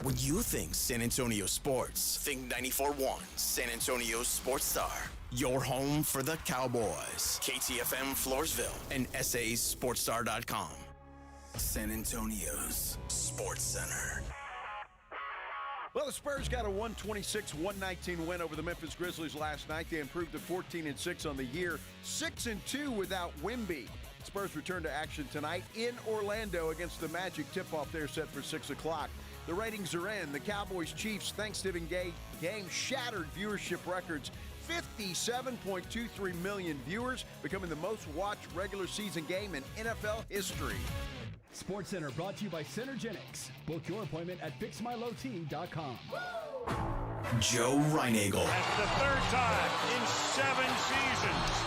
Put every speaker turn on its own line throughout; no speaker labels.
When you think San Antonio sports, think 94.1 San Antonio Sports Star. Your home for the Cowboys. KTFM Floresville and SASportsStar.com. San Antonio's Sports Center.
Well, the Spurs got a 126-119 win over the Memphis Grizzlies last night. They improved to 14-6 on the year, 6-2 without Wemby. Spurs return to action tonight in Orlando against the Magic. Tip-off there set for 6 o'clock. The ratings are in. The Cowboys-Chiefs Thanksgiving game shattered viewership records. 57.23 million viewers, becoming the most-watched regular season game in NFL history.
SportsCenter brought to you by Centergenics. Book your appointment at fixmylowteam.com.
Joe Reinagel.
That's the third time in 7 seasons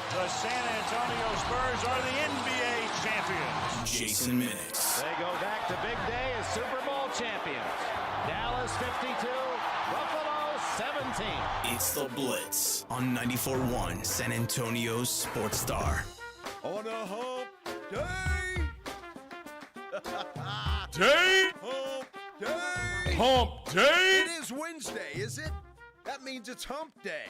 the San Antonio Spurs are the NBA champions.
Jason Minix.
They go back to big day as Super Bowl champions. Dallas 52, Buffalo 17.
It's the Blitz on 94.1 San Antonio's Sports Star.
On a hump day. Hump day.
Hump day.
It is Wednesday, is it? That means it's hump day.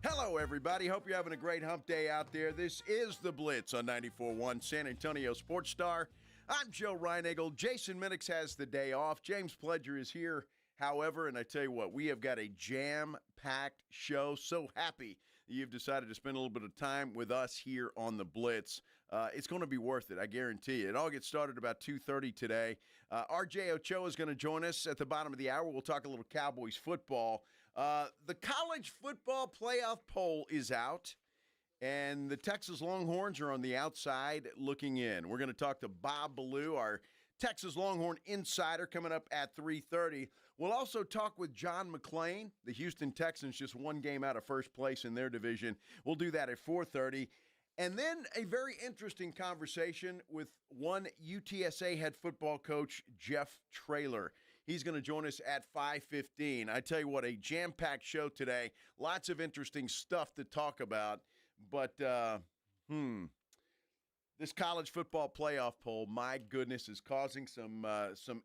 Hello, everybody. Hope you're having a great hump day out there. This is the Blitz on 94.1 San Antonio Sports Star. I'm Joe Reinagel. Jason Minix has the day off. James Pledger is here, however, and I tell you what, we have got a jam-packed show. So happy that you've decided to spend a little bit of time with us here on the Blitz. It's going to be worth it, I guarantee you. It all gets started about 2:30 today. RJ Ochoa is going to join us at the bottom of the hour. We'll talk a little Cowboys football. The college football playoff poll is out, and the Texas Longhorns are on the outside looking in. We're going to talk to Bob Ballou, our Texas Longhorn insider, coming up at 3:30. We'll also talk with John McClain. The Houston Texans just one game out of first place in their division. We'll do that at 4:30. And then a very interesting conversation with one UTSA head football coach, Jeff Traylor. He's going to join us at 5:15. I tell you what, a jam-packed show today. Lots of interesting stuff to talk about. But, this college football playoff poll, my goodness, is causing some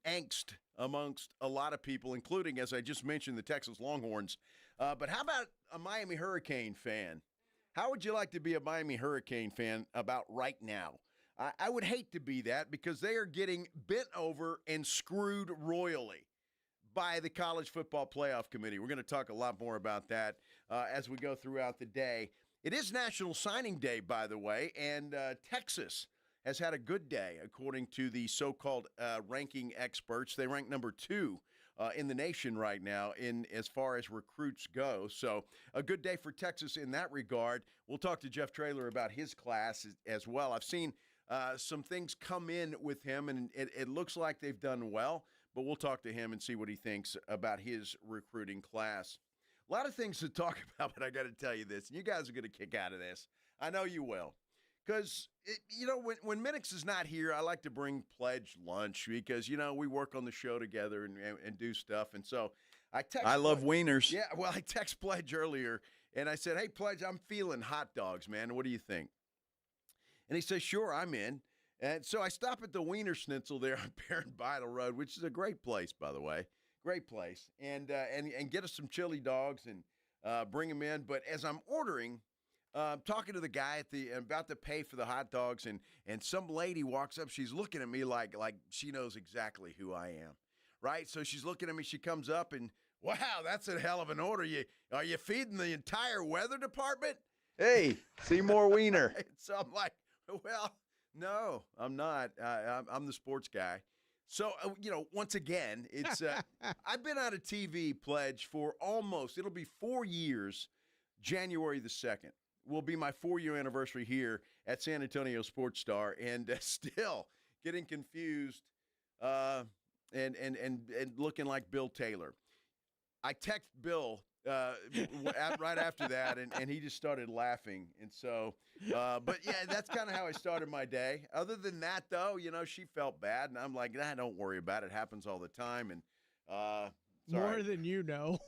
angst amongst a lot of people, including, as I just mentioned, the Texas Longhorns. But how about a Miami Hurricane fan? How would you like to be a Miami Hurricane fan about right now? I would hate to be that because they are getting bent over and screwed royally by the College Football Playoff Committee. We're going to talk a lot more about that as we go throughout the day. It is National Signing Day, by the way, and Texas has had a good day, according to the so-called ranking experts. They rank number 2 in the nation right now in as far as recruits go. So a good day for Texas in that regard. We'll talk to Jeff Traylor about his class as well. I've seen some things come in with him, and it looks like they've done well, but we'll talk to him and see what he thinks about his recruiting class. A lot of things to talk about, but I got to tell you this, and you guys are going to kick out of this. I know you will. Because, when Minix is not here, I like to bring Pledge lunch because, we work on the show together and do stuff. And so I
love wieners.
Yeah, well, I text Pledge earlier, and I said, hey, Pledge, I'm feeling hot dogs, man. What do you think? And he says, sure, I'm in. And so I stop at the Wiener Schnitzel there on Barron Bidle Road, which is a great place, by the way. Great place. And get us some chili dogs and bring them in. But as I'm ordering, talking to the guy about to pay for the hot dogs, and some lady walks up. She's looking at me like she knows exactly who I am, right? So she's looking at me. She comes up and, wow, that's a hell of an order. Are you feeding the entire weather department?
Hey, Seymour Wiener.
So I'm like, well, no, I'm not. I'm the sports guy. So, once again, it's I've been on a TV Pledge for it'll be 4 years, January the 2nd. Will be my 4-year anniversary here at San Antonio Sports Star, and still getting confused and looking like Bill Taylor. I text Bill right after that, and he just started laughing. And so, but yeah, that's kind of how I started my day. Other than that, though, she felt bad, and I'm like, don't worry about it. It happens all the time. And
more than you know.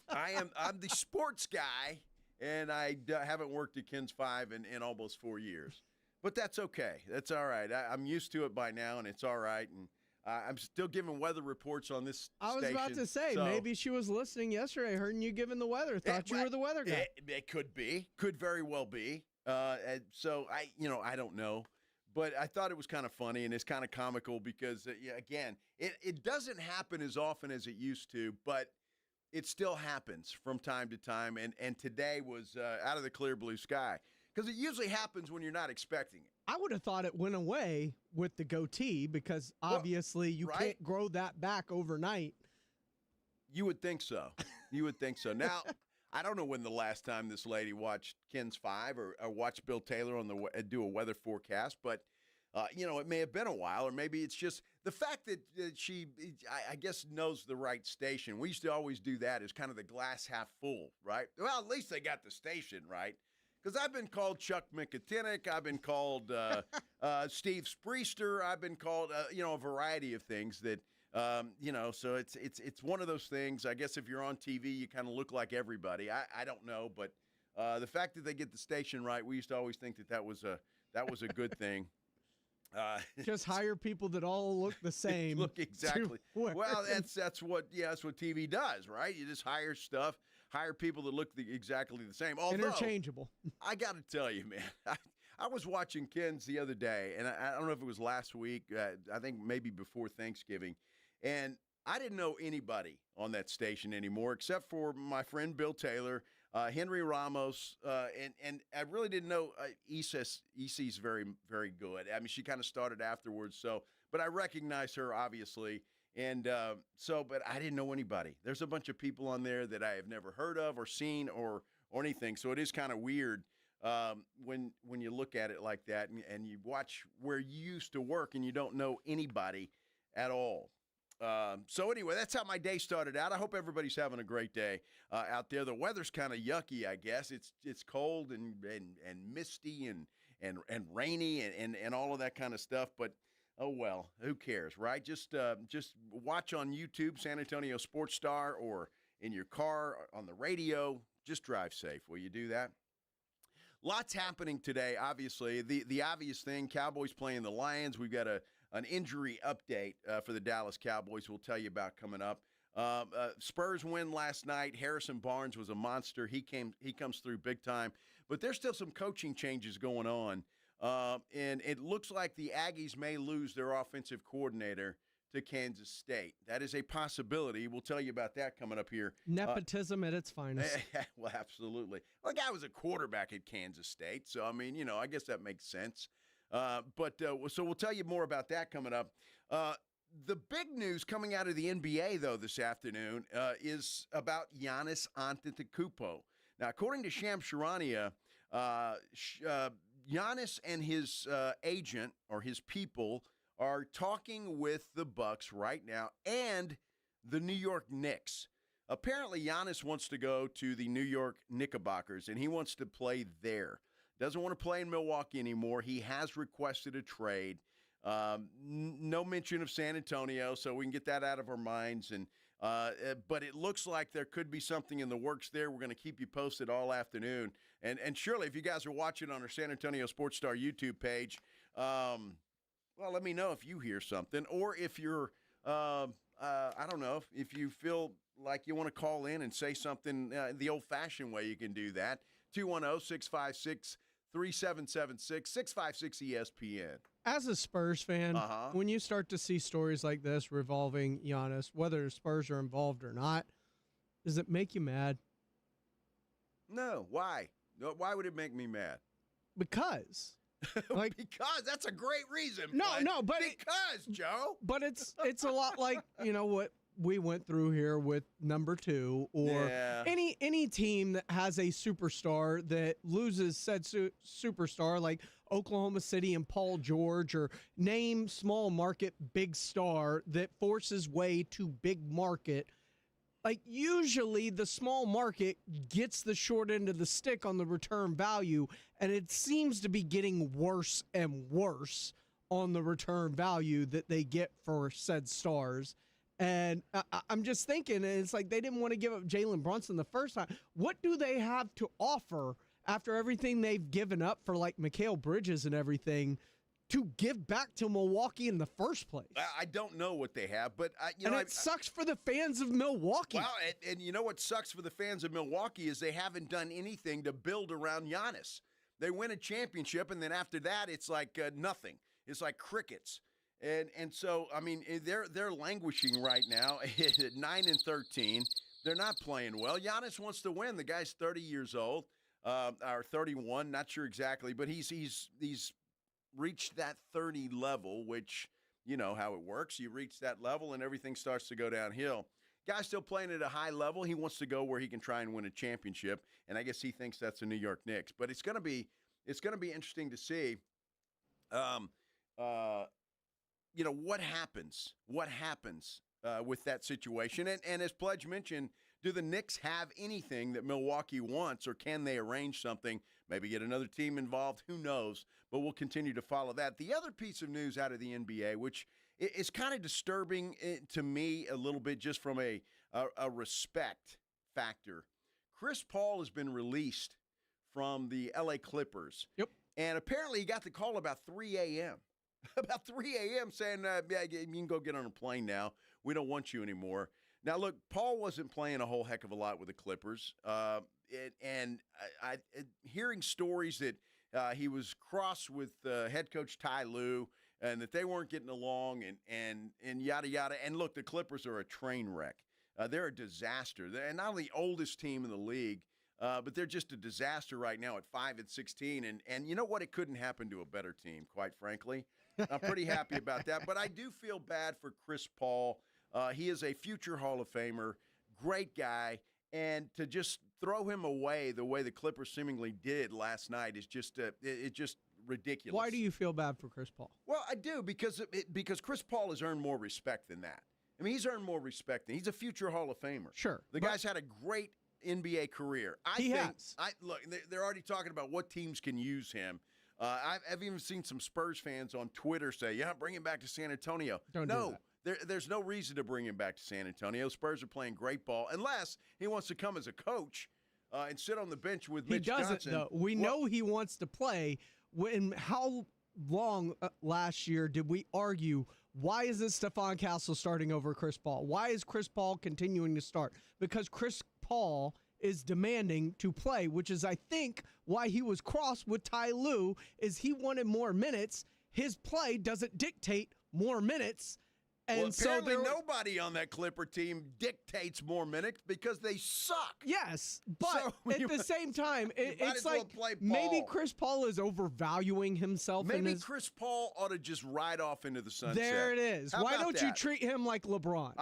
I'm the sports guy. And I haven't worked at Ken's 5 in almost 4 years. But that's okay. That's all right. I'm used to it by now, and it's all right. And I'm still giving weather reports on this
I was about to say,
so,
maybe she was listening yesterday, heard you giving the weather, thought you were the weather guy.
It could be. Could very well be. And so, I don't know. But I thought it was kind of funny, and it's kind of comical because, again, it doesn't happen as often as it used to, but it still happens from time to time. And today was out of the clear blue sky because it usually happens when you're not expecting it.
I would have thought it went away with the goatee because obviously you can't grow that back overnight.
You would think so. You would think so. Now, I don't know when the last time this lady watched Ken's 5 or watched Bill Taylor on do a weather forecast, but, it may have been a while, or maybe it's just the fact that she, I guess, knows the right station. We used to always do that as kind of the glass half full, right? Well, at least they got the station right. Because I've been called Chuck McAtinnick, I've been called Steve Spriester, I've been called, a variety of things that, so it's one of those things. I guess if you're on TV, you kind of look like everybody. I don't know, but the fact that they get the station right, we used to always think that was a good thing.
Just hire people that all look the same.
Look exactly. Well, that's what TV does, right? You just hire people that look exactly the same. Although,
interchangeable.
I got to tell you, man, I was watching Ken's the other day, and I don't know if it was last week. I think maybe before Thanksgiving, and I didn't know anybody on that station anymore except for my friend Bill Taylor, Henry Ramos, and I really didn't know Issa's very, very good. I mean, she kind of started afterwards, but I recognized her, obviously. And but I didn't know anybody. There's a bunch of people on there that I have never heard of or seen or anything. So it is kind of weird when you look at it like that and you watch where you used to work and you don't know anybody at all. So anyway, that's how my day started out. I hope everybody's having a great day out there. The weather's kind of yucky, I guess. It's cold and misty and rainy and all of that kind of stuff, but oh, well, who cares, right? Just watch on YouTube, San Antonio Sports Star, or in your car, on the radio. Just drive safe. Will you do that? Lots happening today, obviously. The obvious thing, Cowboys playing the Lions. We've got an injury update for the Dallas Cowboys we'll tell you about coming up. Spurs win last night. Harrison Barnes was a monster. He comes through big time. But there's still some coaching changes going on. And it looks like the Aggies may lose their offensive coordinator to Kansas State. That is a possibility. We'll tell you about that coming up here.
Nepotism at its finest.
Well, absolutely. Well, the guy was a quarterback at Kansas State, so, I mean, I guess that makes sense. So we'll tell you more about that coming up. The big news coming out of the NBA, though, this afternoon is about Giannis Antetokounmpo. Now, according to Shams Charania, Giannis and his agent or his people are talking with the Bucks right now and the New York Knicks. Apparently, Giannis wants to go to the New York Knickerbockers, and he wants to play there. Doesn't want to play in Milwaukee anymore. He has requested a trade. No mention of San Antonio, so we can get that out of our minds. But it looks like there could be something in the works there. We're going to keep you posted all afternoon. And surely, if you guys are watching on our San Antonio Sports Star YouTube page, well, let me know if you hear something. Or if you're, I don't know, if you feel like you want to call in and say something the old-fashioned way, you can do that. 210-656-3776, 656-ESPN.
As a Spurs fan, when you start to see stories like this revolving Giannis, whether the Spurs are involved or not, does it make you mad?
No. Why? Why would it make me mad?
Because.
Because that's a great reason.
But
Joe.
But it's a lot like, what we went through here with number 2 or any team that has a superstar that loses said superstar like Oklahoma City and Paul George, or name small market big star that forces way to big market. Like, usually the small market gets the short end of the stick on the return value, and it seems to be getting worse and worse on the return value that they get for said stars. And I'm just thinking, it's like they didn't want to give up Jalen Brunson the first time. What do they have to offer after everything they've given up for, like, Mikal Bridges and everything to give back to Milwaukee in the first place.
I don't know what they have, but
it sucks for the fans of Milwaukee.
Well, and you know what sucks for the fans of Milwaukee is they haven't done anything to build around Giannis. They win a championship, and then after that, it's like nothing. It's like crickets. And so, I mean, they're languishing right now at 9-13. They're not playing well. Giannis wants to win. The guy's 30 years old, or 31, not sure exactly, but he's reached that 30 level, which you know how it works. You reach that level, and everything starts to go downhill. Guy's still playing at a high level. He wants to go where he can try and win a championship, and I guess he thinks that's the New York Knicks. But it's going to be interesting to see. You know, what happens with that situation. And as Pledge mentioned, do the Knicks have anything that Milwaukee wants, or can they arrange something, maybe get another team involved? Who knows? But we'll continue to follow that. The other piece of news out of the NBA, which is kind of disturbing to me a little bit just from a respect factor, Chris Paul has been released from the L.A. Clippers.
Yep.
And apparently he got the call about 3 a.m. About 3 a.m. saying, yeah, you can go get on a plane now. We don't want you anymore. Now, look, Paul wasn't playing a whole heck of a lot with the Clippers. And hearing stories that he was cross with head coach Ty Lue and that they weren't getting along and yada, yada. And, look, the Clippers are a train wreck. They're a disaster. They're not only the oldest team in the league, but they're just a disaster right now at 5-16. And you know what? It couldn't happen to a better team, quite frankly. I'm pretty happy about that. But I do feel bad for Chris Paul. He is a future Hall of Famer, great guy. And to just throw him away the way the Clippers seemingly did last night is just it's just ridiculous.
Why do you feel bad for Chris Paul?
Well, I do because Chris Paul has earned more respect than that. I mean, he's earned more respect than he's a future Hall of Famer.
Sure.
The guy's had a great NBA career. Look, they're already talking about what teams can use him. I've even seen some Spurs fans on Twitter say, yeah, bring him back to San Antonio.
Do that.
There's no reason to bring him back to San Antonio. Spurs are playing great ball, unless he wants to come as a coach and sit on the bench with Mitch Johnson.
He doesn't, though. We know he wants to play. How long last year did we argue, why is it Stephon Castle starting over Chris Paul? Why is Chris Paul continuing to start? Because Chris Paul is demanding to play, which is, I think, why he was cross with Ty Lue, is he wanted more minutes. His play doesn't dictate more minutes. And
apparently nobody on that Clipper team dictates more minutes because they suck.
Yes, but at the same time, it's like maybe Chris Paul is overvaluing himself.
Maybe Chris Paul ought to just ride off into the sunset.
There it is. Why don't you treat him like LeBron?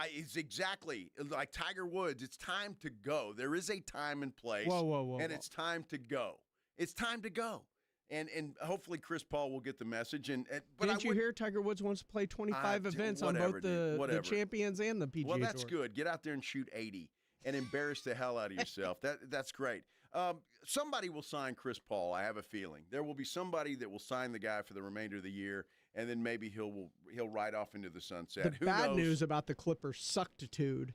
It's exactly like Tiger Woods. It's time to go. There is a time and place.
Whoa.
It's time to go. It's time to go. And hopefully Chris Paul will get the message.
Didn't you hear Tiger Woods wants to play 25 events on both the Champions and the PGA Tour?
Well, that's good. Get out there and shoot 80 and embarrass the hell out of yourself. That's great. Somebody will sign Chris Paul, I have a feeling. There will be somebody that will sign the guy for the remainder of the year, and then maybe he'll ride off into the sunset.
The bad news about the Clippers' sucktitude,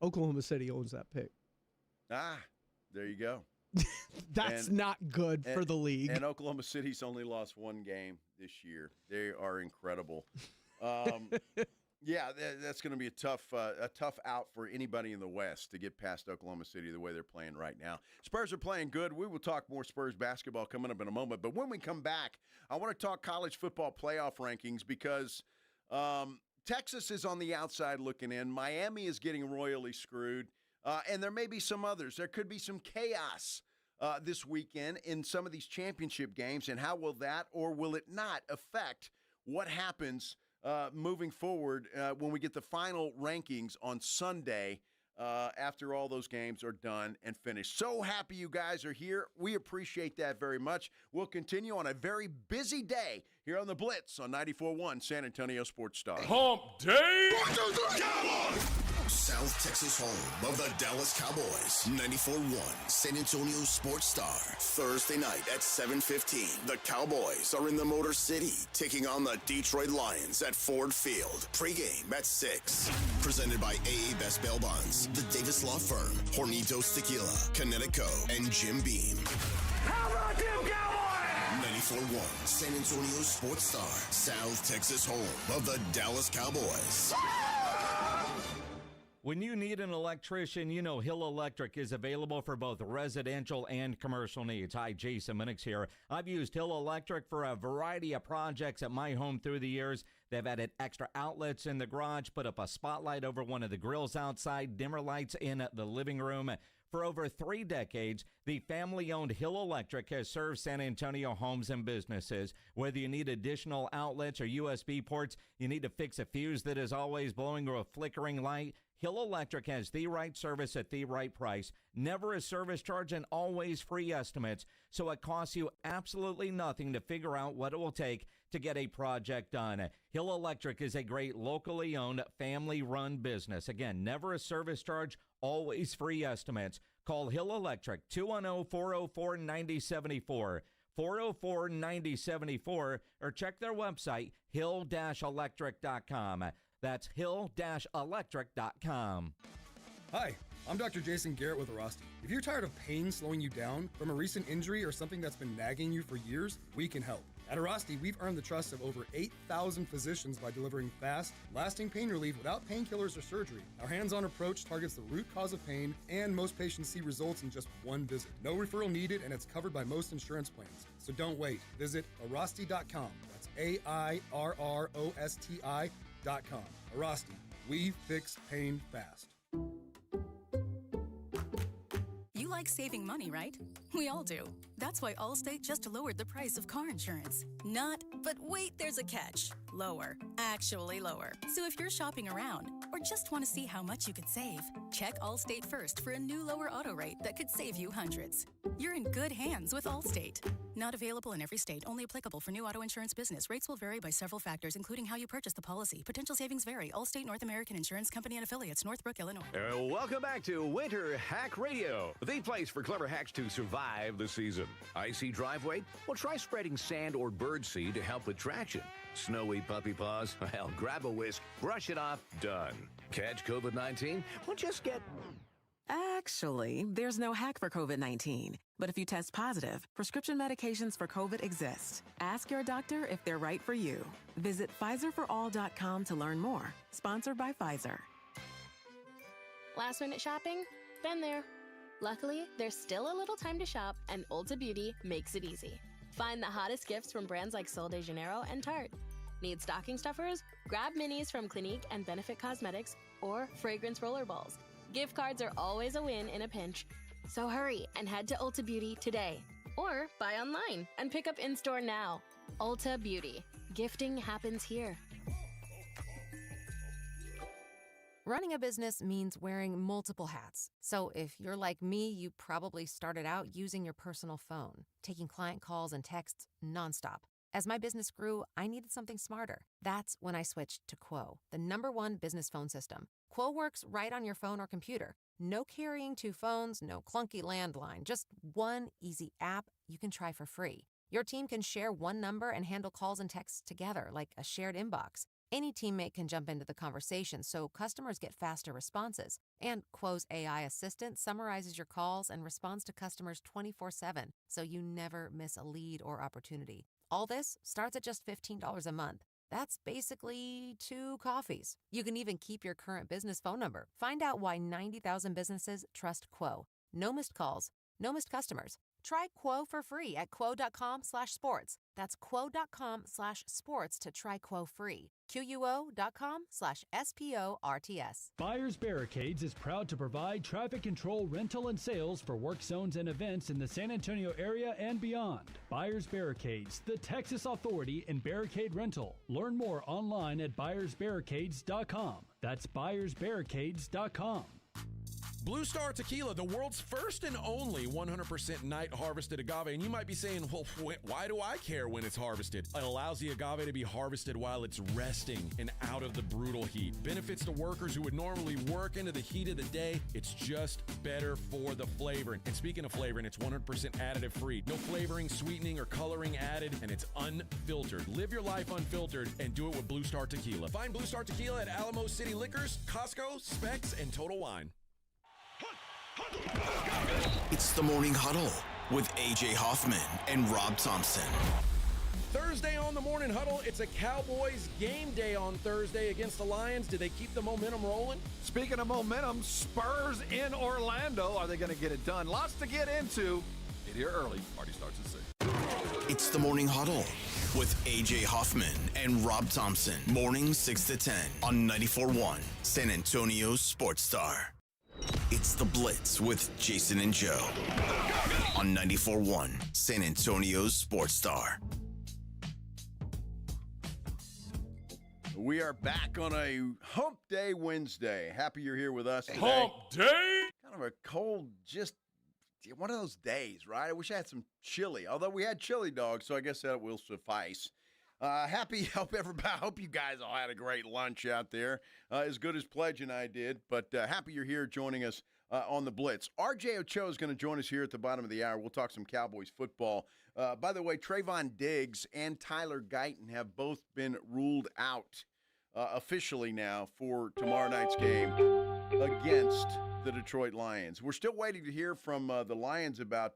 Oklahoma City owns that pick.
There you go.
That's not good for the league.
And Oklahoma City's only lost one game this year. They are incredible. Yeah, that's going to be a tough out for anybody in the West to get past Oklahoma City the way they're playing right now. Spurs are playing good. We will talk more Spurs basketball coming up in a moment. But when we come back, I want to talk college football playoff rankings because Texas is on the outside looking in. Miami is getting royally screwed. And there may be some others. There could be some chaos this weekend in some of these championship games. And how will that or will it not affect what happens moving forward when we get the final rankings on Sunday after all those games are done and finished? So happy you guys are here. We appreciate that very much. We'll continue on a very busy day here on the Blitz on 94.1 San Antonio Sports Star.
Hump Day!
South Texas home of the Dallas Cowboys. 94.1 San Antonio Sports Star. Thursday night at 7:15. The Cowboys are in the Motor City, taking on the Detroit Lions at Ford Field. Pre-game at 6. Presented by AA Best Bail Bonds, the Davis Law Firm, Hornitos Tequila, Connecticut, and Jim Beam.
How about them Cowboys?
94.1 San Antonio Sports Star, South Texas home of the Dallas Cowboys.
When you need an electrician, you know Hill Electric is available for both residential and commercial needs. Hi, Jason Minix here. I've used Hill Electric for a variety of projects at my home through the years. They've added extra outlets in the garage, put up a spotlight over one of the grills outside, dimmer lights in the living room. For over 3 decades, the family-owned Hill Electric has served San Antonio homes and businesses. Whether you need additional outlets or USB ports, you need to fix a fuse that is always blowing or a flickering light, Hill Electric has the right service at the right price, never a service charge, and always free estimates, so it costs you absolutely nothing to figure out what it will take to get a project done. Hill Electric is a great locally owned, family-run business. Again, never a service charge, always free estimates. Call Hill Electric, 210-404-9074. 404-9074, or check their website, hill-electric.com. That's hill-electric.com.
Hi, I'm Dr. Jason Garrett with Arasti. If you're tired of pain slowing you down from a recent injury or something that's been nagging you for years, we can help. At Arasti, we've earned the trust of over 8,000 physicians by delivering fast, lasting pain relief without painkillers or surgery. Our hands-on approach targets the root cause of pain, and most patients see results in just one visit. No referral needed, and it's covered by most insurance plans. So don't wait. Visit Arasti.com. That's AIRROSTI.com. Arasti. We fix pain fast.
You like saving money, right? We all do. That's why Allstate just lowered the price of car insurance. Not, but wait, there's a catch. Lower. Actually lower. So if you're shopping around or just want to see how much you could save, check Allstate first for a new lower auto rate that could save you hundreds. You're in good hands with Allstate. Not available in every state. Only applicable for new auto insurance business. Rates will vary by several factors, including how you purchase the policy. Potential savings vary. Allstate North American Insurance Company and affiliates, Northbrook, Illinois.
Welcome back to Winter Hack Radio, the place for clever hacks to survive the season. Icy driveway? Well, try spreading sand or birdseed to help with traction. Snowy puppy paws? Well, grab a whisk, brush it off, done. Catch COVID-19? Well, just get...
Actually, there's no hack for COVID-19. But if you test positive, prescription medications for COVID exist. Ask your doctor if they're right for you. Visit PfizerForAll.com to learn more. Sponsored by Pfizer.
Last minute shopping? Been there. Luckily, there's still a little time to shop, and Ulta Beauty makes it easy. Find the hottest gifts from brands like Sol de Janeiro and Tarte. Need stocking stuffers? Grab minis from Clinique and Benefit Cosmetics or fragrance rollerballs. Gift cards are always a win in a pinch. So hurry and head to Ulta Beauty today. Or buy online and pick up in-store now. Ulta Beauty. Gifting happens here.
Running a business means wearing multiple hats. So if you're like me, you probably started out using your personal phone, taking client calls and texts nonstop. As my business grew, I needed something smarter. That's when I switched to Quo, the #1 business phone system. Quo works right on your phone or computer. No carrying 2 phones, no clunky landline, just one easy app you can try for free. Your team can share one number and handle calls and texts together like a shared inbox. Any teammate can jump into the conversation so customers get faster responses. And Quo's AI assistant summarizes your calls and responds to customers 24/7, so you never miss a lead or opportunity. All this starts at just $15 a month. That's basically 2 coffees. You can even keep your current business phone number. Find out why 90,000 businesses trust Quo. No missed calls, no missed customers. Try Quo for free at quo.com/sports. That's quo.com/sports to try Quo free. QUO.com/SPORTS.
Buyers Barricades is proud to provide traffic control, rental, and sales for work zones and events in the San Antonio area and beyond. Buyers Barricades, the Texas authority in barricade rental. Learn more online at buyersbarricades.com. That's buyersbarricades.com.
Blue Star Tequila, the world's first and only 100% night harvested agave. And you might be saying, well, why do I care when it's harvested? It allows the agave to be harvested while it's resting and out of the brutal heat. Benefits to workers who would normally work into the heat of the day. It's just better for the flavoring. And speaking of flavoring, it's 100% additive free. No flavoring, sweetening, or coloring added, and it's unfiltered. Live your life unfiltered and do it with Blue Star Tequila. Find Blue Star Tequila at Alamo City Liquors, Costco, Specs, and Total Wine.
It's the Morning Huddle with AJ Hoffman and Rob Thompson.
Thursday on the Morning Huddle, it's a Cowboys game day on Thursday against the Lions. Do they keep the momentum rolling?
Speaking of momentum, Spurs in Orlando. Are they going to get it done? Lots to get into. Get here early. Party starts at 6.
It's the Morning Huddle with A.J. Hoffman and Rob Thompson. Mornings 6 to 10 on 94.1 San Antonio Sports Star. It's the Blitz with Jason and Joe on 94.1 San Antonio Sports Star.
We are back on a Hump Day Wednesday. Happy you're here with us today.
Hump Day!
Kind of a cold, just one of those days, right? I wish I had some chili, although we had chili dogs, so I guess that will suffice. Hope you guys all had a great lunch out there, as good as Pledge and I did, but happy you're here joining us on the Blitz. RJ Ochoa is going to join us here at the bottom of the hour. We'll talk some Cowboys football. By the way, Trayvon Diggs and Tyler Guyton have both been ruled out officially now for tomorrow night's game against the Detroit Lions. We're still waiting to hear from the Lions about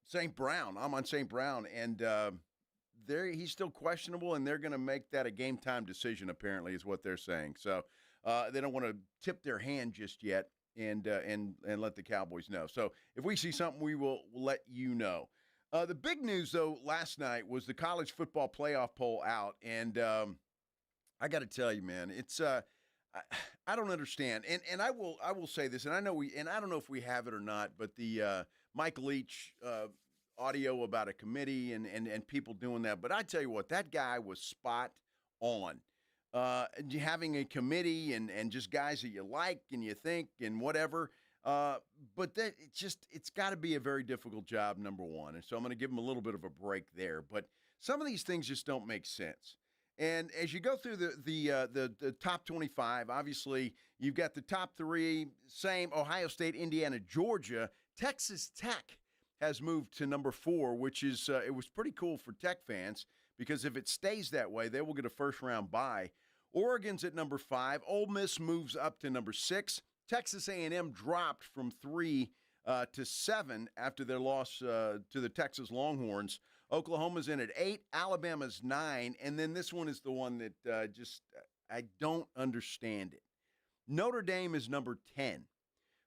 St. Brown. I'm on St. Brown, and he's still questionable, and they're going to make that a game-time decision, apparently, is what they're saying. So they don't want to tip their hand just yet and let the Cowboys know. So if we see something, we will let you know. The big news, though, last night was the college football playoff poll out, and I got to tell you, man, it's I don't understand, and I will say this, and I don't know if we have it or not, but the Mike Leach audio about a committee and people doing that, but I tell you what, that guy was spot on. Having a committee and just guys that you like and you think and whatever. But it's got to be a very difficult job, number one. And so I'm going to give them a little bit of a break there. But some of these things just don't make sense. And as you go through the top 25, obviously you've got the top three, same Ohio State, Indiana, Georgia. Texas Tech has moved to number 4, which is it was pretty cool for Tech fans because if it stays that way, they will get a first-round bye. Oregon's at number 5. Ole Miss moves up to number 6. Texas A&M dropped from 3 to 7 after their loss to the Texas Longhorns. Oklahoma's in at 8. Alabama's 9. And then this one is the one that I don't understand it. Notre Dame is number 10,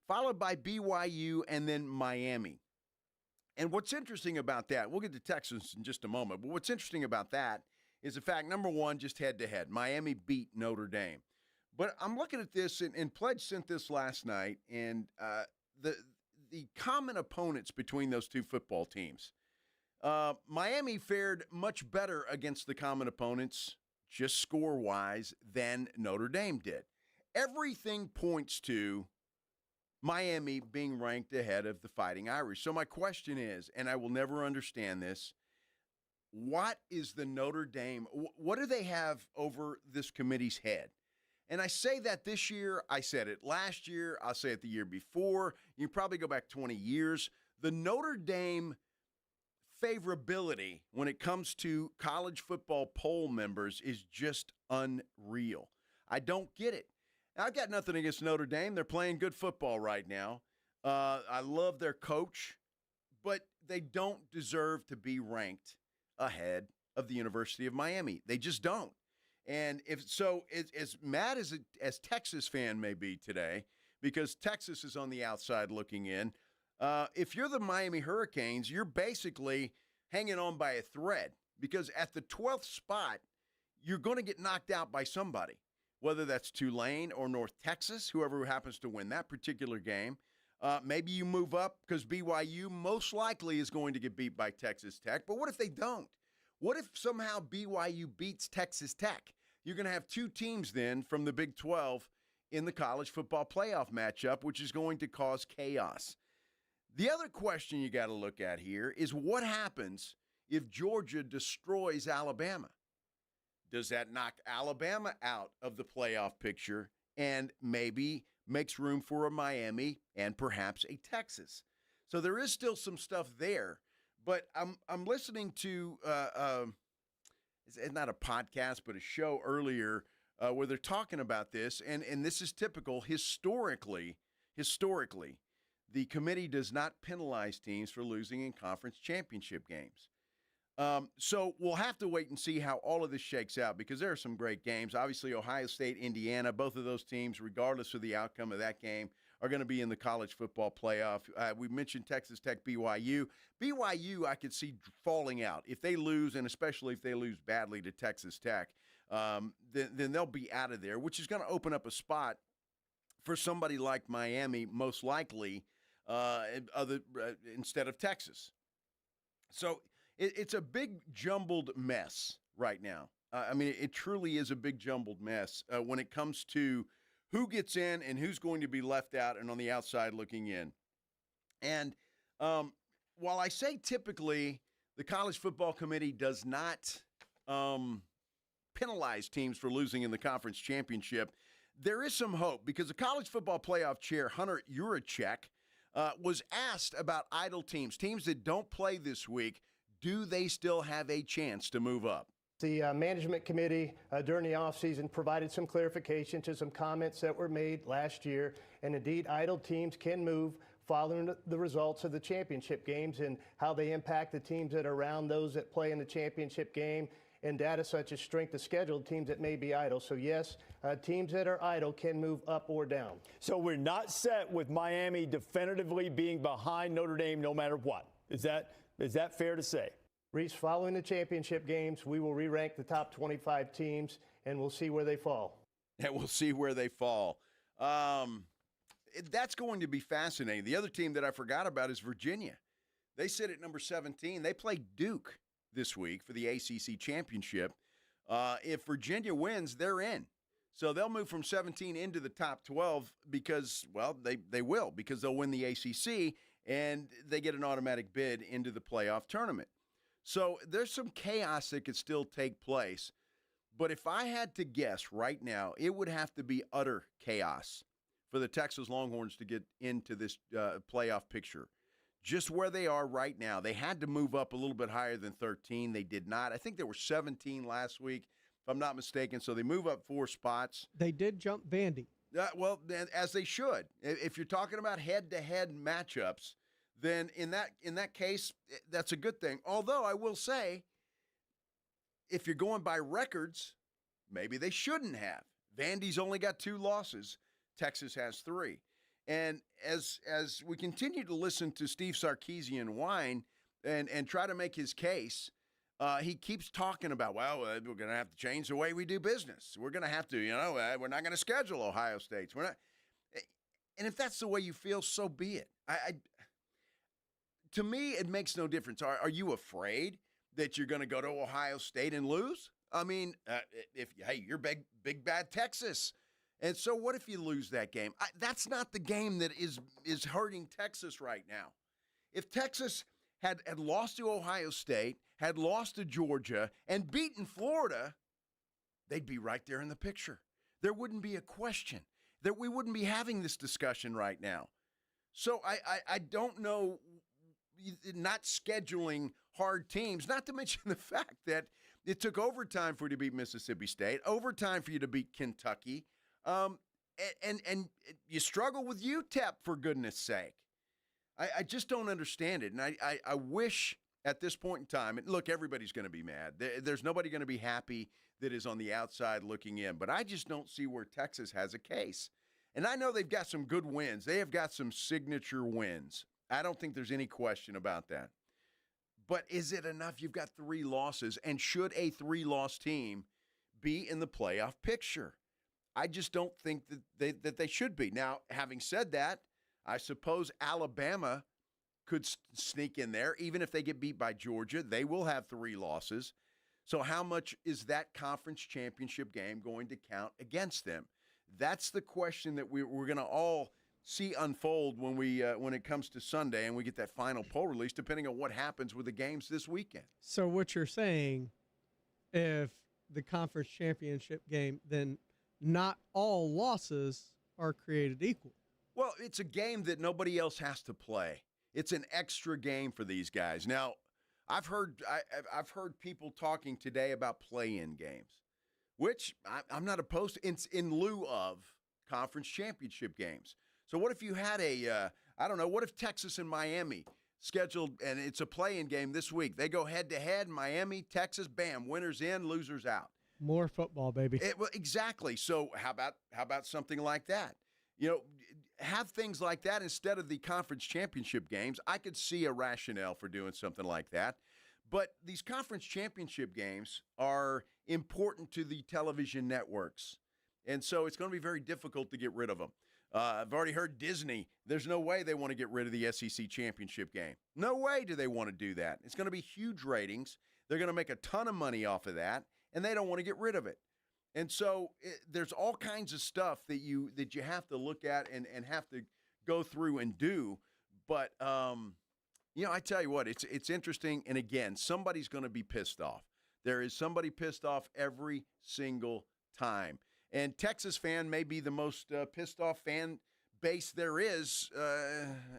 followed by BYU and then Miami. And what's interesting about that, we'll get to Texas in just a moment, but what's interesting about that is the fact, number one, just head-to-head. Miami beat Notre Dame. But I'm looking at this, and Pledge sent this last night, and the common opponents between those two football teams. Miami fared much better against the common opponents, just score-wise, than Notre Dame did. Everything points to Miami being ranked ahead of the Fighting Irish. So my question is, and I will never understand this, what is the Notre Dame, what do they have over this committee's head? And I say that this year, I said it last year, I'll say it the year before. You probably go back 20 years. The Notre Dame favorability when it comes to college football poll members is just unreal. I don't get it. I've got nothing against Notre Dame. They're playing good football right now. I love their coach, but they don't deserve to be ranked ahead of the University of Miami. They just don't. And if so, as mad as Texas fan may be today, because Texas is on the outside looking in, if you're the Miami Hurricanes, you're basically hanging on by a thread because at the 12th spot, you're going to get knocked out by somebody, whether that's Tulane or North Texas, whoever happens to win that particular game. Maybe you move up because BYU most likely is going to get beat by Texas Tech. But what if they don't? What if somehow BYU beats Texas Tech? You're going to have two teams then from the Big 12 in the college football playoff matchup, which is going to cause chaos. The other question you got to look at here is what happens if Georgia destroys Alabama? Does that knock Alabama out of the playoff picture and maybe makes room for a Miami and perhaps a Texas? So there is still some stuff there, but I'm listening to it's not a podcast but a show earlier where they're talking about this, and this is typical. Historically, the committee does not penalize teams for losing in conference championship games. So we'll have to wait and see how all of this shakes out because there are some great games. Obviously, Ohio State, Indiana, both of those teams, regardless of the outcome of that game, are going to be in the college football playoff. We mentioned Texas Tech, BYU. BYU, I could see falling out. If they lose, and especially if they lose badly to Texas Tech, then they'll be out of there, which is going to open up a spot for somebody like Miami, most likely, instead of Texas. So it's a big jumbled mess right now. I mean, it truly is a big jumbled mess when it comes to who gets in and who's going to be left out and on the outside looking in. And while I say typically the College Football Committee does not penalize teams for losing in the conference championship, there is some hope because the College Football Playoff Chair, Hunter Yurachek, was asked about idle teams that don't play this week. Do they still have a chance to move up?
The management committee during the offseason provided some clarification to some comments that were made last year. And indeed, idle teams can move following the results of the championship games and how they impact the teams that are around those that play in the championship game and data such as strength of schedule, teams that may be idle. So yes, teams that are idle can move up or down.
So we're not set with Miami definitively being behind Notre Dame no matter what. Is that fair to say?
Reese, following the championship games, we will re-rank the top 25 teams, and we'll see where they fall.
And we'll see where they fall. That's going to be fascinating. The other team that I forgot about is Virginia. They sit at number 17. They play Duke this week for the ACC championship. If Virginia wins, they're in. So they'll move from 17 into the top 12 because, well, they will because they'll win the ACC and they get an automatic bid into the playoff tournament. So there's some chaos that could still take place. But if I had to guess right now, it would have to be utter chaos for the Texas Longhorns to get into this playoff picture. Just where they are right now. They had to move up a little bit higher than 13. They did not. I think they were 17 last week, if I'm not mistaken. So they move up 4 spots.
They did jump Vandy.
Well, as they should. If you're talking about head-to-head matchups, then in that case, that's a good thing. Although I will say, if you're going by records, maybe they shouldn't have. Vandy's only got 2 losses. Texas has 3. And as we continue to listen to Steve Sarkisian whine and try to make his case, he keeps talking about, well, we're going to have to change the way we do business. We're going to have to, we're not going to schedule Ohio State's. We're not. And if that's the way you feel, so be it. To me, it makes no difference. Are you afraid that you're going to go to Ohio State and lose? I mean, you're big bad Texas. And so what if you lose that game? That's not the game that is hurting Texas right now. If Texas had lost to Ohio State, had lost to Georgia, and beaten Florida, they'd be right there in the picture. There wouldn't be a question. That we wouldn't be having this discussion right now. So I don't know, not scheduling hard teams, not to mention the fact that it took overtime for you to beat Mississippi State, overtime for you to beat Kentucky, and you struggle with UTEP, for goodness sake. I just don't understand it. And I wish at this point in time, and look, everybody's going to be mad. There's nobody going to be happy that is on the outside looking in. But I just don't see where Texas has a case. And I know they've got some good wins. They have got some signature wins. I don't think there's any question about that. But is it enough? You've got 3 losses. And should a 3-loss team be in the playoff picture? I just don't think that they should be. Now, having said that, I suppose Alabama could sneak in there. Even if they get beat by Georgia, they will have 3 losses. So how much is that conference championship game going to count against them? That's the question that we're going to all see unfold when it comes to Sunday and we get that final poll release, depending on what happens with the games this weekend.
So what you're saying, if the conference championship game, then not all losses are created equal.
Well, it's a game that nobody else has to play. It's an extra game for these guys. Now, I've heard people talking today about play-in games, which I'm not opposed to. It's in lieu of conference championship games. So what if you had what if Texas and Miami scheduled, and it's a play-in game this week. They go head-to-head, Miami, Texas, bam, winners in, losers out.
More football, baby.
Well, exactly. So how about something like that? Have things like that instead of the conference championship games. I could see a rationale for doing something like that. But these conference championship games are important to the television networks. And so it's going to be very difficult to get rid of them. I've already heard Disney. There's no way they want to get rid of the SEC championship game. No way do they want to do that. It's going to be huge ratings. They're going to make a ton of money off of that, and they don't want to get rid of it. And so there's all kinds of stuff that you have to look at and have to go through and do. But, I tell you what, it's interesting. And, again, somebody's going to be pissed off. There is somebody pissed off every single time. And Texas fan may be the most pissed off fan base there is,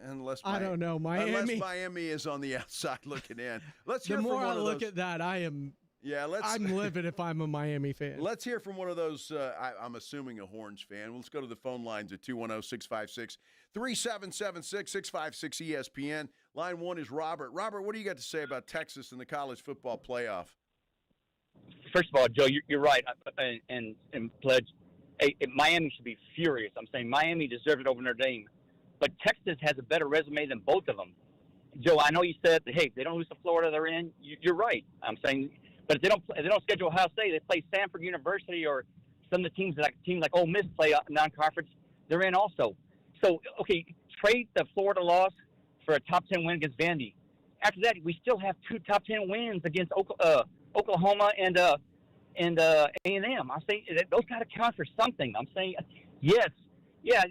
unless Miami is on the outside looking in. Let's hear
the more
from one
I
of
look
those.
at that, I'm livid if I'm a Miami fan.
Let's hear from one of those. I'm assuming a Horns fan. Let's go to the phone lines at 210-656-3776, 656-ESPN. Line 1 is Robert. Robert, what do you got to say about Texas and the college football playoff?
First of all, Joe, you're right, and Pledge, Miami should be furious. I'm saying Miami deserved it over Notre Dame, but Texas has a better resume than both of them. Joe, I know you said, hey, if they don't lose to Florida, they're in. You're right. I'm saying, but if they don't schedule Ohio State, they play Stanford University or some of the teams like Ole Miss play non-conference, they're in also. So, okay, trade the Florida loss for a top 10 win against Vandy. After that, we still have 2 top 10 wins against Oklahoma and A&M. I'm saying those got to count for something. I'm saying, yes, yeah,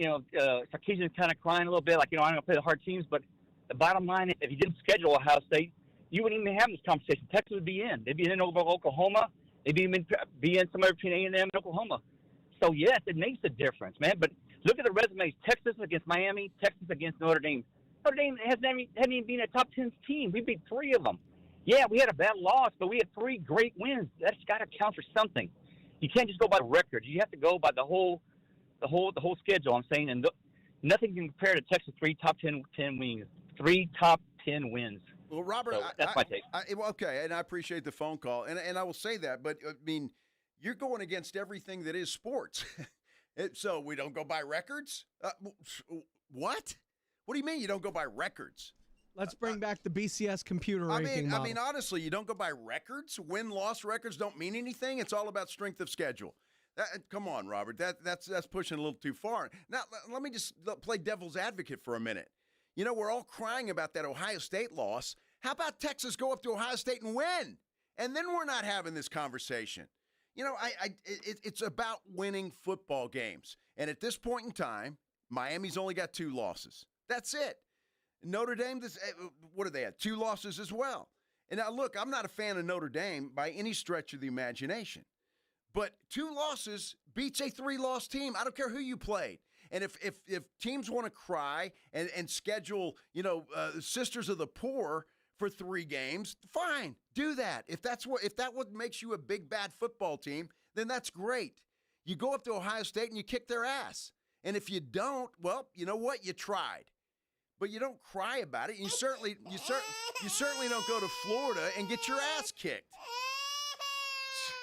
Sarkisian's kind of crying a little bit, like, I'm going to play the hard teams, but the bottom line is if you didn't schedule Ohio State, you wouldn't even have this conversation. Texas would be in. They'd be in over Oklahoma. They'd be in somewhere between A&M and Oklahoma. So, yes, it makes a difference, man. But look at the resumes. Texas against Miami, Texas against Notre Dame. Notre Dame hadn't even been a top 10 team. We beat 3 of them. Yeah, we had a bad loss, but we had 3 great wins. That's got to count for something. You can't just go by the record. You have to go by the whole schedule. I'm saying, and nothing can compare to Texas 3 top 10 wins, 3 top 10 wins.
Well, Robert,
so that's my take.
Okay, and I appreciate the phone call, and I will say that. But I mean, you're going against everything that is sports. So we don't go by records. What? What do you mean you don't go by records?
Let's bring back the BCS computer ranking model.
I mean, honestly, you don't go by records? Win-loss records don't mean anything? It's all about strength of schedule. Come on, Robert. That's pushing a little too far. Now, let me just play devil's advocate for a minute. We're all crying about that Ohio State loss. How about Texas go up to Ohio State and win? And then we're not having this conversation. It's about winning football games. And at this point in time, Miami's only got 2 losses. That's it. Notre Dame, what do they have? 2 losses as well. And now, look, I'm not a fan of Notre Dame by any stretch of the imagination. But 2 losses beats a 3-loss team. I don't care who you played. And if teams want to cry and schedule, Sisters of the Poor for 3 games, fine, do that. If that what makes you a big bad football team, then that's great. You go up to Ohio State and you kick their ass. And if you don't, well, you know what? You tried. But you don't cry about it. You certainly don't go to Florida and get your ass kicked.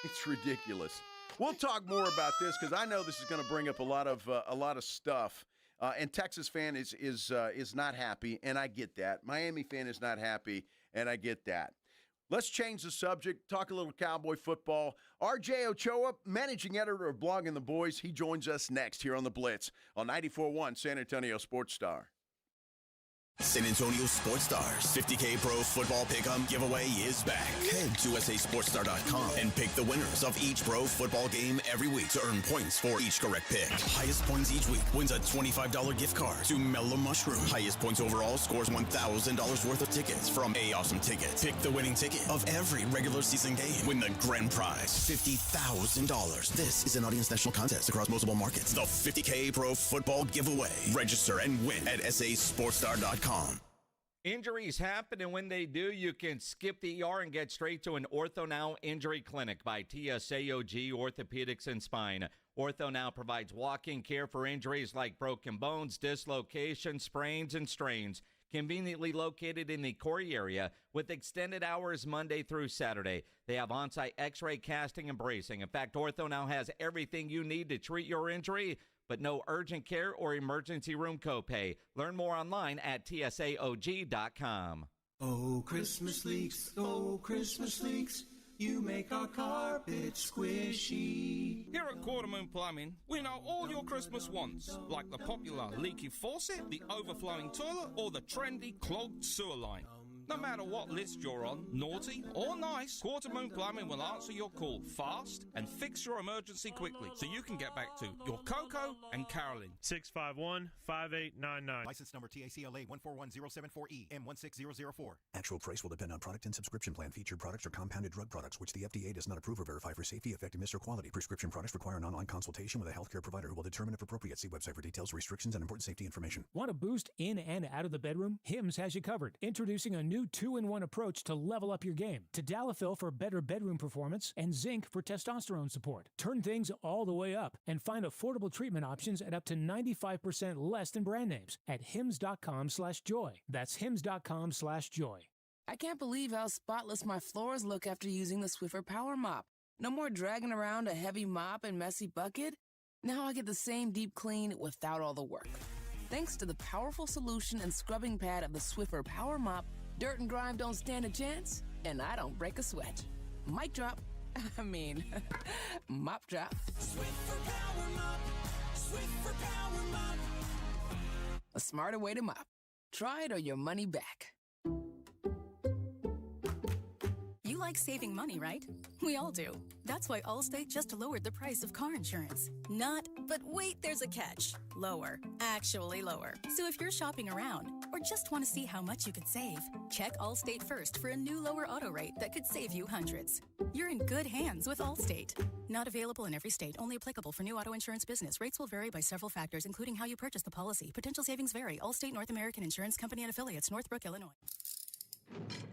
It's ridiculous. We'll talk more about this because I know this is going to bring up a lot of stuff. And Texas fan is not happy, and I get that. Miami fan is not happy, and I get that. Let's change the subject. Talk a little Cowboy football. RJ Ochoa, managing editor of Blogging the Boys, he joins us next here on the Blitz on 94.1 San Antonio Sports Star.
San Antonio Sports Stars 50K Pro Football Pick'em giveaway is back. Head to SASportsStar.com and pick the winners of each pro football game every week to earn points for each correct pick. Highest points each week wins a $25 gift card to Mellow Mushroom. Highest points overall scores $1,000 worth of tickets from A Awesome Tickets. Pick the winning ticket of every regular season game. Win the grand prize, $50,000. This is an audience national contest across multiple markets. The 50K Pro Football giveaway. Register and win at SASportsStar.com.
Injuries happen, and when they do, you can skip the ER and get straight to an Ortho Now Injury Clinic by TSAOG Orthopedics and Spine. Ortho Now provides walk-in care for injuries like broken bones, dislocations, sprains, and strains. conveniently located in the KEYE area with extended hours Monday through Saturday. They have on-site x-ray casting and bracing. In fact, Ortho now has everything you need to treat your injury, but no urgent care or emergency room copay. Learn more online at tsaog.com.
Oh, Christmas leaks, you make our carpet squishy.
Here at Quartermoon Plumbing, we know all your Christmas wants, like the popular leaky faucet, the overflowing toilet, or the trendy clogged sewer line. No matter what list you're on, naughty or nice, Quartermoon Plumbing will answer your call fast and fix your emergency quickly so you can get back to your Coco and Carolyn.
651-5899.
License number TACLA 141074E M16004.
Actual price will depend on product and subscription plan. Featured products are compounded drug products, which the FDA does not approve or verify for safety, effectiveness, or quality. Prescription products require an online consultation with a healthcare provider who will determine if appropriate. See website for details, restrictions, and important safety information.
Want a boost in and out of the bedroom? Hims has you covered. Introducing a new 2-in-1 approach to level up your game. Tadalafil for better bedroom performance and zinc for testosterone support. Turn things all the way up and find affordable treatment options at up to 95% less than brand names at hims.com/joy. That's hims.com/joy.
I can't believe how spotless my floors look after using the Swiffer Power Mop. No more dragging around a heavy mop and messy bucket. Now I get the same deep clean without all the work. Thanks to the powerful solution and scrubbing pad of the Swiffer Power Mop, dirt and grime don't stand a chance, and I don't break a sweat. Mic drop. Mop drop.
Swiffer Power Mop. Swiffer Power Mop.
A smarter way to mop. Try it or your money back.
You like saving money, right? We all do. That's why Allstate just lowered the price of car insurance. Not, but wait, there's a catch. Lower. Actually lower. So if you're shopping around or just want to see how much you could save, check Allstate first for a new lower auto rate that could save you hundreds. You're in good hands with Allstate. Not available in every state. Only applicable for new auto insurance business. Rates will vary by several factors, including how you purchase the policy. Potential savings vary. Allstate North American Insurance Company and affiliates, Northbrook, Illinois.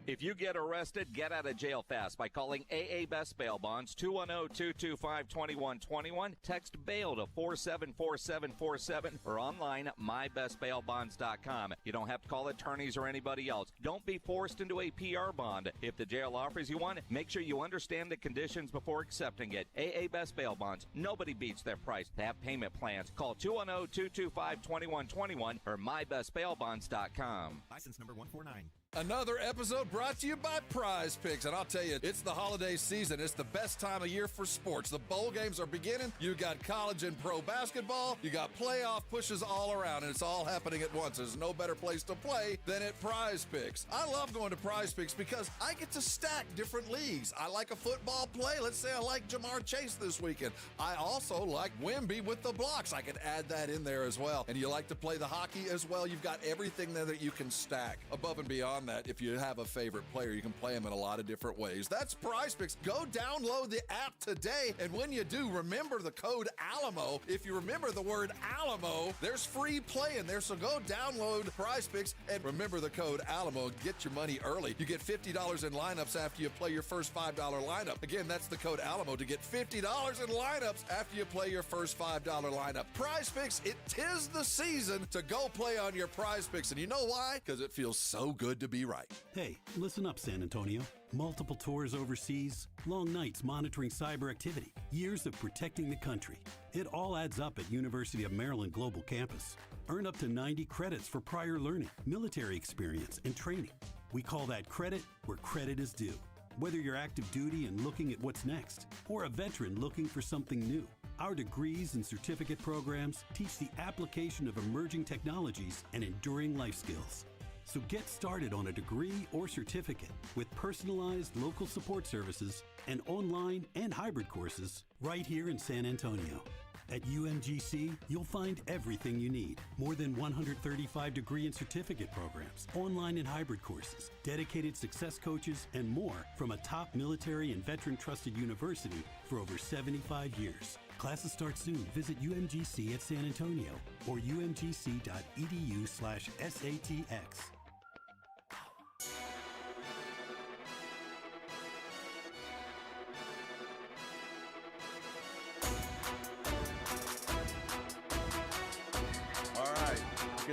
If you get arrested, get out of jail fast by calling AA Best Bail Bonds, 210-225-2121. Text bail to 474747 or online at mybestbailbonds.com. You don't have to call attorneys or anybody else. Don't be forced into a PR bond. If the jail offers you one, make sure you understand the conditions before accepting it. AA Best Bail Bonds. Nobody beats their price. They have payment plans. Call 210-225-2121 or mybestbailbonds.com.
License number 149.
Another episode brought to you by Prize Picks. And I'll tell you, it's the holiday season. It's the best time of year for sports. The bowl games are beginning. You got college and pro basketball. You got playoff pushes all around, and it's all happening at once. There's no better place to play than at Prize Picks. I love going to Prize Picks because I get to stack different leagues. I like a football play. Let's say I like Jamar Chase this weekend. I also like Wemby with the blocks. I could add that in there as well. And you like to play the hockey as well. You've got everything there that you can stack. Above and beyond that, if you have a favorite player, you can play them in a lot of different ways. That's Prize Picks. Go download the app today, and when you do, remember the code ALAMO. If you remember the word ALAMO, there's free play in there, so go download Prize Picks and remember the code ALAMO. Get your money early. You get $50 in lineups after you play your first $5 lineup. Again, that's the code ALAMO to get $50 in lineups after you play your first $5 lineup. Prize Picks, it 'tis the season to go play on your Prize Picks, and you know why? Because it feels so good to be right.
Hey, listen up, San Antonio. Multiple tours overseas, long nights monitoring cyber activity, years of protecting the country. It all adds up at University of Maryland Global Campus. Earn up to 90 credits for prior learning, military experience, and training. We call that credit where credit is due. Whether you're active duty and looking at what's next, or a veteran looking for something new, our degrees and certificate programs teach the application of emerging technologies and enduring life skills. So get started on a degree or certificate with personalized local support services and online and hybrid courses right here in San Antonio. At UMGC, you'll find everything you need. More than 135 degree and certificate programs, online and hybrid courses, dedicated success coaches, and more from a top military and veteran trusted university for over 75 years. Classes start soon. Visit UMGC at San Antonio or umgc.edu/SATX.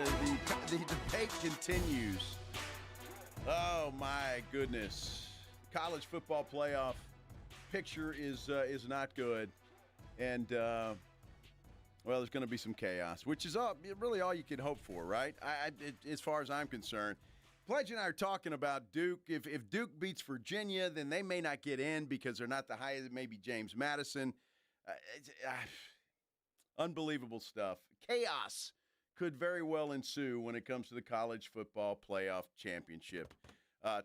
The debate continues. Oh, my goodness. College football playoff picture is not good. And, well, there's going to be some chaos, which is really all you can hope for, right? As far as I'm concerned. Pledge and I are talking about Duke. If Duke beats Virginia, then they may not get in because they're not the highest, maybe James Madison. Unbelievable stuff. Chaos could very well ensue when it comes to the college football playoff championship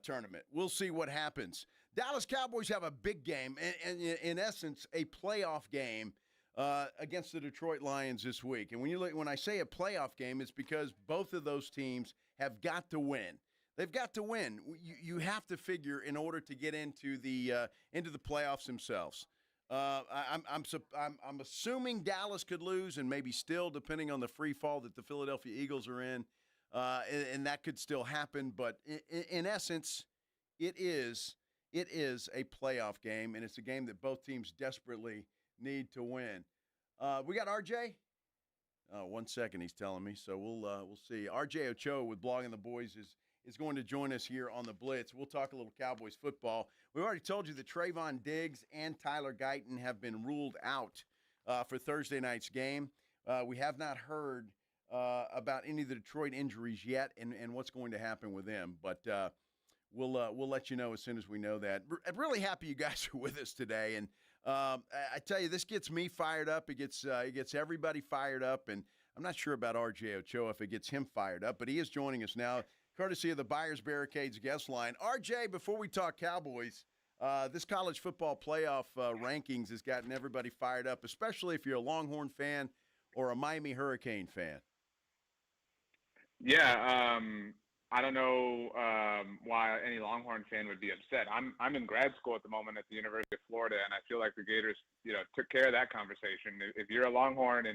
tournament. We'll see what happens. Dallas Cowboys have a big game, and in essence, a playoff game against the Detroit Lions this week. And when I say a playoff game, it's because both of those teams have got to win. They've got to win. You have to figure in order to get into the playoffs themselves. I'm assuming Dallas could lose, and maybe still, depending on the free fall that the Philadelphia Eagles are in, and that could still happen. But in essence, it is a playoff game, and it's a game that both teams desperately need to win. We got RJ. 1 second, he's telling me, so we'll see. RJ Ochoa with Blogging the Boys is going to join us here on the Blitz. We'll talk a little Cowboys football. We already told you that Trayvon Diggs and Tyler Guyton have been ruled out for Thursday night's game. We have not heard about any of the Detroit injuries yet and what's going to happen with them, but we'll let you know as soon as we know that. I'm really happy you guys are with us today, and I tell you, this gets me fired up. It gets everybody fired up, and I'm not sure about RJ Ochoa if it gets him fired up, but he is joining us now, courtesy of the Buyers Barricades guest line. RJ, before we talk Cowboys, this college football playoff rankings has gotten everybody fired up, especially if you're a Longhorn fan or a Miami Hurricane fan.
Yeah, I don't know why any Longhorn fan would be upset. I'm in grad school at the moment at the University of Florida, and I feel like the Gators, took care of that conversation. If you're a Longhorn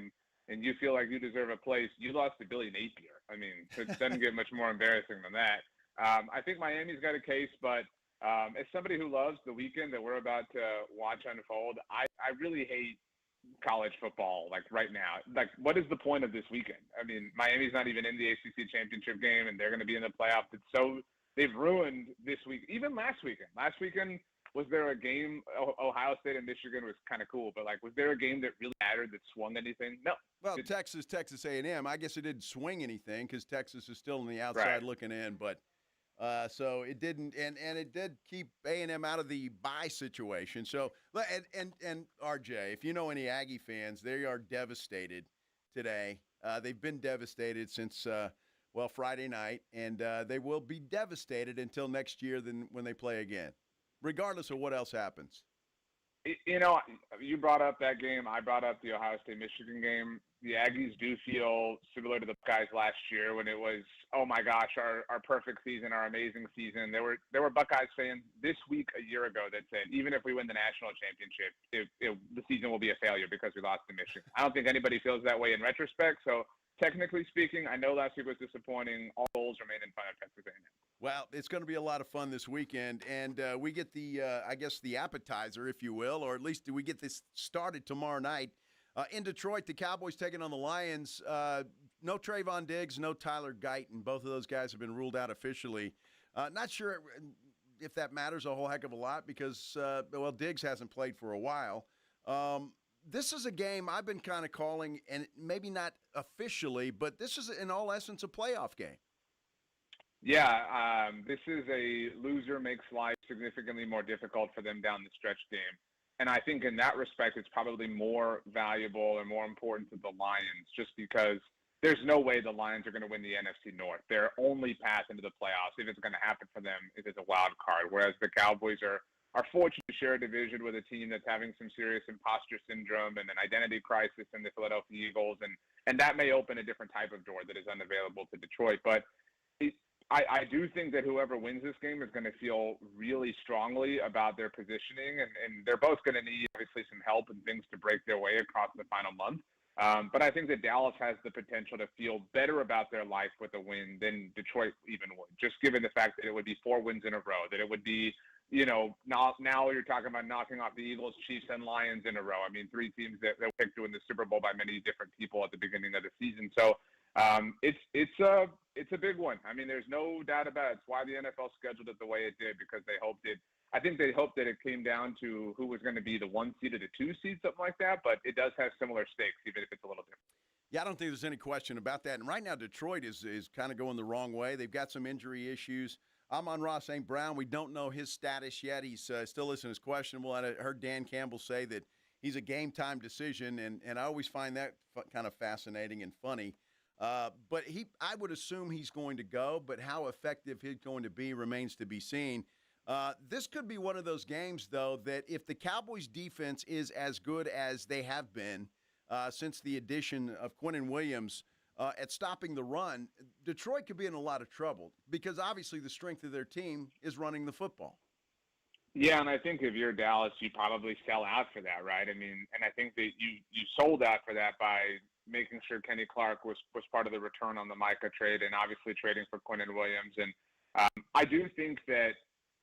and you feel like you deserve a place, you lost to Billy Napier. I mean, it doesn't get much more embarrassing than that. I think Miami's got a case, but as somebody who loves the weekend that we're about to watch unfold, I really hate college football right now. What is the point of this weekend? I mean, Miami's not even in the ACC championship game, and they're going to be in the playoff. They've ruined this week. Even last weekend, was there a game? Ohio State and Michigan was kind of cool, but was there a game that really mattered that swung anything? No.
Well, Texas A&M. I guess it didn't swing anything because Texas is still on the outside looking in, but so it didn't, and it did keep A&M out of the bye situation. So and RJ, if you know any Aggie fans, they are devastated today. They've been devastated since Friday night, and they will be devastated until next year when they play again, regardless of what else happens.
You brought up that game. I brought up the Ohio State-Michigan game. The Aggies do feel similar to the Buckeyes last year when it was, oh my gosh, our perfect season, our amazing season. There were Buckeyes fans this week a year ago that said, even if we win the national championship, the season will be a failure because we lost to Michigan. I don't think anybody feels that way in retrospect. So technically speaking, I know last week was disappointing. All goals remain in front of Texas A&M.
Well, it's going to be a lot of fun this weekend, and we get the appetizer, if you will, or at least we get this started tomorrow night. In Detroit, the Cowboys taking on the Lions. No Trayvon Diggs, no Tyler Guyton. Both of those guys have been ruled out officially. Not sure if that matters a whole heck of a lot because, Diggs hasn't played for a while. This is a game I've been kind of calling, and maybe not officially, but this is in all essence a playoff game.
Yeah, this is a loser makes life significantly more difficult for them down the stretch game. And I think in that respect, it's probably more valuable and more important to the Lions just because there's no way the Lions are going to win the NFC North. Their only path into the playoffs, if it's going to happen for them, is as a wild card, whereas the Cowboys are fortunate to share a division with a team that's having some serious imposter syndrome and an identity crisis in the Philadelphia Eagles, and that may open a different type of door that is unavailable to Detroit. But I do think that whoever wins this game is going to feel really strongly about their positioning, and they're both going to need, obviously, some help and things to break their way across the final month. But I think that Dallas has the potential to feel better about their life with a win than Detroit even would, just given the fact that it would be 4 wins in a row, that it would be, now you're talking about knocking off the Eagles, Chiefs, and Lions in a row. I mean, 3 teams that were picked to win the Super Bowl by many different people at the beginning of the season. So It's a big one. I mean, there's no doubt about it. It's why the NFL scheduled it the way it did, because I think they hoped that it came down to who was going to be the 1 seed or the 2 seed, something like that. But it does have similar stakes, even if it's a little different.
Yeah, I don't think there's any question about that. And right now, Detroit is kind of going the wrong way. They've got some injury issues. Amon-Ra St. Brown, we don't know his status yet. He's still listed as questionable. I heard Dan Campbell say that he's a game-time decision, and I always find that kind of fascinating and funny. But I would assume he's going to go, but how effective he's going to be remains to be seen. This could be one of those games, though, that if the Cowboys' defense is as good as they have been since the addition of Quinnen Williams at stopping the run, Detroit could be in a lot of trouble because obviously the strength of their team is running the football.
Yeah, and I think if you're Dallas, you probably sell out for that, right? I mean, and I think that you sold out for that by making sure Kenny Clark was part of the return on the Micah trade and obviously trading for Quinnen Williams. And I do think that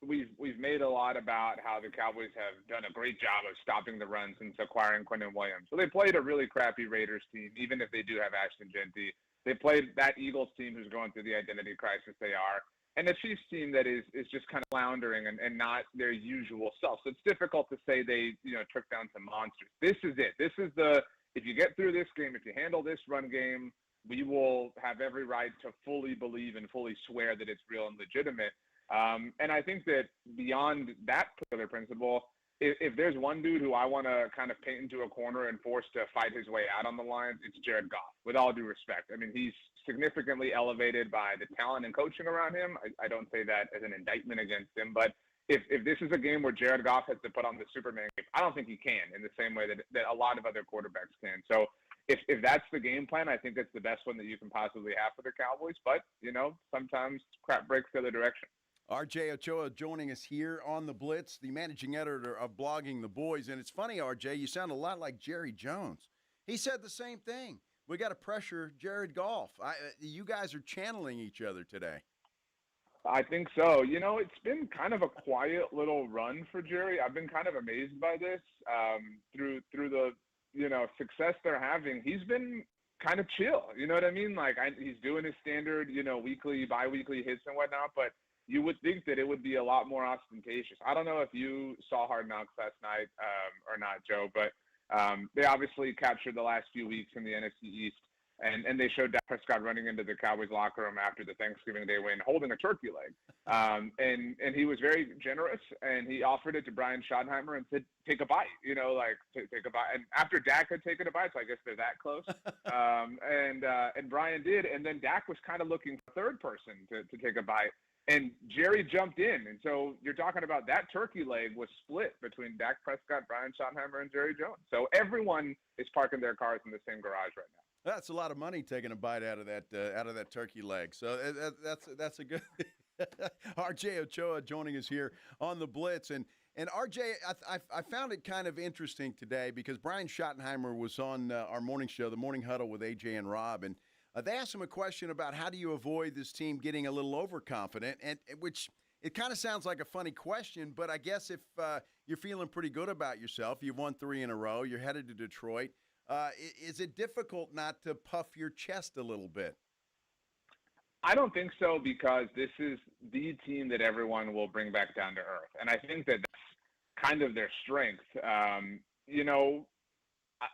we've made a lot about how the Cowboys have done a great job of stopping the run since acquiring Quinnen Williams. So they played a really crappy Raiders team, even if they do have Ashton Genty. They played that Eagles team who's going through the identity crisis they are. And the Chiefs team that is just kind of floundering and not their usual self. So it's difficult to say they, took down some monsters. This is it. This is if you get through this game, if you handle this run game, we will have every right to fully believe and fully swear that it's real and legitimate. And I think that beyond that particular principle, if there's one dude who I want to kind of paint into a corner and force to fight his way out on the Lions, it's Jared Goff, with all due respect. I mean, he's significantly elevated by the talent and coaching around him. I don't say that as an indictment against him, but if this is a game where Jared Goff has to put on the Superman cape, I don't think he can in the same way that a lot of other quarterbacks can. So if that's the game plan, I think it's the best one that you can possibly have for the Cowboys. But, sometimes crap breaks the other direction.
RJ Ochoa joining us here on the Blitz, the managing editor of Blogging the Boys. And it's funny, RJ, you sound a lot like Jerry Jones. He said the same thing. We got to pressure Jared Goff. You guys are channeling each other today.
I think so. It's been kind of a quiet little run for Jerry. I've been kind of amazed by this through the, success they're having. He's been kind of chill. You know what I mean? Like he's doing his standard, weekly, bi-weekly hits and whatnot, but you would think that it would be a lot more ostentatious. I don't know if you saw Hard Knocks last night or not, Joe, but they obviously captured the last few weeks in the NFC East, and they showed Dak Prescott running into the Cowboys locker room after the Thanksgiving Day win, holding a turkey leg. And he was very generous, and he offered it to Brian Schottenheimer and said, take a bite, take a bite. And after Dak had taken a bite, so I guess they're that close, and Brian did, and then Dak was kind of looking for a third person to take a bite. And Jerry jumped in. And so you're talking about that turkey leg was split between Dak Prescott, Brian Schottenheimer, and Jerry Jones. So everyone is parking their cars in the same garage right now.
That's a lot of money taking a bite out of that turkey leg. So that's a good RJ Ochoa joining us here on the Blitz. And RJ, I found it kind of interesting today because Brian Schottenheimer was on our morning show, the Morning Huddle with AJ and Rob, and they asked him a question about how do you avoid this team getting a little overconfident, and which it kind of sounds like a funny question, but I guess if you're feeling pretty good about yourself, you've won 3 in a row, you're headed to Detroit, is it difficult not to puff your chest a little bit?
I don't think so, because this is the team that everyone will bring back down to earth, and I think that that's kind of their strength.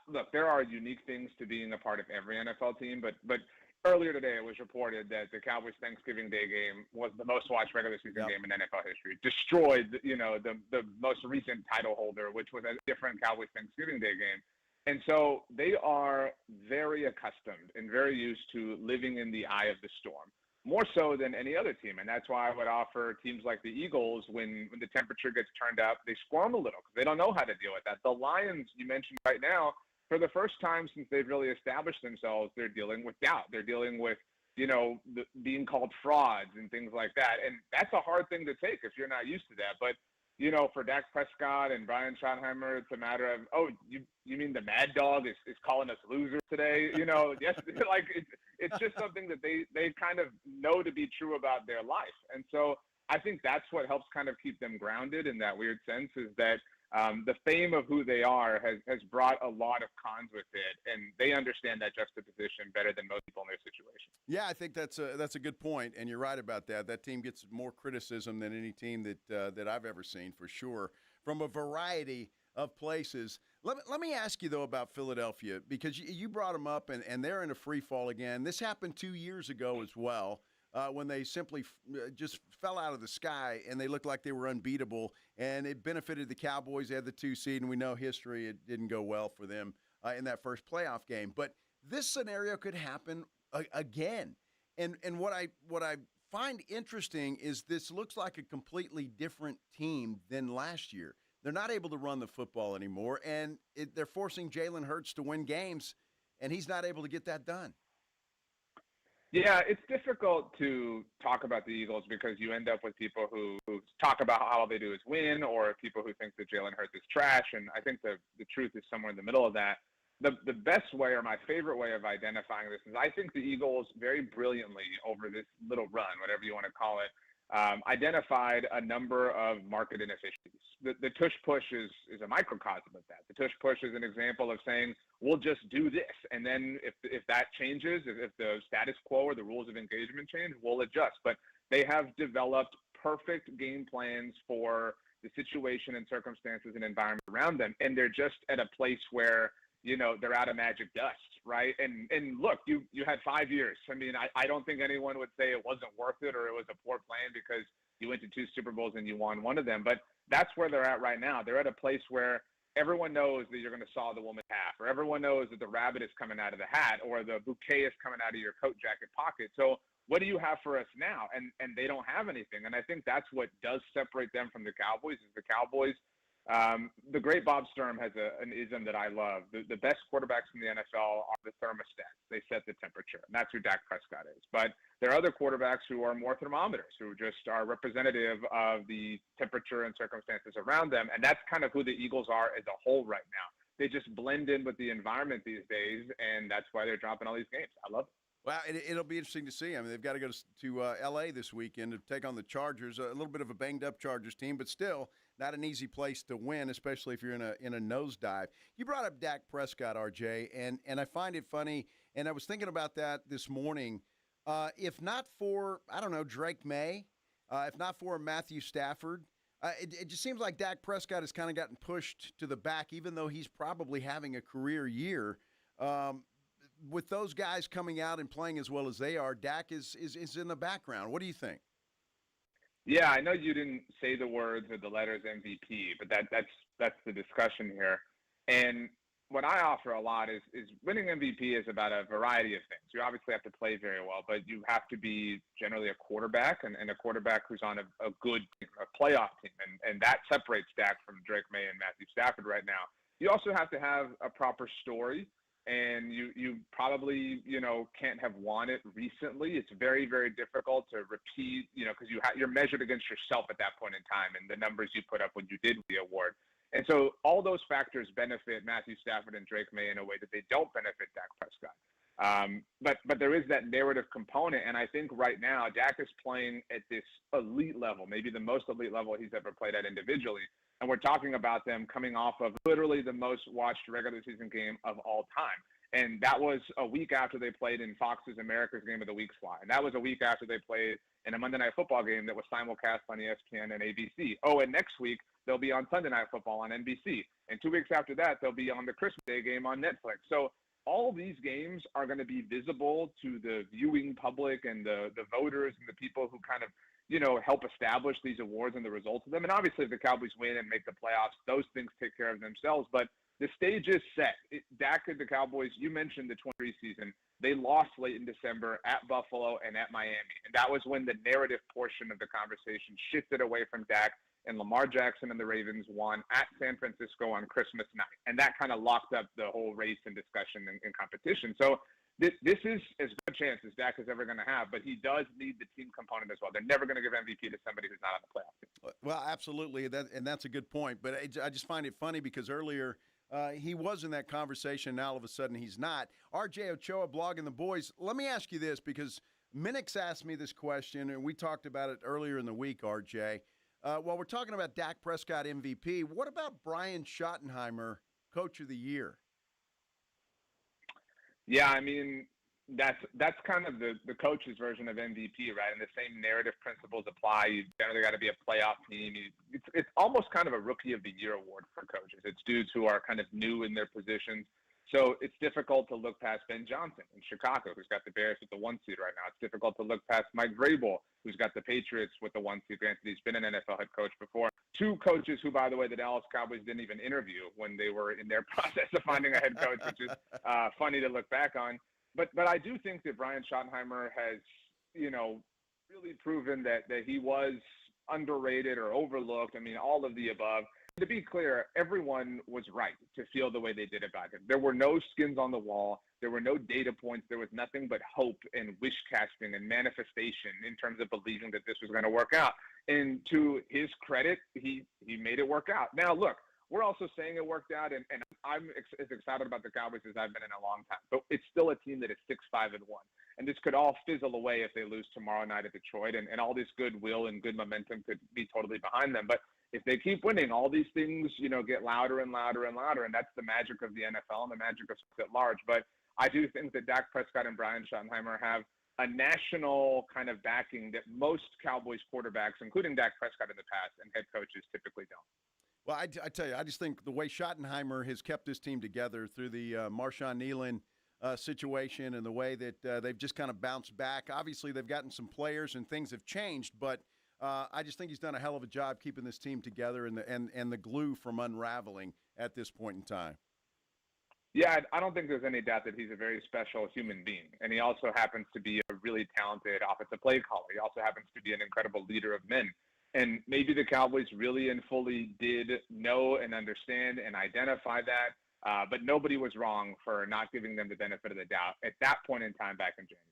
Look, there are unique things to being a part of every NFL team, but earlier today it was reported that the Cowboys Thanksgiving Day game was the most watched regular season game in NFL history. Destroyed, the most recent title holder, which was a different Cowboys Thanksgiving Day game. And so they are very accustomed and very used to living in the eye of the storm, more so than any other team. And that's why I would offer teams like the Eagles, when the temperature gets turned up, they squirm a little because they don't know how to deal with that. The Lions, you mentioned right now, for the first time since they've really established themselves, they're dealing with doubt. They're dealing with, being called frauds and things like that. And that's a hard thing to take if you're not used to that. But, for Dak Prescott and Brian Schottenheimer, it's a matter of, you mean the Mad Dog is calling us losers today? Yes, like it's just something that they kind of know to be true about their life. And so I think that's what helps kind of keep them grounded in that weird sense, is that The fame of who they are has brought a lot of cons with it, and they understand that juxtaposition better than most people in their situation.
Yeah, I think that's a good point, and you're right about that. That team gets more criticism than any team that I've ever seen, for sure, from a variety of places. Let me ask you, though, about Philadelphia, because you brought them up, and they're in a free fall again. This happened 2 years ago as well. When they simply just fell out of the sky and they looked like they were unbeatable, and it benefited the Cowboys. They had the 2 seed, and we know history. It didn't go well for them in that first playoff game. But this scenario could happen again. And what I find interesting is this looks like a completely different team than last year. They're not able to run the football anymore, and they're forcing Jalen Hurts to win games, and he's not able to get that done.
Yeah, it's difficult to talk about the Eagles because you end up with people who talk about how all they do is win, or people who think that Jalen Hurts is trash. And I think the truth is somewhere in the middle of that. The best way, or my favorite way of identifying this, is I think the Eagles very brilliantly over this little run, whatever you want to call it, identified a number of market inefficiencies. The tush-push is a microcosm of that. The tush-push is an example of saying, we'll just do this. And then if that changes, if the status quo or the rules of engagement change, we'll adjust. But they have developed perfect game plans for the situation and circumstances and environment around them. And they're just at a place where, they're out of magic dust, right? And look, you had 5 years. I mean, I don't think anyone would say it wasn't worth it or it was a poor plan because you went to 2 Super Bowls and you won one of them. But that's where they're at right now. They're at a place where everyone knows that you're going to saw the woman half, or everyone knows that the rabbit is coming out of the hat, or the bouquet is coming out of your coat jacket pocket. So what do you have for us now? And they don't have anything. And I think that's what does separate them from the Cowboys is the Cowboys. The great Bob Sturm has an ism that I love. The best quarterbacks in the NFL are the thermostats. They set the temperature, and that's who Dak Prescott is. But there are other quarterbacks who are more thermometers, who just are representative of the temperature and circumstances around them, and that's kind of who the Eagles are as a whole right now. They just blend in with the environment these days, and that's why they're dropping all these games. I love it.
Well, it'll be interesting to see. I mean, they've got to go to L.A. this weekend to take on the Chargers, a little bit of a banged-up Chargers team, but still not an easy place to win, especially if you're in a nosedive. You brought up Dak Prescott, RJ, and I find it funny, and I was thinking about that this morning. If not for, Drake May, if not for Matthew Stafford, it just seems like Dak Prescott has kind of gotten pushed to the back, even though he's probably having a career year. With those guys coming out and playing as well as they are, Dak is in the background. What do you think?
Yeah, I know you didn't say the words or the letters MVP, but that's the discussion here. And what I offer a lot is winning MVP is about a variety of things. You obviously have to play very well, but you have to be generally a quarterback and a quarterback who's on a good playoff team. And that separates Dak from Drake May and Matthew Stafford right now. You also have to have a proper story. And you probably, can't have won it recently. It's very, very difficult to repeat, because you're measured against yourself at that point in time and the numbers you put up when you did the award. And so all those factors benefit Matthew Stafford and Drake May in a way that they don't benefit Dak Prescott. But there is that narrative component. And I think right now Dak is playing at this elite level, maybe the most elite level he's ever played at individually. And we're talking about them coming off of literally the most watched regular season game of all time. And that was a week after they played in Fox's America's Game of the Week slot. And that was a week after they played in a Monday Night Football game that was simulcast on ESPN and ABC. Oh, and next week, they'll be on Sunday Night Football on NBC. And 2 weeks after that, they'll be on the Christmas Day game on Netflix. So all these games are going to be visible to the viewing public and the voters and the people who kind of, help establish these awards and the results of them. And obviously, if the Cowboys win and make the playoffs, those things take care of themselves. But the stage is set. Dak and the Cowboys, you mentioned the 23 season. They lost late in December at Buffalo and at Miami. And that was when the narrative portion of the conversation shifted away from Dak, and Lamar Jackson and the Ravens won at San Francisco on Christmas night. And that kind of locked up the whole race and discussion and competition. So this is as good a chance as Dak is ever going to have, but he does need the team component as well. They're never going to give MVP to somebody who's not on the playoff team.
Well, absolutely, and that's a good point. But I just find it funny because earlier he was in that conversation, now all of a sudden he's not. RJ Ochoa, Blogging the Boys, let me ask you this, because Minix asked me this question, and we talked about it earlier in the week, RJ. while we're talking about Dak Prescott MVP, what about Brian Schottenheimer, Coach of the Year?
Yeah, I mean, that's kind of the coach's version of MVP, right? And the same narrative principles apply. You generally got to be a playoff team. It's almost kind of a Rookie of the Year award for coaches. It's dudes who are kind of new in their positions. So it's difficult to look past Ben Johnson in Chicago, who's got the Bears with the 1 seed right now. It's difficult to look past Mike Vrabel, who's got the Patriots with the 1 seed. Granted, he's been an NFL head coach before. 2 coaches who, by the way, the Dallas Cowboys didn't even interview when they were in their process of finding a head coach, which is funny to look back on. But I do think that Brian Schottenheimer has, really proven that he was underrated or overlooked. I mean, all of the above. To be clear, everyone was right to feel the way they did about him. There were no skins on the wall. There were no data points. There was nothing but hope and wish casting and manifestation in terms of believing that this was going to work out. And to his credit, he made it work out. Now, look, we're also saying it worked out, and I'm as excited about the Cowboys as I've been in a long time. But it's still a team that is 6-5-1. And this could all fizzle away if they lose tomorrow night at Detroit, and all this goodwill and good momentum could be totally behind them. But if they keep winning, all these things, get louder and louder and louder, and that's the magic of the NFL and the magic of sports at large. But I do think that Dak Prescott and Brian Schottenheimer have a national kind of backing that most Cowboys quarterbacks, including Dak Prescott in the past, and head coaches typically don't.
Well, I tell you, I just think the way Schottenheimer has kept this team together through the Marshawn Nealon situation and the way that they've just kind of bounced back. Obviously, they've gotten some players and things have changed, but I just think he's done a hell of a job keeping this team together and the glue from unraveling at this point in time.
Yeah, I don't think there's any doubt that he's a very special human being. And he also happens to be a really talented offensive play caller. He also happens to be an incredible leader of men. And maybe the Cowboys really and fully did know and understand and identify that. But nobody was wrong for not giving them the benefit of the doubt at that point in time back in January.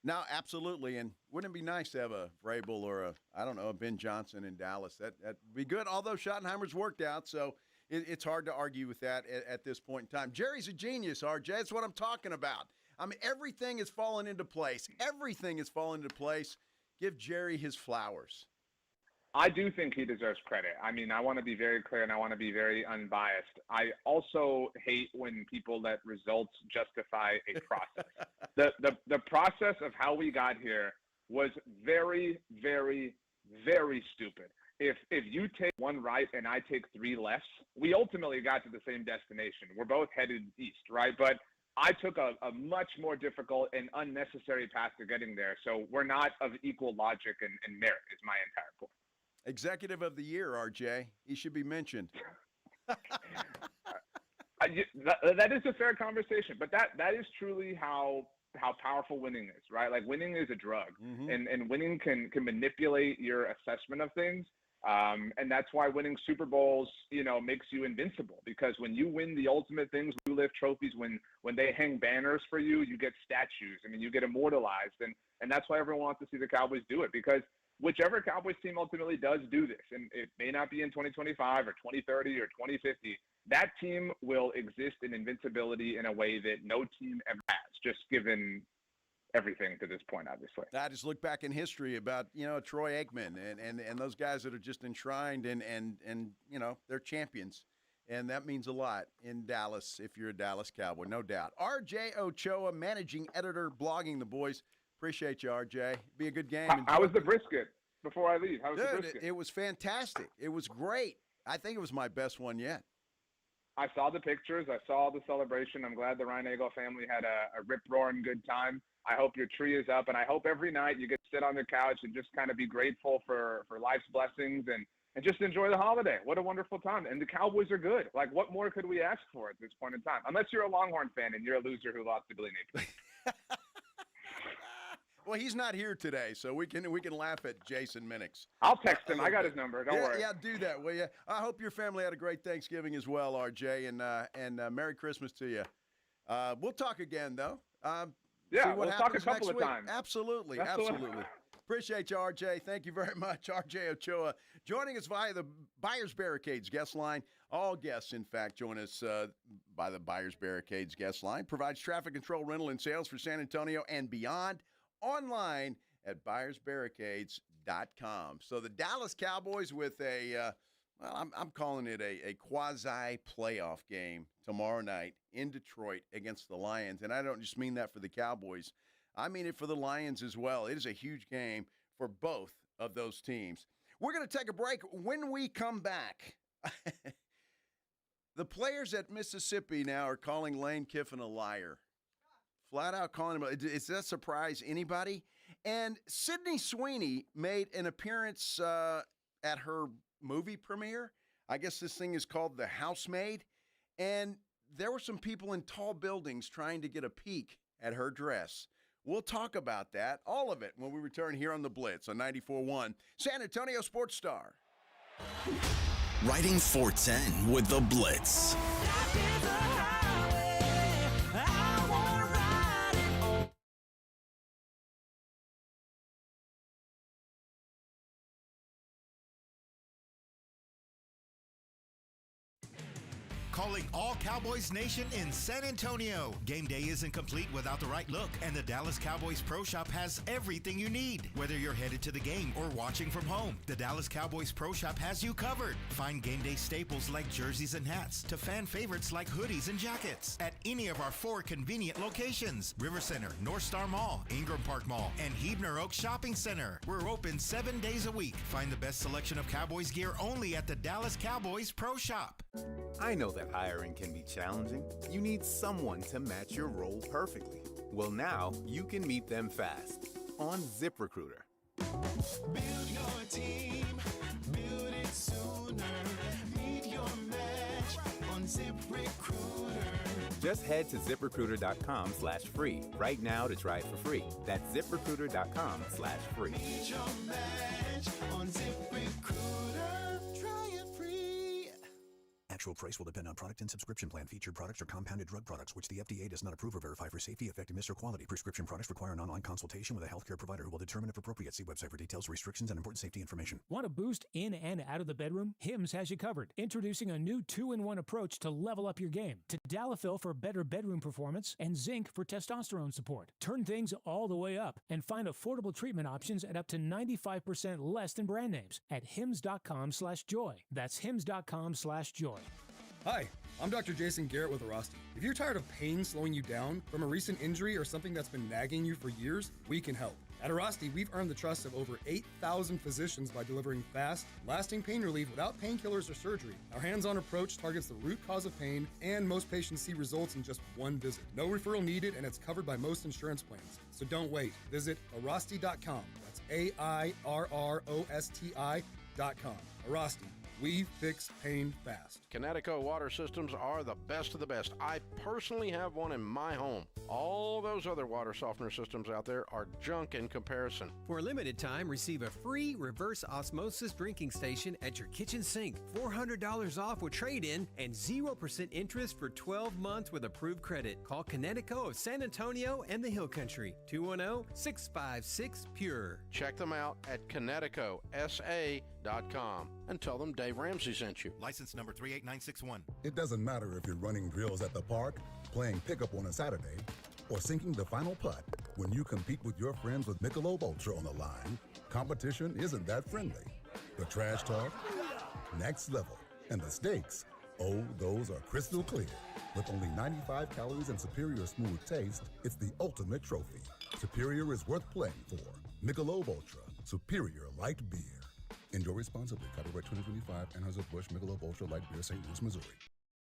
No, absolutely. And wouldn't it be nice to have a Vrabel or a Ben Johnson in Dallas? That'd be good, although Schottenheimer's worked out, so it's hard to argue with that at this point in time. Jerry's a genius, RJ. That's what I'm talking about. I mean, everything is falling into place. Everything is falling into place. Give Jerry his flowers.
I do think he deserves credit. I mean, I want to be very clear and I want to be very unbiased. I also hate when people let results justify a process. The process of how we got here was very, very, very stupid. If you take one right and I take 3 lefts, we ultimately got to the same destination. We're both headed east, right? But I took a much more difficult and unnecessary path to getting there. So we're not of equal logic and merit is my entire point.
Executive of the Year, RJ. He should be mentioned.
That is a fair conversation, but that is truly how powerful winning is, right? Like winning is a drug, and winning can manipulate your assessment of things, and that's why winning Super Bowls, makes you invincible. Because when you win the ultimate things, you lift trophies. When they hang banners for you, you get statues. I mean, you get immortalized, and that's why everyone wants to see the Cowboys do it, because whichever Cowboys team ultimately does do this, and it may not be in 2025 or 2030 or 2050, that team will exist in invincibility in a way that no team ever has, just given everything to this point, obviously.
I just look back in history about, Troy Aikman and those guys that are just enshrined and they're champions. And that means a lot in Dallas if you're a Dallas Cowboy, no doubt. RJ Ochoa, managing editor, blogging the boys. Appreciate you, RJ. Be a good game.
How was the brisket before I leave? How was the brisket?
It was fantastic. It was great. I think it was my best one yet.
I saw the pictures. I saw the celebration. I'm glad the Ryan family had a rip-roaring good time. I hope your tree is up, and I hope every night you get to sit on the couch and just kind of be grateful for life's blessings and just enjoy the holiday. What a wonderful time. And the Cowboys are good. Like, what more could we ask for at this point in time? Unless you're a Longhorn fan and you're a loser who lost to Billy Napier.
Well, he's not here today, so we can laugh at Jason Minix.
I'll text him. I got his number. Don't worry.
Yeah, do that, will you? I hope your family had a great Thanksgiving as well, RJ, and Merry Christmas to you. We'll talk again, though.
We'll talk a couple of times.
Absolutely. Appreciate you, RJ. Thank you very much. RJ Ochoa joining us via the Buyers Barricades guest line. All guests, in fact, join us by the Buyers Barricades guest line. Provides traffic control, rental, and sales for San Antonio and beyond. Online at buyersbarricades.com. KEYE.com. So the Dallas Cowboys with I'm calling it a quasi-playoff game tomorrow night in Detroit against the Lions. And I don't just mean that for the Cowboys. I mean it for the Lions as well. It is a huge game for both of those teams. We're going to take a break. When we come back, the players at Mississippi now are calling Lane Kiffin a liar. Flat out calling him. Does that surprise anybody? And Sydney Sweeney made an appearance at her movie premiere. I guess this thing is called The Housemaid. And there were some people in tall buildings trying to get a peek at her dress. We'll talk about that, all of it, when we return here on The Blitz on 94.1 San Antonio Sports Star.
Riding 410 with The Blitz.
Calling all Cowboys Nation in San Antonio. Game day isn't complete without the right look, and the Dallas Cowboys Pro Shop has everything you need. Whether you're headed to the game or watching from home, the Dallas Cowboys Pro Shop has you covered. Find game day staples like jerseys and hats to fan favorites like hoodies and jackets at any of our 4 convenient locations: River Center, North Star Mall, Ingram Park Mall, and Huebner Oaks Shopping Center. We're open 7 days a week. Find the best selection of Cowboys gear only at the Dallas Cowboys Pro Shop.
I know that hiring can be challenging. You need someone to match your role perfectly. Well, now you can meet them fast on ZipRecruiter.
Build your team, build it sooner. Meet your match on ZipRecruiter.
Just head to ZipRecruiter.com/free right now to try it for free. That's ZipRecruiter.com/free.
Meet your match on ZipRecruiter. Try it free.
Actual price will depend on product and subscription plan. Featured products are compounded drug products, which the FDA does not approve or verify for safety, effectiveness, or quality. Prescription products require an online consultation with a healthcare provider who will determine if appropriate. See website for details, restrictions, and important safety information.
Want a boost in and out of the bedroom? Hims has you covered. Introducing a new 2-in-1 approach to level up your game. Tadalafil for better bedroom performance and zinc for testosterone support. Turn things all the way up and find affordable treatment options at up to 95% less than brand names at hims.com/joy. That's hims.com/joy.
Hi, I'm Dr. Jason Garrett with Arasti. If you're tired of pain slowing you down from a recent injury or something that's been nagging you for years, we can help. At Arasti, we've earned the trust of over 8,000 physicians by delivering fast, lasting pain relief without painkillers or surgery. Our hands-on approach targets the root cause of pain, and most patients see results in just one visit. No referral needed, and it's covered by most insurance plans. So don't wait. Visit Arasti.com. That's AIRROSTI.com. Arasti. We fix pain fast.
Connecticut water systems are the best of the best. I personally have one in my home. All those other water softener systems out there are junk in comparison.
For a limited time, receive a free reverse osmosis drinking station at your kitchen sink. $400 off with trade-in and 0% interest for 12 months with approved credit. Call Connecticut of San Antonio and the Hill Country. 210-656-PURE.
Check them out at ConnecticutSA.com and tell them Dave Ramsey sent you.
License number 38961.
It doesn't matter if you're running drills at the park, playing pickup on a Saturday, or sinking the final putt. When you compete with your friends with Michelob Ultra on the line, competition isn't that friendly. The trash talk, next level, and the stakes, oh, those are crystal clear. With only 95 calories and superior smooth taste, it's the ultimate trophy. Superior is worth playing for. Michelob Ultra, superior light beer. Enjoy responsibly. Copyright 2025, Anheuser-Busch Michelob Ultra Light Beer, St. Louis, Missouri.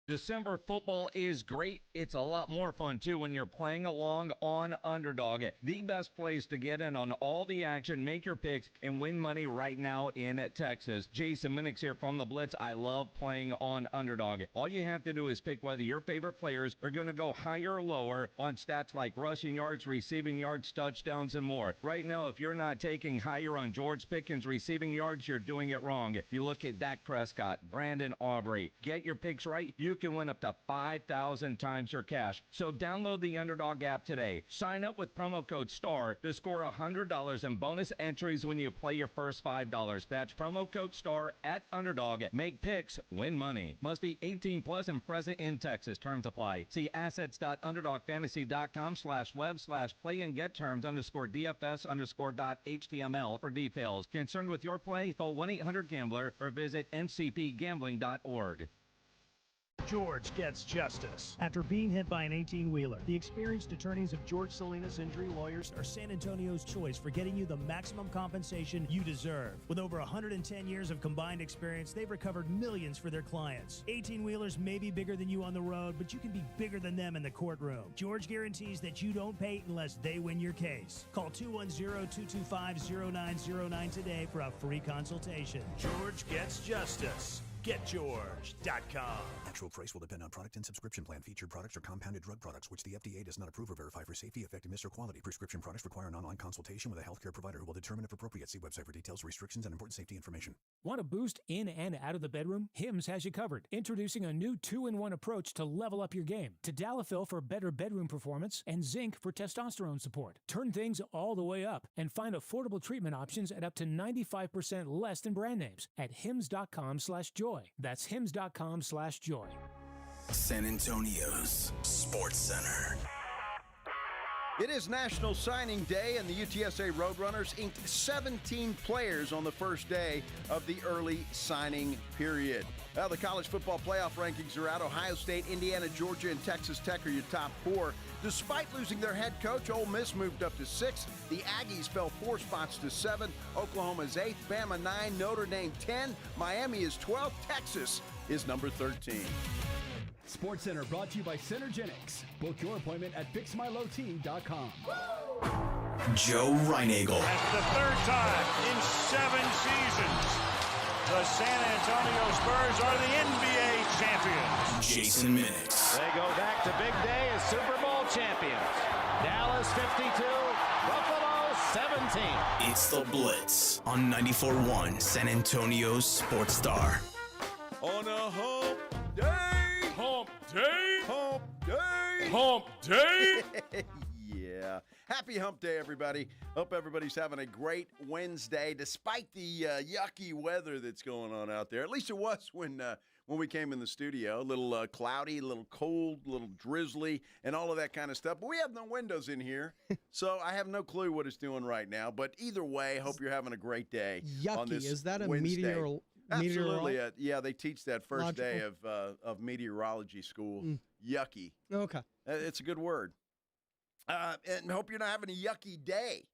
December football is great. It's a lot more fun, too, when you're playing along on Underdog. The best place to get in on all the action, make your picks, and win money right now in Texas. Jason Minix here from The Blitz. I love playing on Underdog. All you have to do is pick whether your favorite players are going to go higher or lower on stats like rushing yards, receiving yards, touchdowns, and more. Right now, if you're not taking higher on George Pickens' receiving yards, you're doing it wrong. If you look at Dak Prescott, Brandon Aubrey, get your picks right, you you can win up to 5,000 times your cash. So download the Underdog app today. Sign up with promo code STAR to score $100 in bonus entries when you play your first $5. That's promo code STAR at Underdog. Make picks, win money. Must be 18 plus and present in Texas. Terms apply. See assets.underdogfantasy.com/web/play and get terms _DFS_.html for details. Concerned with your play? Call 1-800-GAMBLER or visit ncpgambling.org.
George gets justice. After being hit by an 18-wheeler, the experienced attorneys of George Salinas Injury Lawyers are San Antonio's choice for getting you the maximum compensation you deserve. With over 110 years of combined experience, they've recovered millions for their clients. 18-wheelers may be bigger than you on the road, but you can be bigger than them in the courtroom. George guarantees that you don't pay unless they win your case. Call 210-225-0909 today for a free consultation. George gets justice. GetGeorge.com.
Actual price will depend on product and subscription plan. Featured products are compounded drug products, which the FDA does not approve or verify for safety, effectiveness, or quality. Prescription products require an online consultation with a healthcare provider who will determine if appropriate. See website for details, restrictions, and important safety information.
Want to boost in and out of the bedroom? Hims has you covered. Introducing a new 2-in-1 approach to level up your game. Tadalafil for better bedroom performance and zinc for testosterone support. Turn things all the way up and find affordable treatment options at up to 95% less than brand names at hims.com/joy. That's hims.com/joy.
San Antonio's Sports Center.
It is National Signing Day, and the UTSA Roadrunners inked 17 players on the first day of the early signing period. Well, the college football playoff rankings are out. Ohio State, Indiana, Georgia, and Texas Tech are your top 4. Despite losing their head coach, Ole Miss moved up to 6. The Aggies fell 4 spots to 7. Oklahoma's 8th, Bama 9, Notre Dame 10, Miami is 12, Texas is number 13.
Sports Center brought to you by Synergenics. Book your appointment at fixmylowt.com.
Joe Reinagel.
That's the third time in 7 seasons the San Antonio Spurs are the NBA champions.
Jason Minix.
They go back to big day as Super Bowl champions. Dallas 52, Buffalo 17.
It's the Blitz on 94.1 San Antonio's Sports Star.
On a hump day.
Hump day.
Hump day.
Hump day.
Yeah. Happy hump day, everybody. Hope everybody's having a great Wednesday, despite the yucky weather that's going on out there. At least it was when we came in the studio. A little cloudy, a little cold, a little drizzly, and all of that kind of stuff. But we have no windows in here, so I have no clue what it's doing right now. But either way, hope you're having a great day.
Yucky,
on this
is that a
Wednesday. Absolutely.
meteorol?
Yeah, they teach that first
Logical.
day of meteorology school. Yucky.
Okay.
It's a good word. And hope you're not having a yucky day.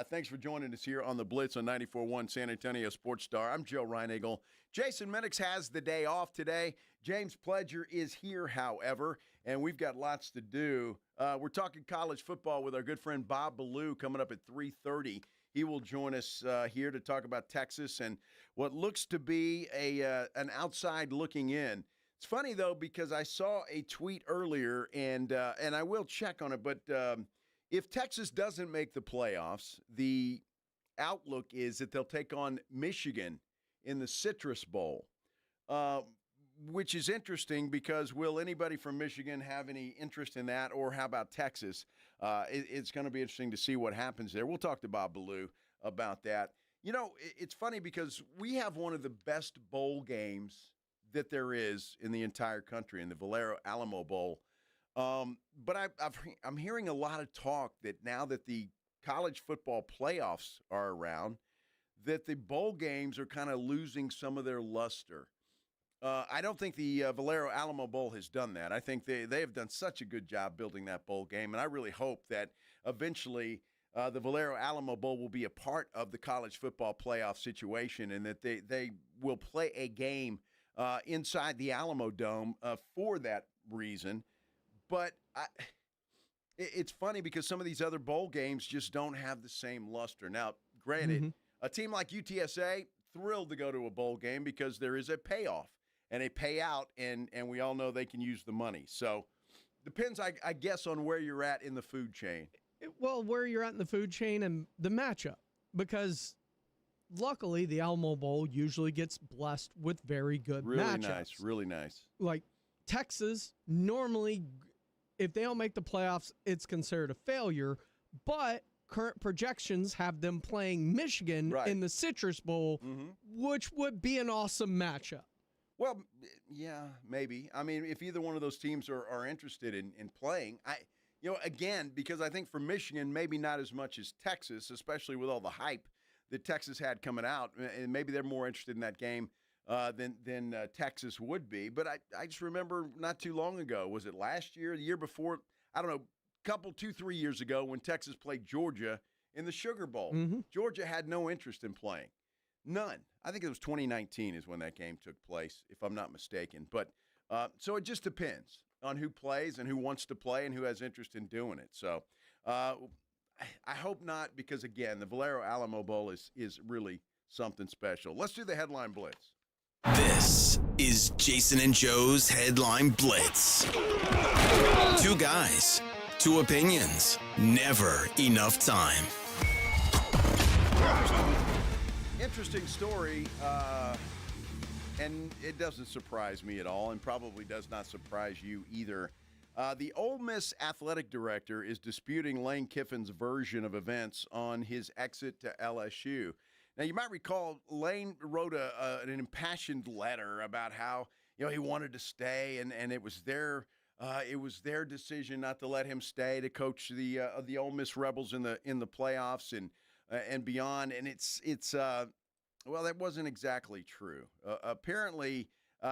Thanks for joining us here on the Blitz on 94.1 San Antonio Sports Star. I'm Joe Reinagel. Jason Minix has the day off today. James Pledger is here, however, and we've got lots to do. We're talking college football with our good friend Bob Ballou coming up at 3:30. He will join us here to talk about Texas and what looks to be an outside looking in. It's funny, though, because I saw a tweet earlier, and I will check on it, but if Texas doesn't make the playoffs, the outlook is that they'll take on Michigan in the Citrus Bowl, which is interesting because will anybody from Michigan have any interest in that, or how about Texas? It's going to be interesting to see what happens there. We'll talk to Bob Ballou about that. You know, it's funny because we have one of the best bowl games that there is in the entire country, in the Valero Alamo Bowl. But I'm hearing a lot of talk that now that the college football playoffs are around, that the bowl games are kind of losing some of their luster. I don't think the Valero Alamo Bowl has done that. I think they have done such a good job building that bowl game, and I really hope that eventually the Valero Alamo Bowl will be a part of the college football playoff situation, and that they will play a game inside the Alamo Dome for that reason. But it's funny because some of these other bowl games just don't have the same luster. Now, granted, a team like UTSA, thrilled to go to a bowl game because there is a payoff and a payout, and we all know they can use the money. So depends, I guess, on where you're at in the food chain.
Well, where you're at in the food chain and the matchup, because luckily the Alamo Bowl usually gets blessed with very good matchups.
Really nice.
Like Texas normally, if they don't make the playoffs, it's considered a failure. But current projections have them playing Michigan in the Citrus Bowl, which would be an awesome matchup.
Well, yeah, maybe. I mean, if either one of those teams are interested in playing, again, because I think for Michigan, maybe not as much as Texas, especially with all the hype that Texas had coming out, and maybe they're more interested in that game than Texas would be. But I just remember not too long ago, was it last year, the year before, I don't know, 2-3 years ago when Texas played Georgia in the Sugar Bowl. Georgia had no interest in playing. None. I think it was 2019 is when that game took place, if I'm not mistaken. But so it just depends on who plays and who wants to play and who has interest in doing it. So I hope not, because, again, the Valero Alamo Bowl is really something special. Let's do the headline blitz.
This is Jason and Joe's Headline Blitz. Two guys, two opinions, never enough time.
Interesting story, and it doesn't surprise me at all, and probably does not surprise you either. The Ole Miss athletic director is disputing Lane Kiffin's version of events on his exit to LSU. Now, you might recall Lane wrote an impassioned letter about how he wanted to stay, and it was their decision not to let him stay to coach the Ole Miss Rebels in the playoffs and beyond. And well, that wasn't exactly true. Apparently,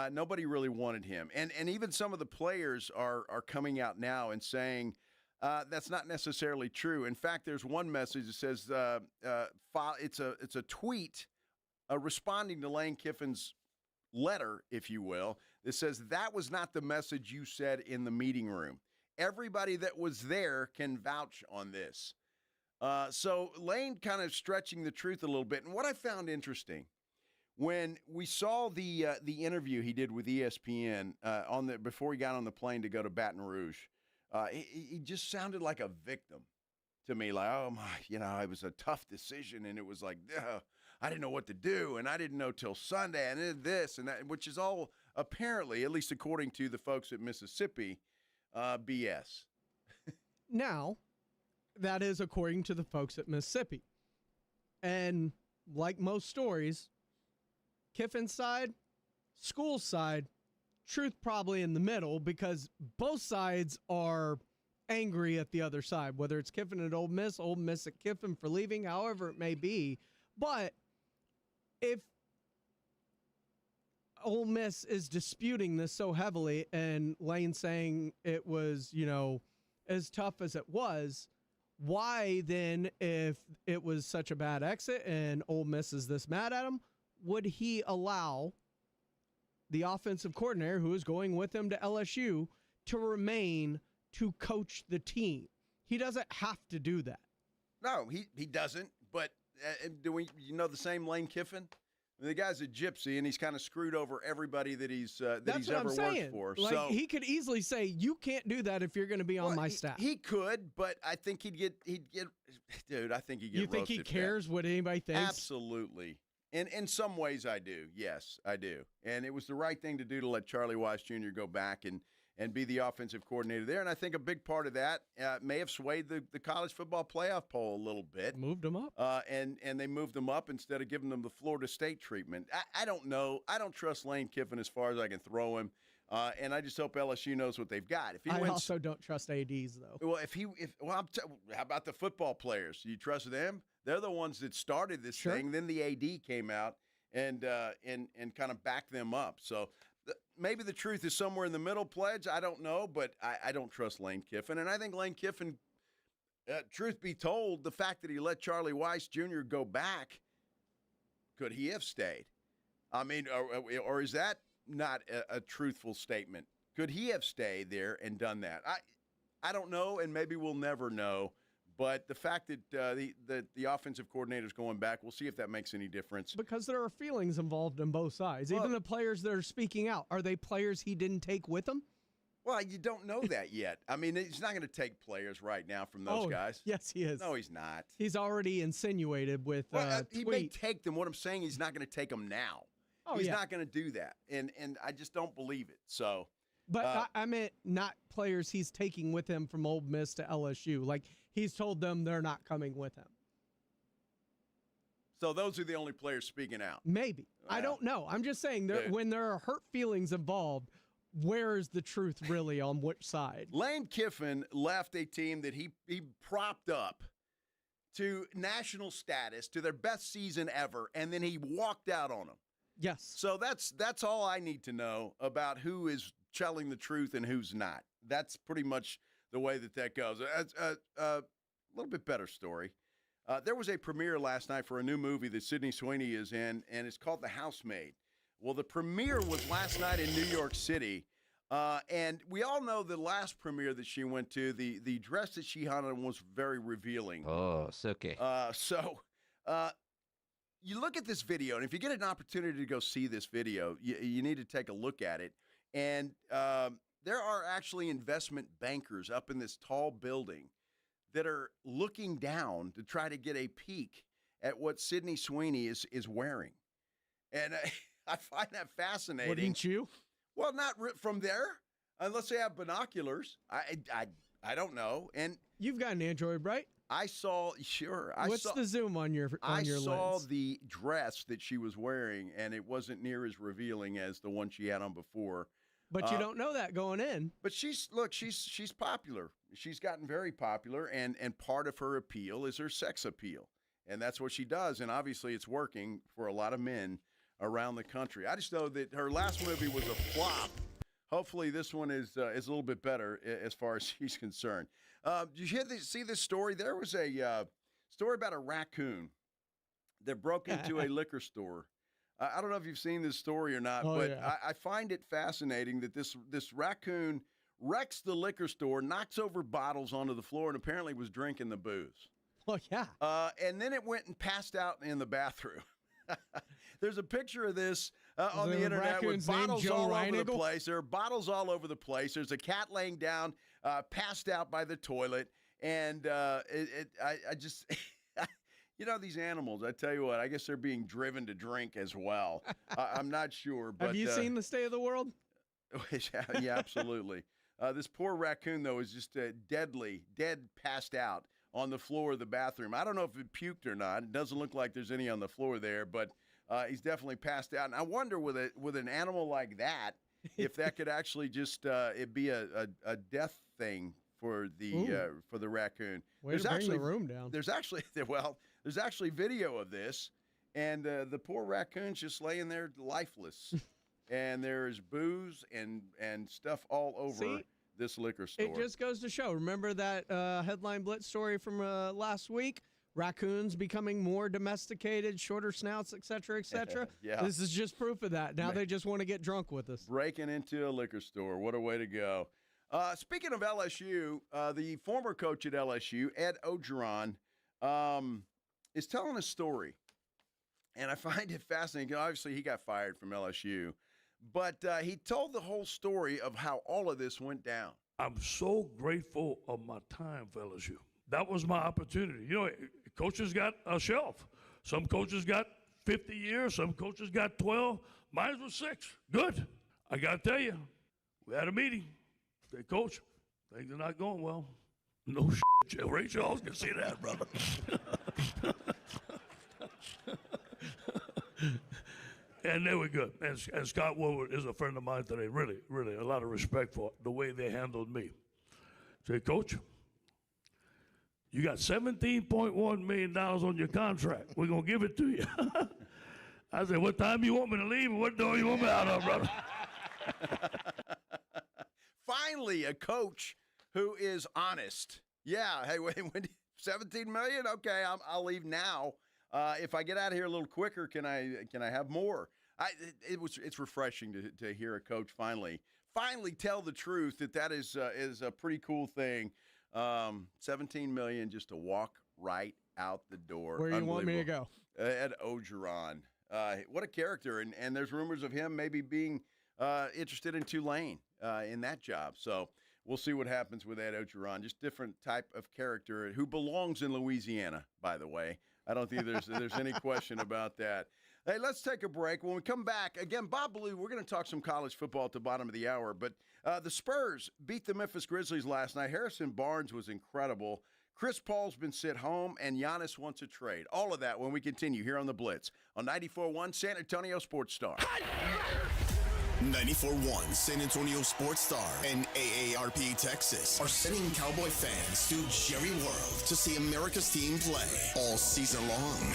nobody really wanted him, and even some of the players are coming out now and saying that's not necessarily true. In fact, there's one message that says it's a tweet responding to Lane Kiffin's letter, if you will, that says that was not the message you said in the meeting room. Everybody that was there can vouch on this. So Lane kind of stretching the truth a little bit. And what I found interesting, when we saw the interview he did with ESPN before he got on the plane to go to Baton Rouge, he just sounded like a victim to me. Like, oh my, it was a tough decision, and it was like, I didn't know what to do, and I didn't know till Sunday, and then this and that, which is all apparently, at least according to the folks at Mississippi, BS.
Now, that is according to the folks at Mississippi. And like most stories, Kiffin's side, school side, truth probably in the middle, because both sides are angry at the other side, whether it's Kiffin at Ole Miss at Kiffin for leaving, however it may be. But if Ole Miss is disputing this so heavily and Lane saying it was, as tough as it was, why then, if it was such a bad exit and Ole Miss is this mad at him, would he allow the offensive coordinator who is going with him to LSU to remain to coach the team? He doesn't have to do that.
No, he doesn't. But do the same Lane Kiffin? The guy's a gypsy, and he's kind of screwed over everybody that he's ever worked for.
Like,
so
he could easily say, "You can't do that if you're going to be on my staff."
He could, but I think he'd get. Dude, I think he'd get.
You think he cares what anybody thinks?
Absolutely. In some ways, I do. Yes, I do. And it was the right thing to do to let Charlie Weiss Jr. go back and be the offensive coordinator there. And I think a big part of that may have swayed the college football playoff poll a little bit.
Moved them up.
And they moved them up instead of giving them the Florida State treatment. I don't know. I don't trust Lane Kiffin as far as I can throw him. And I just hope LSU knows what they've got. If he wins,
also don't trust ADs, though.
Well, how about the football players? Do you trust them? They're the ones that started this thing. Then the AD came out and kind of backed them up. So maybe the truth is somewhere in the middle, Pledge. I don't know, but I don't trust Lane Kiffin. And I think Lane Kiffin, truth be told, the fact that he let Charlie Weiss Jr. go back, could he have stayed? I mean, or is that not a truthful statement? Could he have stayed there and done that? I don't know, and maybe we'll never know. But the fact that the offensive coordinator is going back, we'll see if that makes any difference.
Because there are feelings involved on both sides. Even the players that are speaking out, are they players he didn't take with him?
Well, you don't know that yet. I mean, he's not going to take players right now from those guys.
Yes, he is.
No, he's not.
He's already insinuated with
he may take them. What I'm saying, he's not going to take them now. He's not going to do that. And I just don't believe it. So
But I meant not players he's taking with him from Ole Miss to LSU. Like, he's told them they're not coming with him.
So those are the only players speaking out.
Maybe. I don't know. I'm just saying, when there are hurt feelings involved, where is the truth really on which side?
Lane Kiffin left a team that he propped up to national status, to their best season ever, and then he walked out on them.
Yes.
So that's all I need to know about who is telling the truth and who's not. That's pretty much the way that goes. A little bit better story. There was a premiere last night for a new movie that Sydney Sweeney is in, and it's called The Housemaid. Well, the premiere was last night in New York City, and we all know the last premiere that she went to, the dress that she had on was very revealing.
Oh, it's okay.
You look at this video, and if you get an opportunity to go see this video, you need to take a look at it. And there are actually investment bankers up in this tall building that are looking down to try to get a peek at what Sydney Sweeney is wearing. And I find that fascinating.
Wouldn't you?
Well, not from there, unless they have binoculars. I don't know. And
you've got an Android, right?
I saw, sure.
What's the zoom on your lens?
I saw the dress that she was wearing, and it wasn't near as revealing as the one she had on before.
But you don't know that going in.
But she's popular. She's gotten very popular, and part of her appeal is her sex appeal. And that's what she does, and obviously it's working for a lot of men around the country. I just know that her last movie was a flop. Hopefully this one is a little bit better as far as she's concerned. Did you see this story? There was a story about a raccoon that broke into a liquor store. I don't know if you've seen this story or not, but I find it fascinating that this raccoon wrecks the liquor store, knocks over bottles onto the floor, and apparently was drinking the booze.
Oh, yeah.
And then it went and passed out in the bathroom. There's a picture of this on the internet with bottles all over the place. There are bottles all over the place. There's a cat laying down, passed out by the toilet. And I just, you know, these animals, I tell you what, I guess they're being driven to drink as well. I'm not sure. But,
have you seen The State of the World?
Yeah, absolutely. This poor raccoon, though, is just dead, passed out on the floor of the bathroom. I don't know if it puked or not. It doesn't look like there's any on the floor there, but he's definitely passed out. And I wonder with an animal like that, if that could actually just it be a death thing for the raccoon.
Way to bring the room down.
There's actually video of this, and the poor raccoon's just laying there lifeless. And there's booze and stuff all over this liquor store.
It just goes to show. Remember that headline Blitz story from last week? Raccoons becoming more domesticated, shorter snouts, et cetera, et cetera.
Yeah.
This is just proof of that. Now they just want to get drunk with us.
Breaking into a liquor store. What a way to go. Speaking of LSU, the former coach at LSU, Ed Ogeron, is telling a story. And I find it fascinating. Obviously, he got fired from LSU. But he told the whole story of how all of this went down.
I'm so grateful of my time for LSU. That was my opportunity. You know, coaches got a shelf. Some coaches got 50 years. Some coaches got 12. Mine was 6. Good. I got to tell you, we had a meeting. Say, Coach, things are not going well. No shit, Ray Charles can see that, brother. And they were good. And Scott Woodward is a friend of mine today. Really, really, a lot of respect for the way they handled me. Say, Coach, you got $17.1 million on your contract. We're going to give it to you. I said, what time you want me to leave and what door you want me out of, brother?
Finally, a coach who is honest. Yeah, hey, when $17 million? Okay, I'll leave now. If I get out of here a little quicker, can I have more? It's refreshing to hear a coach finally tell the truth that is a pretty cool thing. $17 million just to walk right out the door.
Where do you want me to go?
Ed Ogeron. What a character. And there's rumors of him maybe being interested in Tulane in that job. So we'll see what happens with Ed Ogeron. Just different type of character who belongs in Louisiana, by the way. I don't think there's any question about that. Hey, let's take a break. When we come back, again, Bob Ballou, we're going to talk some college football at the bottom of the hour. But the Spurs beat the Memphis Grizzlies last night. Harrison Barnes was incredible. Chris Paul's been sent home, and Giannis wants a trade. All of that when we continue here on The Blitz on 94.1 San Antonio Sports Star.
94.1 San Antonio Sports Star and AARP Texas are sending Cowboy fans to Jerry World to see America's team play all season long.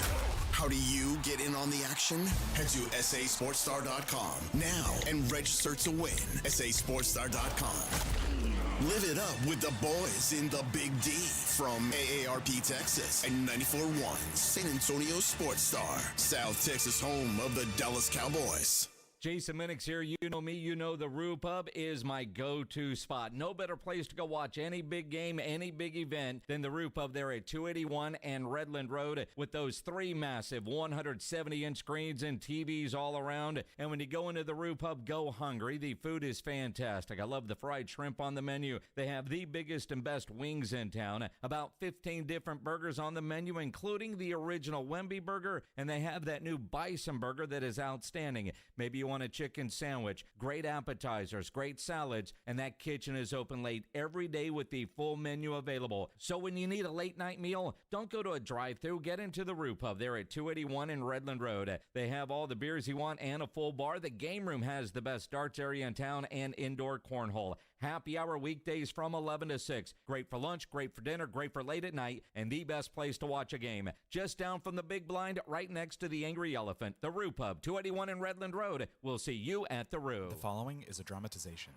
How do you get in on the action? Head to sasportstar.com now and register to win. sasportstar.com. Live it up with the boys in the Big D from AARP Texas and 94.1 San Antonio Sports Star, South Texas home of the Dallas Cowboys.
Jason Minix here. You know me. You know the Rue Pub is my go-to spot. No better place to go watch any big game, any big event than the Rue Pub there at 281 and Redland Road with those three massive 170-inch screens and TVs all around. And when you go into the Rue Pub, go hungry. The food is fantastic. I love the fried shrimp on the menu. They have the biggest and best wings in town. About 15 different burgers on the menu, including the original Wemby burger. And they have that new bison burger that is outstanding. Maybe you want a chicken sandwich, great appetizers, great salads, and that kitchen is open late every day with the full menu available. So when you need a late night meal, don't go to a drive-thru, get into the Rue Pub there at 281 in Redland Road. They have all the beers you want and a full bar. The game room has the best darts area in town and indoor cornhole. Happy hour weekdays from 11 to 6. Great for lunch, great for dinner, great for late at night, and the best place to watch a game. Just down from the big blind, right next to the Angry Elephant. The Rue Pub, 281 in Redland Road. We'll see you at the Rue.
The following is a dramatization.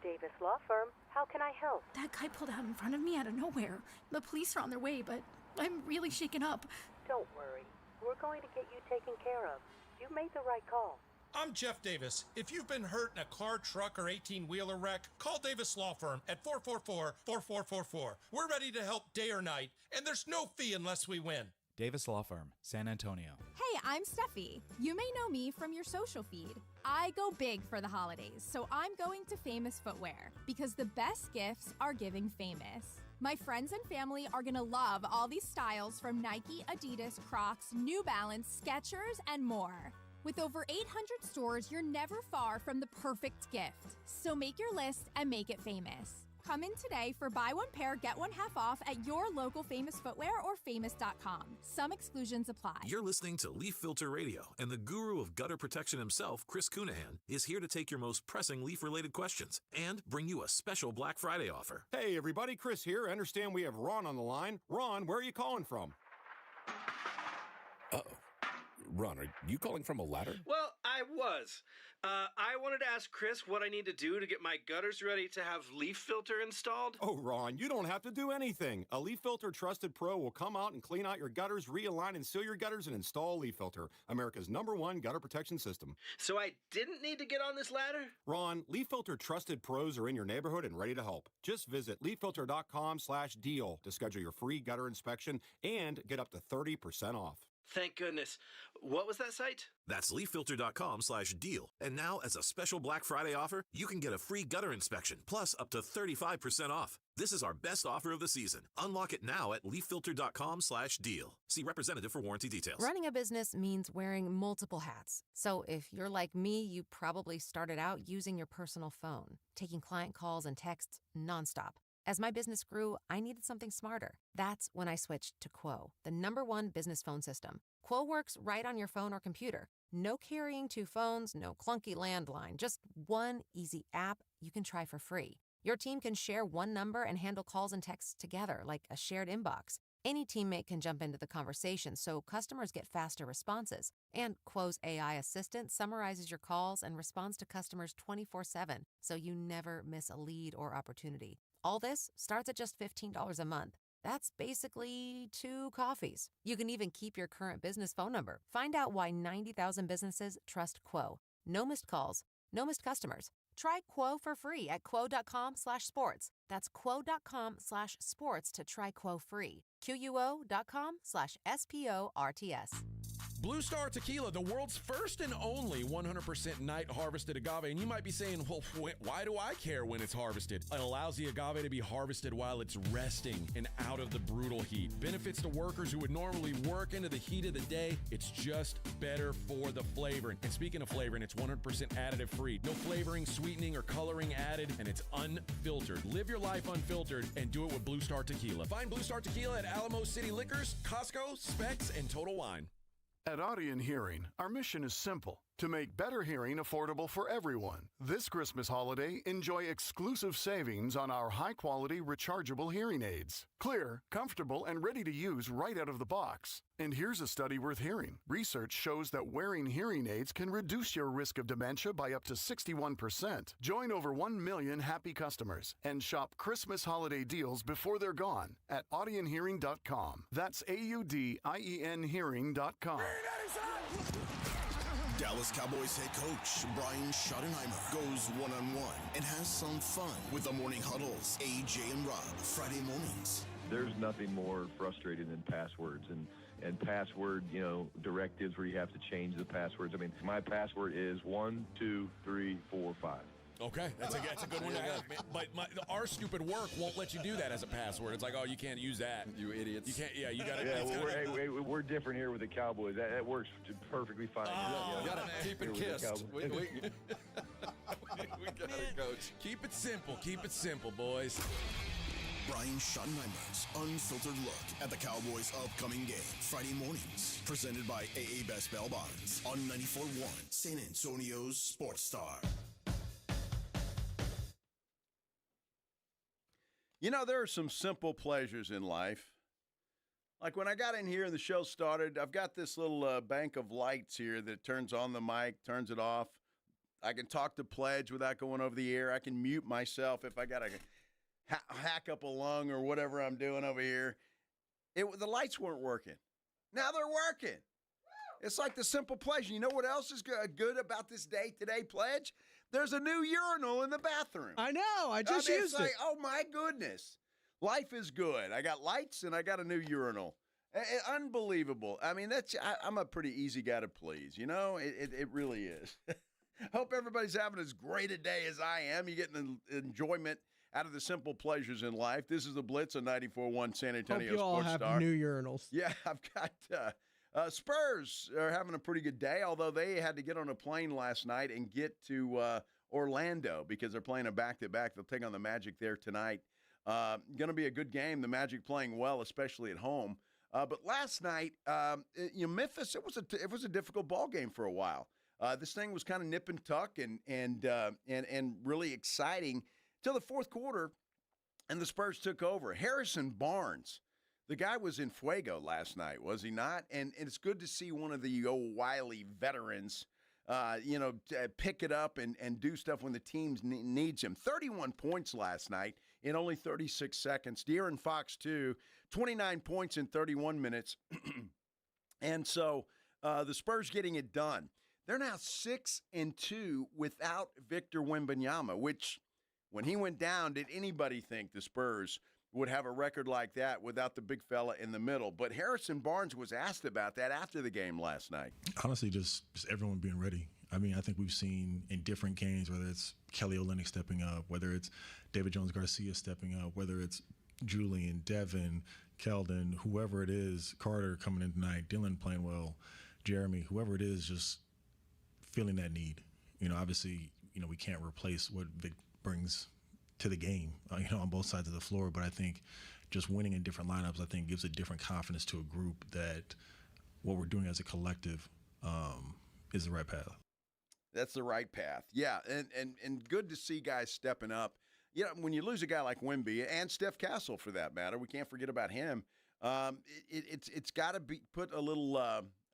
Davis Law Firm, how can I help?
That guy pulled out in front of me out of nowhere. The police are on their way, but I'm really shaken up.
Don't worry. We're going to get you taken care of. You made the right call.
I'm Jeff Davis. If you've been hurt in a car, truck, or 18-wheeler wreck, call Davis Law Firm at 444-4444. We're ready to help day or night, and there's no fee unless we win.
Davis Law Firm, San Antonio.
Hey, I'm Steffi. You may know me from your social feed. I go big for the holidays, so I'm going to Famous Footwear because the best gifts are giving famous. My friends and family are going to love all these styles from Nike, Adidas, Crocs, New Balance, Skechers, and more. With over 800 stores, you're never far from the perfect gift. So make your list and make it famous. Come in today for buy one pair, get one half off at your local Famous Footwear or famous.com. Some exclusions apply.
You're listening to Leaf Filter Radio, and the guru of gutter protection himself, Chris Cunahan, is here to take your most pressing leaf-related questions and bring you a special Black Friday offer.
Hey, everybody, Chris here. I understand we have Ron on the line. Ron, where are you calling from?
Uh-oh. Ron, are you calling from a ladder?
Well, I was. I wanted to ask Chris what I need to do to get my gutters ready to have leaf filter installed.
Oh, Ron, you don't have to do anything. A Leaf Filter Trusted Pro will come out and clean out your gutters, realign and seal your gutters, and install Leaf Filter, America's #1 gutter protection system.
So I didn't need to get on this ladder?
Ron, Leaf Filter Trusted Pros are in your neighborhood and ready to help. Just visit leaffilter.com/deal to schedule your free gutter inspection and get up to 30% off.
Thank goodness. What was that site?
That's leaffilter.com/deal. And now, as a special Black Friday offer, you can get a free gutter inspection, plus up to 35% off. This is our best offer of the season. Unlock it now at leaffilter.com/deal. See representative for warranty details.
Running a business means wearing multiple hats. So if you're like me, you probably started out using your personal phone, taking client calls and texts nonstop. As my business grew, I needed something smarter. That's when I switched to Quo, the #1 business phone system. Quo works right on your phone or computer. No carrying 2 phones, no clunky landline, just one easy app you can try for free. Your team can share one number and handle calls and texts together like a shared inbox. Any teammate can jump into the conversation so customers get faster responses. And Quo's AI assistant summarizes your calls and responds to customers 24/7, so you never miss a lead or opportunity. All this starts at just $15 a month. That's basically 2 coffees. You can even keep your current business phone number. Find out why 90,000 businesses trust Quo. No missed calls, no missed customers. Try Quo for free at quo.com/sports. That's quo.com/sports to try Quo free. QUO.com/SPORTS.
Blue Star Tequila, the world's first and only 100% night harvested agave. And you might be saying, well, why do I care when it's harvested? It allows the agave to be harvested while it's resting and out of the brutal heat. Benefits to workers who would normally work into the heat of the day. It's just better for the flavoring. And speaking of flavoring, it's 100% additive free. No flavoring, sweetening, or coloring added, and it's unfiltered. Live your life unfiltered and do it with Blue Star Tequila. Find Blue Star Tequila at Alamo City Liquors, Costco, Specs, and Total Wine.
At Audion Hearing, our mission is simple: to make better hearing affordable for everyone. This Christmas holiday, enjoy exclusive savings on our high-quality rechargeable hearing aids. Clear, comfortable, and ready to use right out of the box. And here's a study worth hearing. Research shows that wearing hearing aids can reduce your risk of dementia by up to 61%. Join over 1 million happy customers and shop Christmas holiday deals before they're gone at audionhearing.com. That's AUDIEN hearing.com.
Dallas Cowboys head coach Brian Schottenheimer goes one-on-one and has some fun with the Morning Huddles, AJ and Rob, Friday mornings.
There's nothing more frustrating than passwords and password, directives where you have to change the passwords. I mean, my password is 1, 2, 3, 4, 5.
Okay, that's a good one to have. But our stupid work won't let you do that as a password. It's like, oh, you can't use that.
You idiots.
You can't, you got to.
Yeah, we're different here with the Cowboys. That works perfectly fine.
You got to keep it kissed. We got it, Coach. Keep it simple, boys.
Brian Schottenheimer's unfiltered look at the Cowboys' upcoming game, Friday mornings, presented by AA Best Bail Bonds on 94.1 San Antonio's Sports Star.
There are some simple pleasures in life. Like when I got in here and the show started, I've got this little bank of lights here that turns on the mic, turns it off. I can talk to Pledge without going over the air. I can mute myself if I got to hack up a lung or whatever I'm doing over here. The lights weren't working. Now they're working. It's like the simple pleasure. You know what else is good about this day today, Pledge? There's a new urinal in the bathroom.
I know. I just used it.
Oh, my goodness. Life is good. I got lights and I got a new urinal. Unbelievable. I mean, I'm a pretty easy guy to please. It really is. Hope everybody's having as great a day as I am. You're getting enjoyment out of the simple pleasures in life. This is the Blitz on 94.1 San Antonio
Hope you all
Sports
have
Star.
new urinals.
Yeah, I've got Spurs are having a pretty good day, although they had to get on a plane last night and get to Orlando because they're playing a back-to-back. They'll take on the Magic there tonight. Going to be a good game. The Magic playing well, especially at home. But last night, Memphis, it was a difficult ball game for a while. This thing was kind of nip and tuck and really exciting till the fourth quarter, and the Spurs took over. Harrison Barnes, the guy was in fuego last night, was he not? And it's good to see one of the old wily veterans, pick it up and do stuff when the team needs him. 31 points last night in only 36 seconds. De'Aaron Fox, too, 29 points in 31 minutes. And so the Spurs getting it done. They're now 6-2 without Victor Wembanyama, which when he went down, did anybody think the Spurs would have a record like that without the big fella in the middle? But Harrison Barnes was asked about that after the game last night.
Honestly, just everyone being ready. I mean, I think we've seen in different games, whether it's Kelly Olynyk stepping up, whether it's David Jones-Garcia stepping up, whether it's Julian, Devin, Keldon, whoever it is, Carter coming in tonight, Dylan playing well, Jeremy, whoever it is, just feeling that need. Obviously, we can't replace what Vic brings to the game, on both sides of the floor. But I think just winning in different lineups, I think, gives a different confidence to a group that what we're doing as a collective is the right path.
That's the right path. Yeah, and good to see guys stepping up. When you lose a guy like Wemby and Steph Castle, for that matter, we can't forget about him. It's got to be put a little,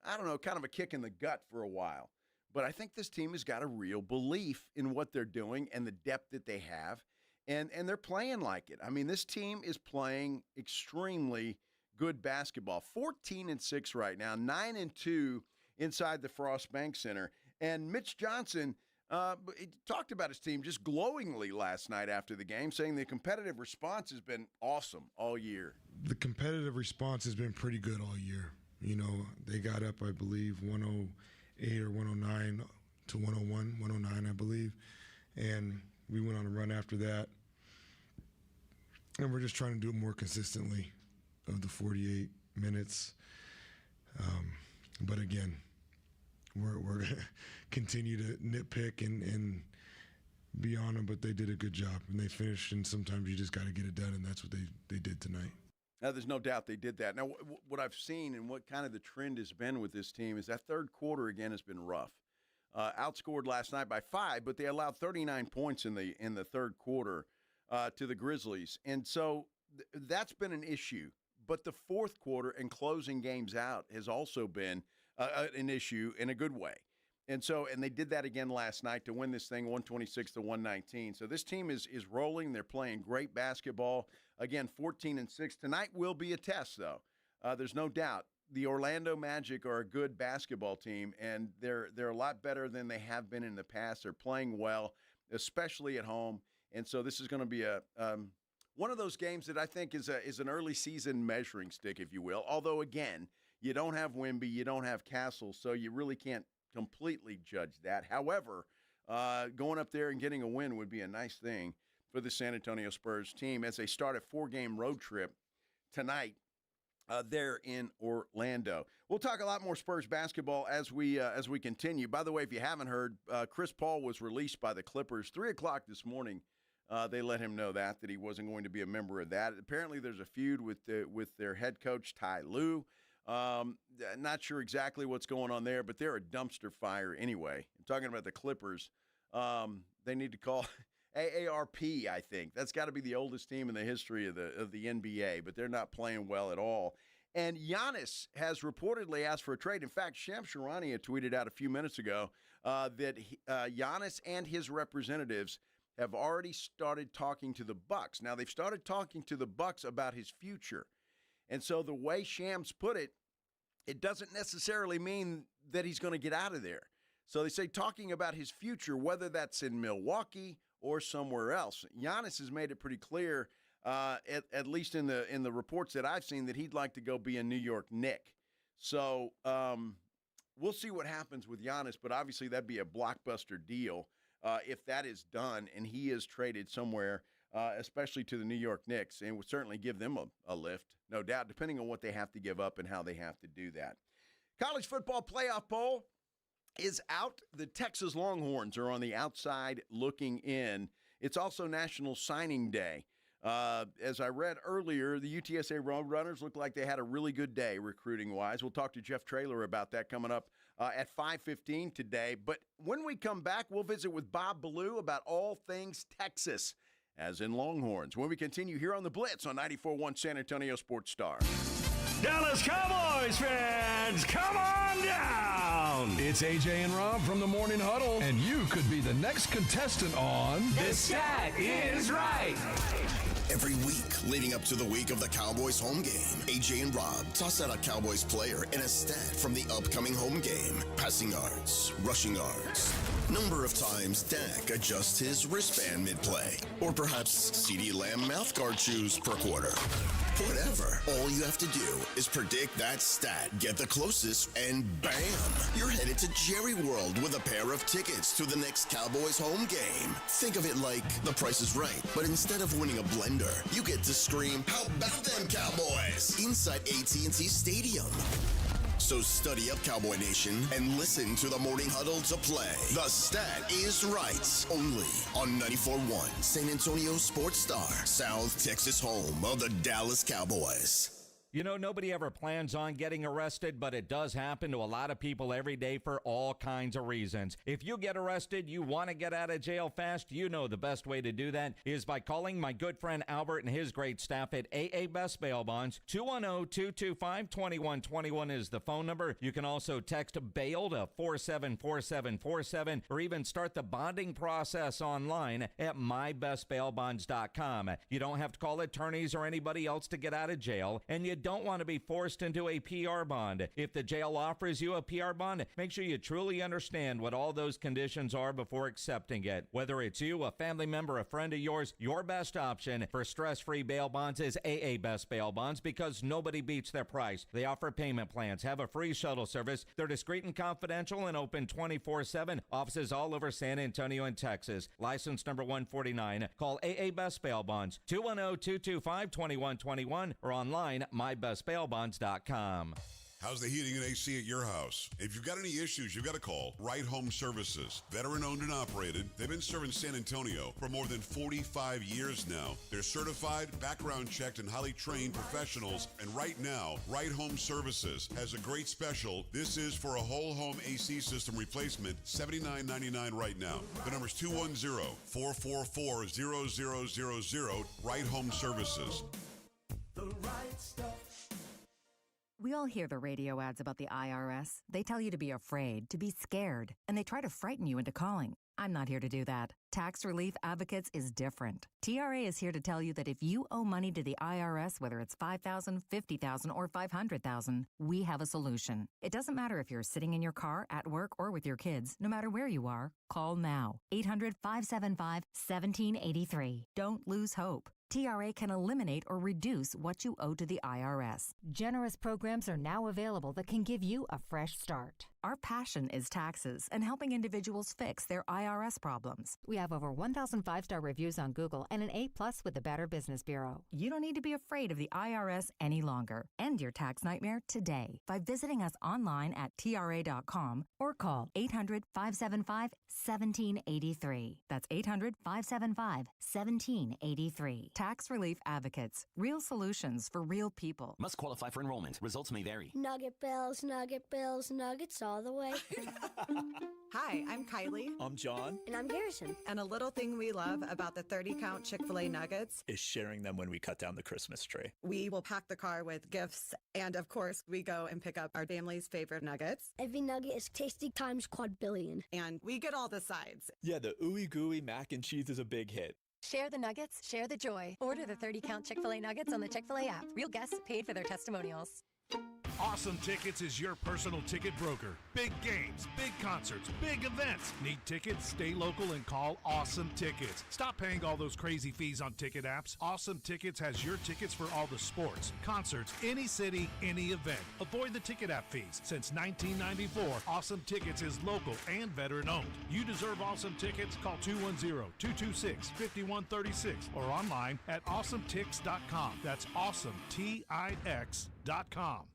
kind of a kick in the gut for a while. But I think this team has got a real belief in what they're doing and the depth that they have, and they're playing like it. I mean, this team is playing extremely good basketball. 14-6 right now, 9-2 inside the Frost Bank Center. And Mitch Johnson, But he talked about his team just glowingly last night after the game, saying the competitive response has been awesome all year.
The competitive response has been pretty good all year. You know, they got up, I believe, 108 or 109 to 101, 109, I believe. And we went on a run after that. And we're just trying to do it more consistently of the 48 minutes. But again, we're going to continue to nitpick and be on them, but they did a good job. And they finished, and sometimes you just got to get it done, and that's what they did tonight.
Now, there's no doubt they did that. Now, what I've seen and what kind of the trend has been with this team is that third quarter, again, has been rough. Outscored last night by 5, but they allowed 39 points in the third quarter to the Grizzlies. And so that's been an issue. But the fourth quarter and closing games out has also been an issue in a good way. And they did that again last night to win this thing 126-119. So this team is rolling. They're playing great basketball. Again, 14-6. Tonight will be a test, though. There's no doubt. The Orlando Magic are a good basketball team, and they're a lot better than they have been in the past. They're playing well, especially at home. And so this is going to be one of those games that I think is an early season measuring stick, if you will. Although, again, you don't have Wemby, you don't have Castle, so you really can't completely judge that. However, going up there and getting a win would be a nice thing for the San Antonio Spurs team as they start a 4-game road trip tonight there in Orlando. We'll talk a lot more Spurs basketball as we continue. By the way, if you haven't heard, Chris Paul was released by the Clippers 3:00 this morning. They let him know that he wasn't going to be a member of that. Apparently, there's a feud with their head coach Ty Lue. Not sure exactly what's going on there, but they're a dumpster fire anyway. I'm talking about the Clippers. They need to call AARP, I think. That's got to be the oldest team in the history of the NBA, but they're not playing well at all. And Giannis has reportedly asked for a trade. In fact, Shams Charania tweeted out a few minutes ago that Giannis and his representatives have already started talking to the Bucks. Now, they've started talking to the Bucks about his future. And so the way Shams put it, it doesn't necessarily mean that he's going to get out of there. So they say talking about his future, whether that's in Milwaukee or somewhere else. Giannis has made it pretty clear, at least in the reports that I've seen, that he'd like to go be a New York Knick. So we'll see what happens with Giannis, but obviously that'd be a blockbuster deal if that is done and he is traded somewhere, especially to the New York Knicks, and would certainly give them a lift, no doubt, depending on what they have to give up and how they have to do that. College football playoff poll is out. The Texas Longhorns are on the outside looking in. It's also National Signing Day. As I read earlier, the UTSA Roadrunners look like they had a really good day recruiting-wise. We'll talk to Jeff Traylor about that coming up at 5:15 today. But when we come back, we'll visit with Bob Ballou about all things Texas, as in Longhorns, when we continue here on the Blitz on 94.1 San Antonio Sports Star.
Dallas Cowboys fans, come on down! It's AJ and Rob from the Morning Huddle, and you could be the next contestant on
This Stat Is Right. Every week leading up to the week of the Cowboys home game, AJ and Rob toss out a Cowboys player and a stat from the upcoming home game. Passing yards, rushing yards, number of times Dak adjusts his wristband mid-play, or perhaps CeeDee Lamb mouthguard chews per quarter. Whatever. All you have to do is predict that stat, get the closest, and bam! You're headed to Jerry World with a pair of tickets to the next Cowboys home game. Think of it like The Price is Right, but instead of winning a blender, you get to scream, "How about them Cowboys?" inside AT&T Stadium. So study up, Cowboy Nation, and listen to the Morning Huddle to play. The Stat Is Right, only on 94.1 San Antonio Sports Star, South Texas home of the Dallas Cowboys.
You know, nobody ever plans on getting arrested, but it does happen to a lot of people every day for all kinds of reasons. If you get arrested, you want to get out of jail fast, you know the best way to do that is by calling my good friend Albert and his great staff at AA Best Bail Bonds. 210-225-2121 is the phone number. You can also text BAIL to 474747 or even start the bonding process online at mybestbailbonds.com. You don't have to call attorneys or anybody else to get out of jail, and you don't want to be forced into a PR bond. If the jail offers you a PR bond, make sure you truly understand what all those conditions are before accepting it. Whether it's you, a family member, a friend of yours, your best option for stress-free bail bonds is AA Best Bail Bonds because nobody beats their price. They offer payment plans, have a free shuttle service. They're discreet and confidential and open 24/7. Offices all over San Antonio and Texas. License number 149. Call AA Best Bail Bonds, 210-225-2121 or online, mybestbailbonds.com.
How's the heating and AC at your house? If you've got any issues, you've got to call Right Home Services. Veteran-owned and operated, they've been serving San Antonio for more than 45 years now. They're certified, background-checked, and highly trained professionals. And right now, Right Home Services has a great special. This is for a whole home AC system replacement, $79.99 right now. The number's 210-444-0000, Right Home Services.
The right stuff.
We all hear the radio ads about the IRS. They tell you to be afraid, to be scared, and they try to frighten you into calling. I'm not here to do that. Tax Relief Advocates is different. TRA is here to tell you that if you owe money to the IRS, whether it's $5,000, $50,000, or $500,000, we have a solution. It doesn't matter if you're sitting in your car, at work, or with your kids. No matter where you are, call now. 800-575-1783. Don't lose hope. TRA can eliminate or reduce what you owe to the IRS.
Generous programs are now available that can give you a fresh start.
Our passion is taxes and helping individuals fix their IRS problems.
We have over 1,000 5-star reviews on Google and an A+ with the Better Business Bureau.
You don't need to be afraid of the IRS any longer. End your tax nightmare today by visiting us online at TRA.com or call 800-575-1783. That's 800-575-1783. Tax Relief Advocates. Real solutions for real people.
Must qualify for enrollment. Results may vary.
Nugget Bells, nuggets all the way.
Hi, I'm Kylie.
I'm John.
And I'm Garrison.
And a little thing we love about the 30-count Chick-fil-A nuggets
is sharing them when we cut down the Christmas tree.
We will pack the car with gifts, and of course, we go and pick up our family's favorite nuggets.
Every nugget is tasty times quadrillion.
And we get all the sides.
Yeah, the ooey gooey mac and cheese is a big hit.
Share the nuggets, share the joy. Order the 30-count Chick-fil-A nuggets on the Chick-fil-A app. Real guests paid for their testimonials.
Awesome Tickets is your personal ticket broker. Big games, big concerts, big events. Need tickets? Stay local and call Awesome Tickets. Stop paying all those crazy fees on ticket apps. Awesome Tickets has your tickets for all the sports, concerts, any city, any event. Avoid the ticket app fees. Since 1994, Awesome Tickets is local and veteran-owned. You deserve Awesome Tickets. Call 210-226-5136 or online at awesometix.com. That's awesometix.com.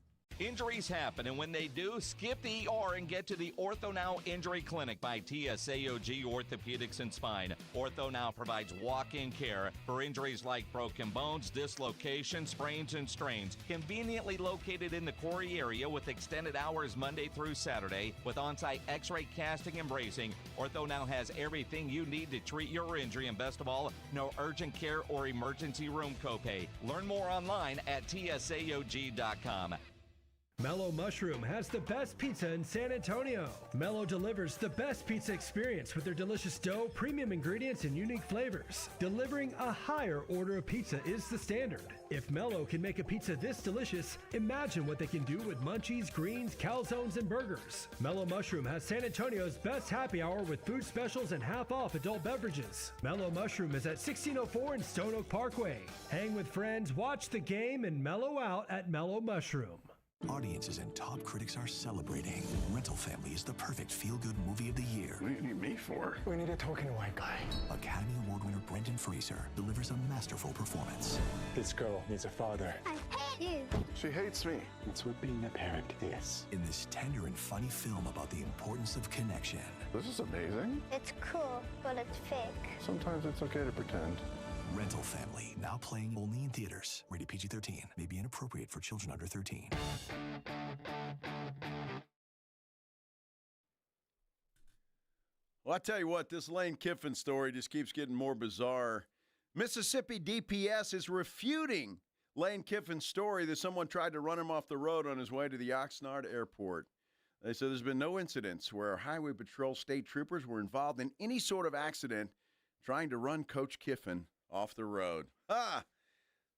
Injuries happen, and when they do, skip the ER and get to the Ortho Now Injury Clinic by TSAOG Orthopedics and Spine. Ortho Now provides walk-in care for injuries like broken bones, dislocations, sprains, and strains. Conveniently located in the Quarry area with extended hours Monday through Saturday with on-site x-ray casting and bracing, Ortho Now has everything you need to treat your injury, and best of all, no urgent care or emergency room copay. Learn more online at tsaog.com.
Mellow Mushroom has the best pizza in San Antonio. Mellow delivers the best pizza experience with their delicious dough, premium ingredients, and unique flavors. Delivering a higher order of pizza is the standard. If Mellow can make a pizza this delicious, imagine what they can do with munchies, greens, calzones, and burgers. Mellow Mushroom has San Antonio's best happy hour with food specials and half-off adult beverages. Mellow Mushroom is at 1604 in Stone Oak Parkway. Hang with friends, watch the game, and mellow out at Mellow Mushroom.
Audiences and top critics are celebrating. Rental Family is the perfect feel-good movie of the year.
What do you need me for?
We need a token white guy. Academy Award winner Brendan Fraser delivers a masterful performance.
This girl needs a father.
I hate you.
She hates me. That's what being a parent is.
In this tender and funny film about the importance of connection.
This is amazing.
It's cool, but it's fake.
Sometimes it's okay to pretend.
Rental Family, now playing only in theaters. Rated PG-13. May be inappropriate for children under 13.
Well, I tell you what, this Lane Kiffin story just keeps getting more bizarre. Mississippi DPS is refuting Lane Kiffin's story that someone tried to run him off the road on his way to the Oxnard Airport. They said there's been no incidents where Highway Patrol state troopers were involved in any sort of accident trying to run Coach Kiffin off the road.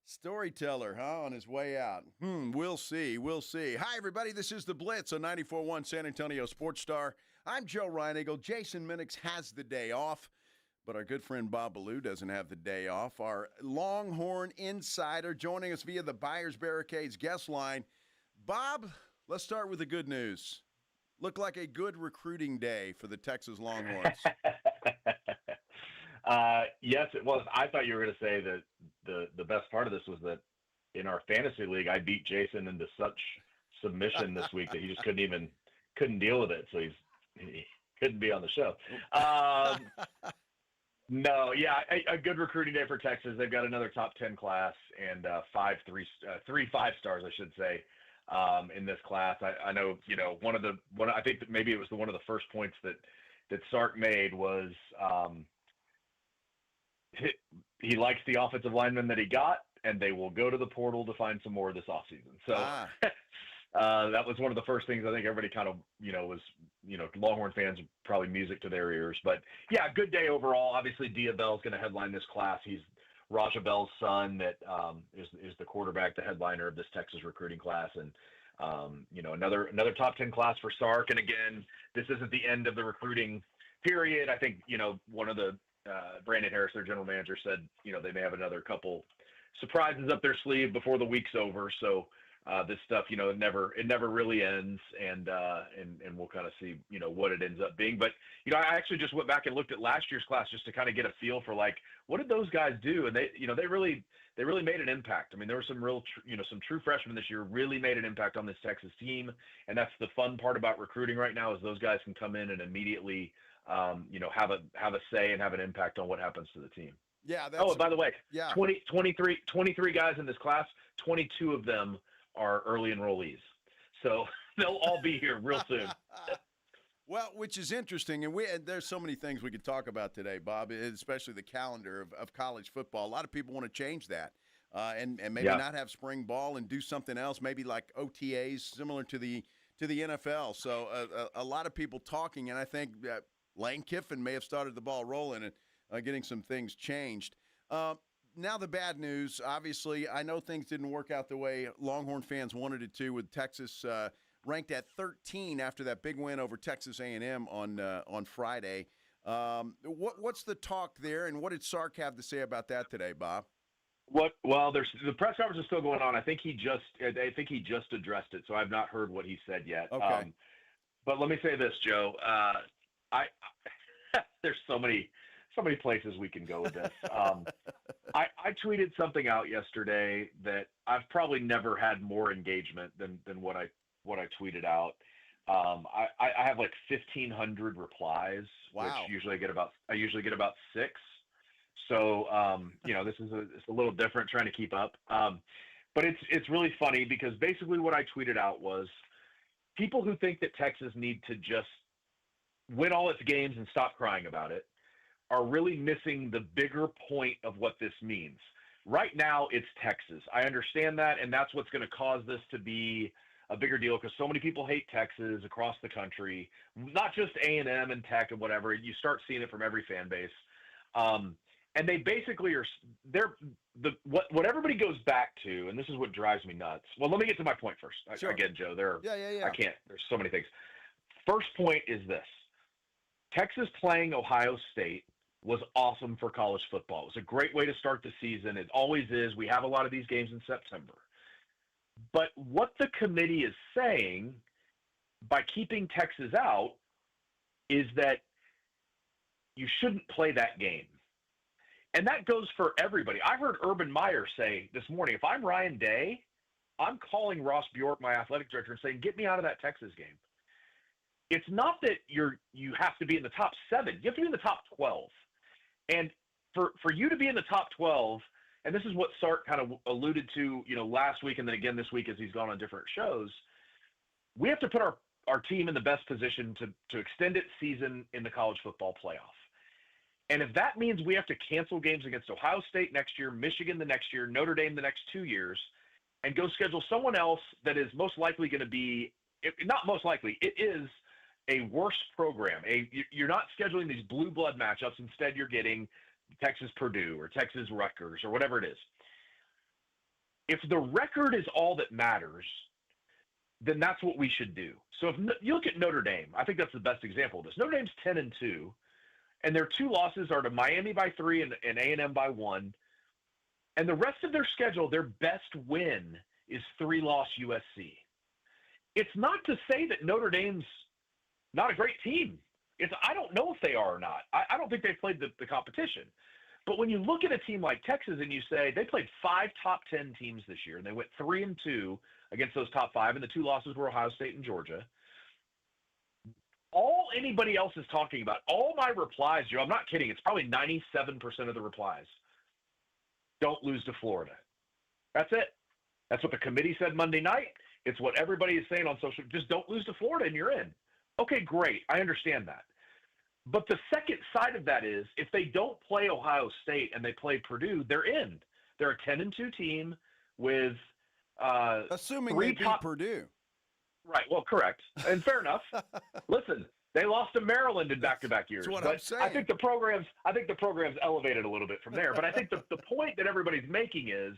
Storyteller, huh, on his way out. We'll see. We'll see. Hi, everybody. This is the Blitz on 94.1 San Antonio Sports Star. I'm Joe Reinigle. Jason Minix has the day off, but our good friend Bob Ballou doesn't have the day off. Our Longhorn insider joining us via the Buyers Barricades guest line. Bob, let's start with the good news. Looked like a good recruiting day for the Texas Longhorns.
Yes, it was. I thought you were going to say that the best part of this was that in our fantasy league, I beat Jason into such submission this week that he just couldn't deal with it. So he couldn't be on the show. No, yeah, a good recruiting day for Texas. They've got another top 10 class and three 5-stars, I should say, in this class. I know, I think that maybe it was one of the first points that Sark made was he likes the offensive linemen that he got, and they will go to the portal to find some more this offseason. So that was one of the first things I think everybody kind of, was, Longhorn fans, probably music to their ears. But, yeah, good day overall. Obviously, Dia Bell's going to headline this class. He's Raja Bell's son that is the quarterback, the headliner of this Texas recruiting class. And, another top 10 class for Sark. And, again, this isn't the end of the recruiting period. I think, one of the Brandon Harris, their general manager, said, they may have another couple surprises up their sleeve before the week's over. So this stuff, it never really ends, and we'll kind of see, what it ends up being. But, I actually just went back and looked at last year's class just to kind of get a feel for like, what did those guys do? And they really made an impact. I mean, there were some real, some true freshmen this year really made an impact on this Texas team. And that's the fun part about recruiting right now is those guys can come in and immediately, have a say and have an impact on what happens to the team.
Yeah.
And by the way, 23 guys in this class, 22 of them are early enrollees. So they'll all be here real soon.
Well, which is interesting, and there's so many things we could talk about today, Bob, especially the calendar of college football. A lot of people want to change that and maybe not have spring ball and do something else, maybe like OTAs, similar to the NFL. So a lot of people talking, and I think Lane Kiffin may have started the ball rolling and getting some things changed. Now the bad news, obviously, I know things didn't work out the way Longhorn fans wanted it to, with Texas ranked at 13 after that big win over Texas A&M on Friday. What's the talk there, and what did Sark have to say about that today, Bob?
Well, the press conference is still going on. I think he just addressed it, so I've not heard what he said yet.
Okay.
But let me say this, Joe. There's so many places we can go with this. I tweeted something out yesterday that I've probably never had more engagement than what I tweeted out. I have like 1,500 replies, which usually I usually get about 6. So this is it's a little different trying to keep up. But it's really funny because basically what I tweeted out was people who think that Texas need to just win all its games and stop crying about it are really missing the bigger point of what this means. Right now, it's Texas. I understand that, and that's what's going to cause this to be a bigger deal because so many people hate Texas across the country, not just A&M and Tech and whatever. You start seeing it from every fan base. And they basically are what everybody goes back to, and this is what drives me nuts. Well, let me get to my point first.
Sure.
Again, Joe,
Yeah.
I can't. There's so many things. First point is this. Texas playing Ohio State was awesome for college football. It was a great way to start the season. It always is. We have a lot of these games in September. But what the committee is saying by keeping Texas out is that you shouldn't play that game. And that goes for everybody. I heard Urban Meyer say this morning, if I'm Ryan Day, I'm calling Ross Bjork, my athletic director, and saying, get me out of that Texas game. It's not that you have to be in the top 7. You have to be in the top 12. And for you to be in the top 12, and this is what Sark kind of alluded to, last week and then again this week as he's gone on different shows, we have to put our team in the best position to extend its season in the college football playoff. And if that means we have to cancel games against Ohio State next year, Michigan the next year, Notre Dame the next 2 years, and go schedule someone else that is most likely going to be – not most likely, it is a worse program. You're not scheduling these blue blood matchups. Instead, you're getting Texas Purdue or Texas Rutgers or whatever it is. if the record is all that matters, then that's what we should do. So if you look at Notre Dame, I think that's the best example of this. Notre Dame's 10-2, and their 2 losses are to Miami by 3 and A&M by 1. And the rest of their schedule, their best win is 3-loss USC. It's not to say that Notre Dame's not a great team. I don't know if they are or not. I don't think they played the competition. But when you look at a team like Texas and you say they played 5 top 10 teams this year, and they went 3-2 against those top 5, and the 2 losses were Ohio State and Georgia. All anybody else is talking about, all my replies, Joe, I'm not kidding, it's probably 97% of the replies. Don't lose to Florida. That's it. That's what the committee said Monday night. It's what everybody is saying on social. Just don't lose to Florida and you're in. Okay, great. I understand that. But the second side of that is if they don't play Ohio State and they play Purdue, they're in. They're a 10-2 team with
assuming they beat Purdue.
Right. Well, correct. And fair enough. Listen, they lost to Maryland in back-to-back years.
That's what
but
I'm saying.
I think the program's elevated a little bit from there. But I think the point that everybody's making is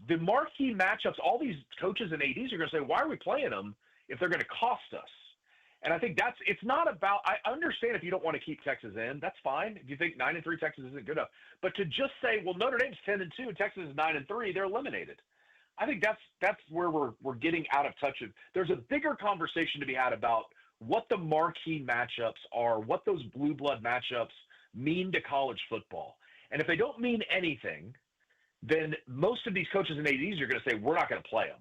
the marquee matchups, all these coaches and ADs are going to say, why are we playing them if they're going to cost us? And I think it's not about, I understand if you don't want to keep Texas in, that's fine. If you think 9-3 Texas isn't good enough. But to just say, well, Notre Dame's 10-2 and Texas is 9-3, they're eliminated. I think that's where we're getting out of touch. There's a bigger conversation to be had about what the marquee matchups are, what those blue blood matchups mean to college football. And if they don't mean anything, then most of these coaches and ADs are going to say, we're not going to play them.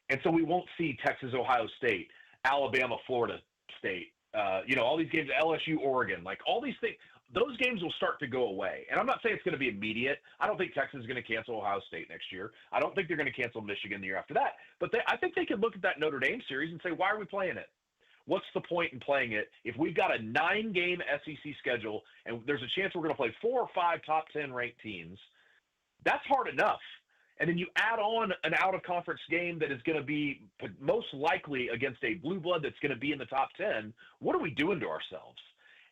And so we won't see Texas, Ohio State, Alabama, Florida State, all these games, LSU, Oregon, like all these things, those games will start to go away. And I'm not saying it's going to be immediate. I don't think Texas is going to cancel Ohio State next year. I don't think they're going to cancel Michigan the year after that. But I think they could look at that Notre Dame series and say, why are we playing it? What's the point in playing it if we've got a 9-game SEC schedule and there's a chance we're going to play 4 or 5 top 10 ranked teams? That's hard enough. And then you add on an out-of-conference game that is going to be most likely against a blue blood that's going to be in the top 10. What are we doing to ourselves?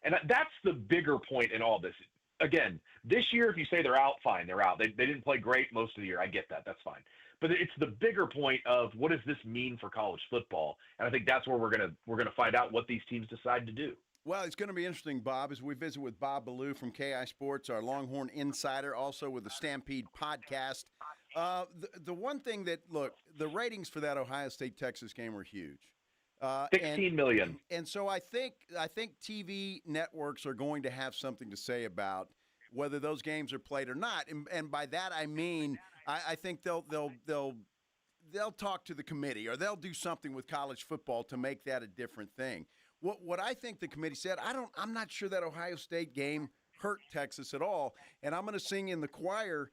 And that's the bigger point in all this. Again, this year, if you say they're out, fine, they're out. They didn't play great most of the year. I get that. That's fine. But it's the bigger point of what does this mean for college football? And I think that's where we're gonna find out what these teams decide to do.
Well, it's going to be interesting, Bob, as we visit with Bob Ballou from KEYE Sports, our Longhorn insider, also with the Stampede podcast. The one thing that, look, the ratings for that Ohio State-Texas game were huge.
16 million.
And so I think TV networks are going to have something to say about whether those games are played or not. And by that I mean I think they'll talk to the committee or they'll do something with college football to make that a different thing. What I think the committee said, I'm not sure that Ohio State game hurt Texas at all. And I'm going to sing in the choir.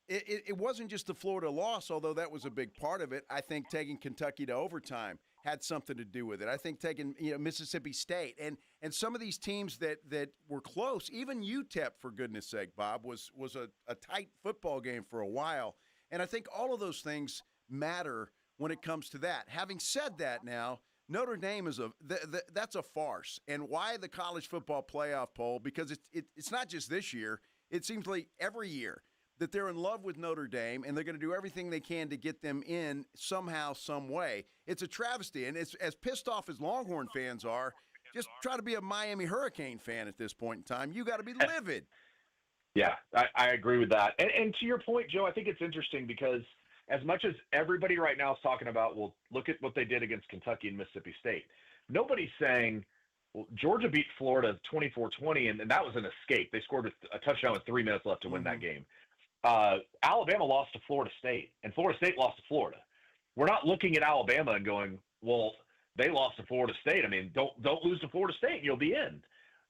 It wasn't just the Florida loss, although that was a big part of it. I think taking Kentucky to overtime had something to do with it. I think taking Mississippi State and some of these teams that were close, even UTEP, for goodness sake, Bob, was a tight football game for a while. And I think all of those things matter when it comes to that. Having said that now, Notre Dame is that's a farce. And why the college football playoff poll? Because it's not just this year. It seems like every year that they're in love with Notre Dame and they're going to do everything they can to get them in somehow, some way. It's a travesty. And as pissed off as Longhorn fans are, just try to be a Miami Hurricane fan at this point in time. You got to be livid.
Yeah, I agree with that. And to your point, Joe, I think it's interesting because as much as everybody right now is talking about, well, look at what they did against Kentucky and Mississippi State. Nobody's saying, well, Georgia beat Florida 24-20, and that was an escape. They scored a touchdown with 3 minutes left to win that game. Alabama lost to Florida State, and Florida State lost to Florida. We're not looking at Alabama and going, well, they lost to Florida State. I mean, don't lose to Florida State, and you'll be in.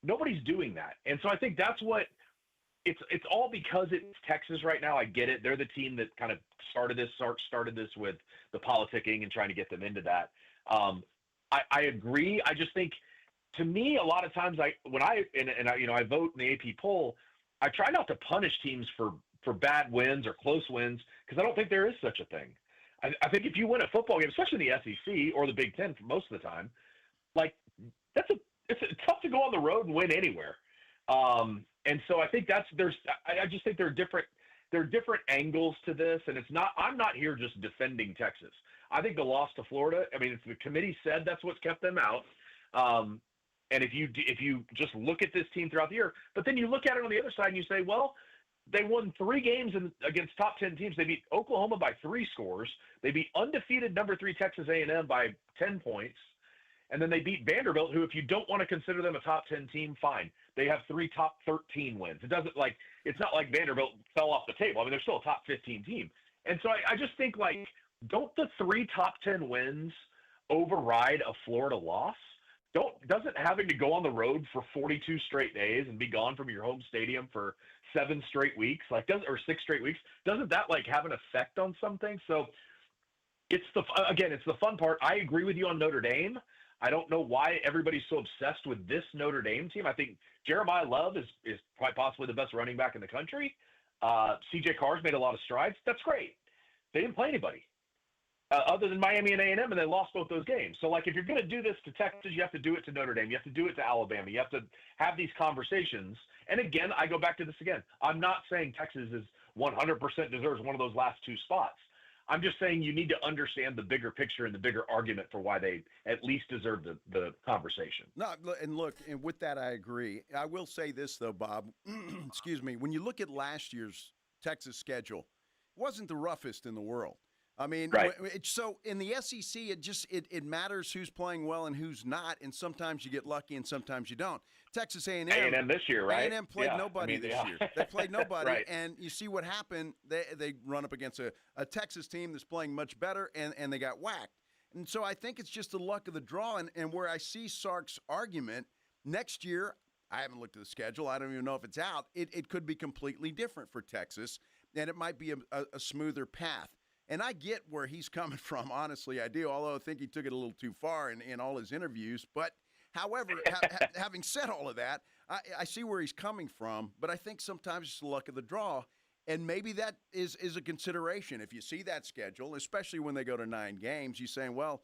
Nobody's doing that. And so I think that's what it's all because it's Texas right now. I get it. They're the team that kind of started this with the politicking and trying to get them into that. I agree. I just think, to me, a lot of times I vote in the AP poll, I try not to punish teams for bad wins or close wins because I don't think there is such a thing. I think if you win a football game, especially in the SEC or the Big Ten for most of the time, like it's tough to go on the road and win anywhere. And so I think I just think there are there are different angles to this, and I'm not here just defending Texas. I think the loss to Florida, I mean, the committee said that's what's kept them out. And if you just look at this team throughout the year, but then you look at it on the other side and you say, well, they won 3 games against top 10 teams. They beat Oklahoma by 3 scores. They beat undefeated number 3 Texas A&M by 10 points. And then they beat Vanderbilt, who, if you don't want to consider them a top 10 team, fine. They have 3 top 13 wins. It's not like Vanderbilt fell off the table. I mean, they're still a top 15 team. And so I just think, like, don't the 3 top 10 wins override a Florida loss? Doesn't having to go on the road for 42 straight days and be gone from your home stadium for 7 straight weeks, or 6 straight weeks, doesn't that have an effect on something? So it's the fun part. I agree with you on Notre Dame. I don't know why everybody's so obsessed with this Notre Dame team. I think Jeremiah Love is quite possibly the best running back in the country. CJ Carr's made a lot of strides. That's great. They didn't play anybody other than Miami and A&M, and they lost both those games. So, if you're going to do this to Texas, you have to do it to Notre Dame. You have to do it to Alabama. You have to have these conversations. And again, I go back to this again. I'm not saying Texas is 100% deserves one of those last 2 spots. I'm just saying you need to understand the bigger picture and the bigger argument for why they at least deserve the conversation.
No, and look, and with that, I agree. I will say this, though, Bob. Excuse me. When you look at last year's Texas schedule, it wasn't the roughest in the world. I mean,
right.
So in the SEC, it matters who's playing well and who's not, and sometimes you get lucky and sometimes you don't. Texas A&M.
A&M this year, right?
A&M played nobody this year. They played nobody,
right.
And you see what happened. They run up against a Texas team that's playing much better, and they got whacked. And so I think it's just the luck of the draw, and where I see Sark's argument, next year, I haven't looked at the schedule. I don't even know if it's out. It could be completely different for Texas, and it might be a smoother path. And I get where he's coming from, honestly, I do, although I think he took it a little too far in all his interviews. But, however, having said all of that, I see where he's coming from, but I think sometimes it's the luck of the draw, and maybe that is a consideration. If you see that schedule, especially when they go to 9 games, you're saying, well,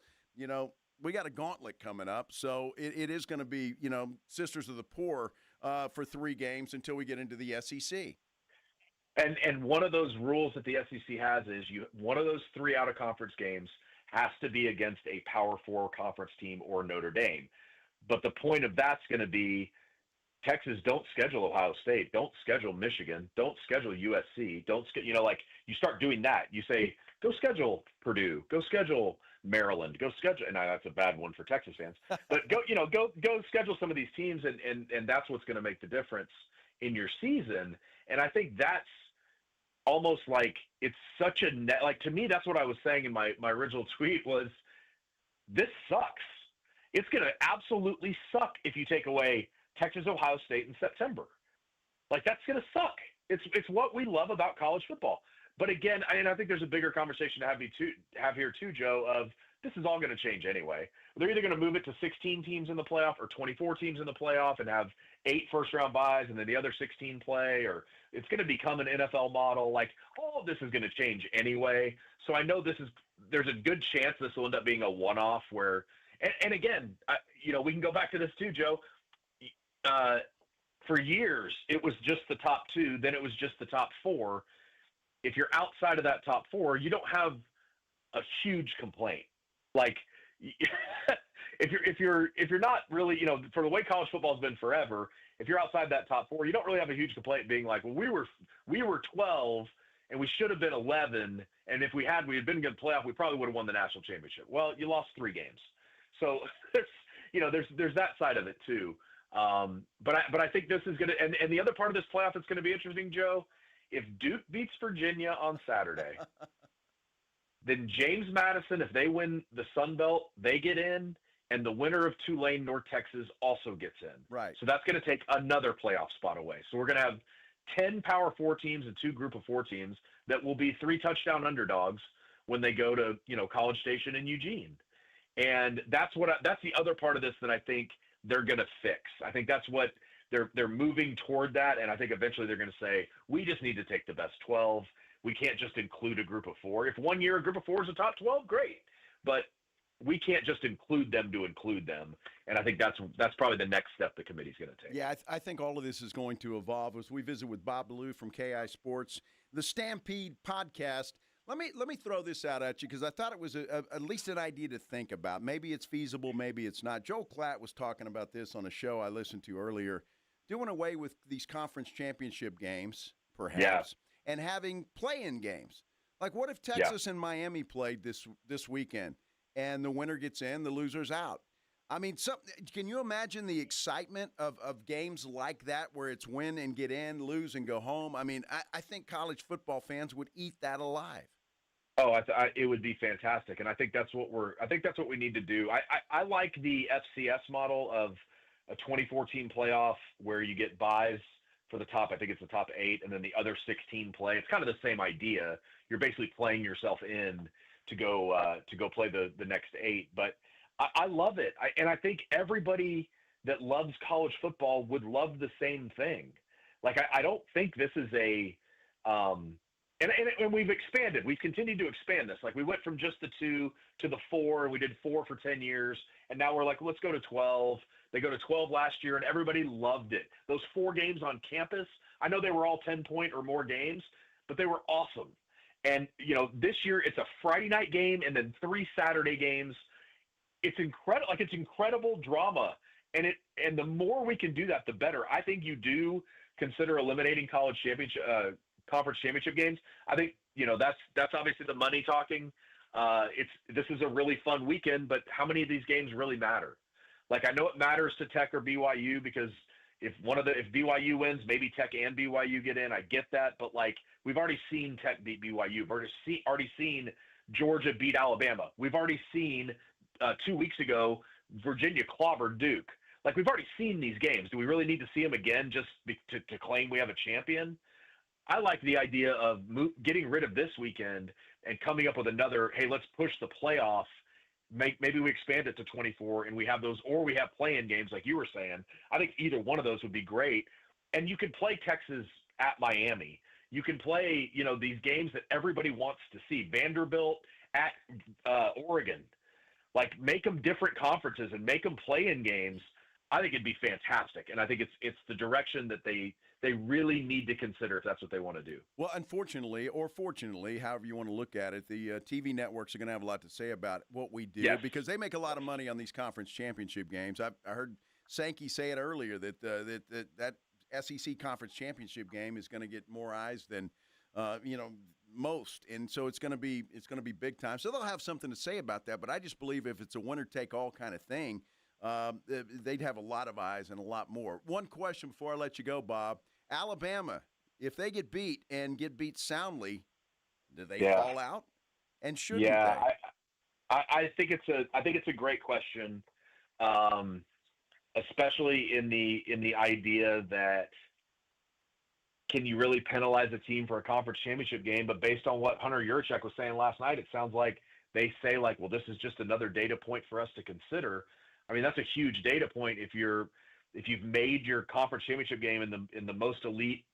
we got a gauntlet coming up, so it is going to be, Sisters of the Poor for 3 games until we get into the SEC.
And one of those rules that the SEC has is one of those 3 out-of-conference games has to be against a Power 4 conference team or Notre Dame. But the point of that's going to be Texas don't schedule Ohio State, don't schedule Michigan, don't schedule USC, you start doing that. You say, go schedule Purdue, go schedule Maryland, go schedule, and that's a bad one for Texas fans, but go schedule some of these teams, and that's what's going to make the difference in your season. And I think that's almost like it's such to me, that's what I was saying in my original tweet was, this sucks. It's going to absolutely suck if you take away Texas, Ohio State in September. That's going to suck. It's what we love about college football. But again, I think there's a bigger conversation to have here too, Joe, of this is all going to change anyway. They're either going to move it to 16 teams in the playoff or 24 teams in the playoff and have 8 first-round byes and then the other 16 play, or it's going to become an NFL model. All of this is going to change anyway. So I know there's a good chance this will end up being a one-off where, and again, we can go back to this too, Joe. For years, it was just the top 2, then it was just the top 4. If you're outside of that top 4, you don't have a huge complaint. If you're not really, for the way college football has been forever, if you're outside that top 4, you don't really have a huge complaint being like, well, we were 12 and we should have been 11, and if we had been in the playoff, we probably would have won the national championship. Well, you lost 3 games, so there's that side of it too. But I think this is gonna, and the other part of this playoff that's going to be interesting, Joe. If Duke beats Virginia on Saturday, then James Madison, if they win the Sun Belt, they get in, and the winner of Tulane, North Texas also gets in.
Right.
So that's going to take another playoff spot away. So we're going to have 10 Power 4 teams and 2 Group of 4 teams that will be 3 touchdown underdogs when they go to College Station in Eugene. And that's the other part of this that I think they're going to fix. I think that's what they're moving toward that, and I think eventually they're going to say, we just need to take the best 12. We can't just include a Group of 4. If one year a Group of 4 is a top 12, great. But we can't just include them to include them. And I think that's probably the next step the committee's going to take.
Yeah, I think all of this is going to evolve. As we visit with Bob Ballou from KEYE Sports, the Stampede podcast. Let me throw this out at you because I thought it was at least an idea to think about. Maybe it's feasible, maybe it's not. Joel Klatt was talking about this on a show I listened to earlier, doing away with these conference championship games, perhaps, and having play-in games. Like, what if Texas and Miami played this weekend, and the winner gets in, the loser's out? I mean, can you imagine the excitement of games like that where it's win and get in, lose and go home? I mean, I think college football fans would eat that alive.
Oh, it would be fantastic, and I think that's what we need to do. I like the FCS model of a 2014 playoff where you get buys for the top. I think it's the top 8, and then the other 16 play. It's kind of the same idea. You're basically playing yourself in to go play the next 8, but I love it. And I think everybody that loves college football would love the same thing. Like, I don't think this is and we've expanded. We've continued to expand this. Like, we went from just the 2 to the 4. We did 4 for 10 years. And now we're like, let's go to 12. They go to 12 last year, and everybody loved it. Those 4 games on campus, I know they were all 10-point or more games, but they were awesome. And, this year it's a Friday night game and then 3 Saturday games. It's incredible. Like, it's incredible drama. And the more we can do that, the better. I think you do consider eliminating conference championship games. I think, that's obviously the money talking. This is a really fun weekend, but how many of these games really matter? Like, I know it matters to Tech or BYU because if BYU wins, maybe Tech and BYU get in. I get that, but like, we've already seen Tech beat BYU. We've already seen Georgia beat Alabama. We've already seen 2 weeks ago Virginia clobbered Duke. Like, we've already seen these games. Do we really need to see them again just to claim we have a champion? I like the idea of getting rid of this weekend and coming up with another, hey, let's push the playoff. Maybe we expand it to 24 and we have those, or we have play-in games like you were saying. I think either one of those would be great. And you could play Texas at Miami. You can play, these games that everybody wants to see. Vanderbilt at Oregon. Like, make them different conferences and make them play-in games. I think it'd be fantastic. And I think it's the direction that they really need to consider if that's what they want to do. Well, unfortunately, or fortunately, however you want to look at it, the TV networks are going to have a lot to say about what we do because they make a lot of money on these conference championship games. I heard Sankey say it earlier that SEC conference championship game is going to get more eyes than most, and so it's going to be big time. So they'll have something to say about that. But I just believe if it's a winner take all kind of thing, they'd have a lot of eyes and a lot more. One question before I let you go, Bob. Alabama, if they get beat and get beat soundly, do they fall out? And shouldn't they? I think it's a great question, especially in the idea that can you really penalize a team for a conference championship game? But based on what Hunter Yurachek was saying last night, it sounds like they say like, well, this is just another data point for us to consider. I mean, that's a huge data point if you've made your conference championship game in the most elite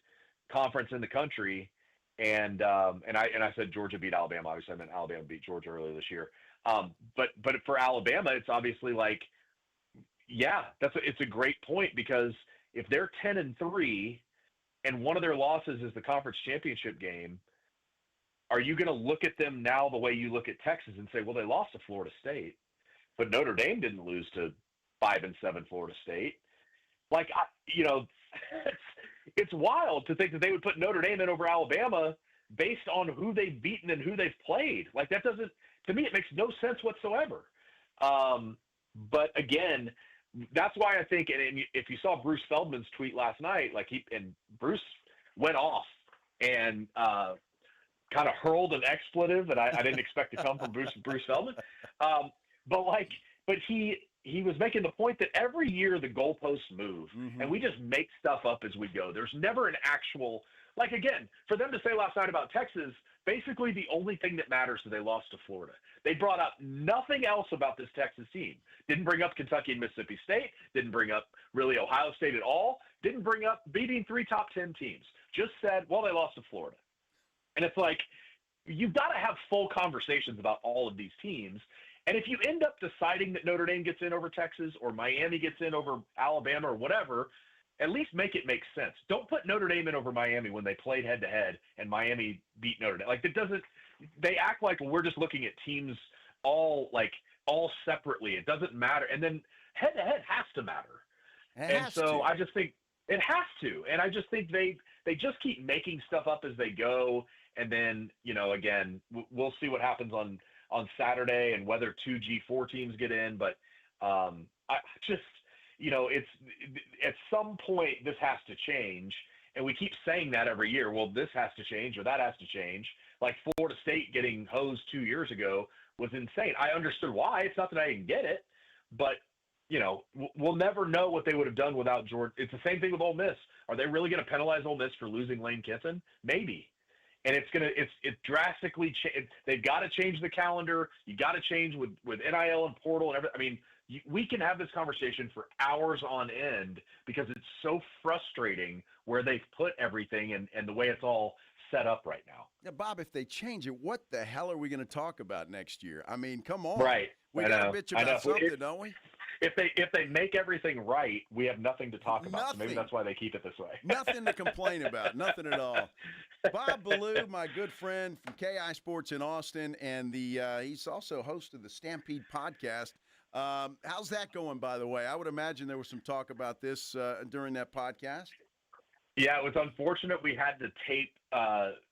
conference in the country, and I said Georgia beat Alabama. Obviously, I meant Alabama beat Georgia earlier this year. But for Alabama, it's obviously like, it's a great point because if they're 10-3 and one of their losses is the conference championship game, are you going to look at them now the way you look at Texas and say, well, they lost to Florida State, but Notre Dame didn't lose to 5-7 Florida State? Like, it's wild to think that they would put Notre Dame in over Alabama based on who they've beaten and who they've played. Like, that doesn't, to me, it makes no sense whatsoever. But again, that's why I think, and if you saw Bruce Feldman's tweet last night, Bruce went off and kind of hurled an expletive that I didn't expect to come from Bruce Feldman. But he was making the point that every year the goalposts move, and we just make stuff up as we go. There's never an actual, like, again, for them to say last night about Texas, basically the only thing that matters is they lost to Florida. They brought up nothing else about this Texas team. Didn't bring up Kentucky and Mississippi State. Didn't bring up really Ohio State at all. Didn't bring up beating 3 top 10 teams. Just said, well, they lost to Florida. And it's like, you've got to have full conversations about all of these teams. And if you end up deciding that Notre Dame gets in over Texas or Miami gets in over Alabama or whatever, at least make it make sense. Don't put Notre Dame in over Miami when they played head-to-head and Miami beat Notre Dame. Like, it doesn't – they act like we're just looking at teams all separately. It doesn't matter. And then head-to-head has to matter. I just think it has to. And I just think they just keep making stuff up as they go. And then, again, we'll see what happens on Saturday and whether two G4 teams get in. But it's at some point this has to change. And we keep saying that every year. Well, this has to change or that has to change. Like Florida State getting hosed 2 years ago was insane. I understood why. It's not that I didn't get it, but we'll never know what they would have done without Jordan. It's the same thing with Ole Miss. Are they really going to penalize Ole Miss for losing Lane Kiffin? Maybe. And it drastically they've got to change the calendar. You got to change with NIL and portal and everything. I mean, we can have this conversation for hours on end because it's so frustrating where they've put everything and the way it's all set up right now.
Yeah, Bob, if they change it, what the hell are we going to talk about next year? I mean, come on.
Right.
We got to bitch about something, don't we?
If they make everything right, we have nothing to talk about. So maybe that's why they keep it this way.
Nothing to complain about. Nothing at all. Bob Ballou, my good friend from KEYE Sports in Austin, and he's also host of the Stampede podcast. How's that going, by the way? I would imagine there was some talk about this during that podcast.
Yeah, it was unfortunate we had to tape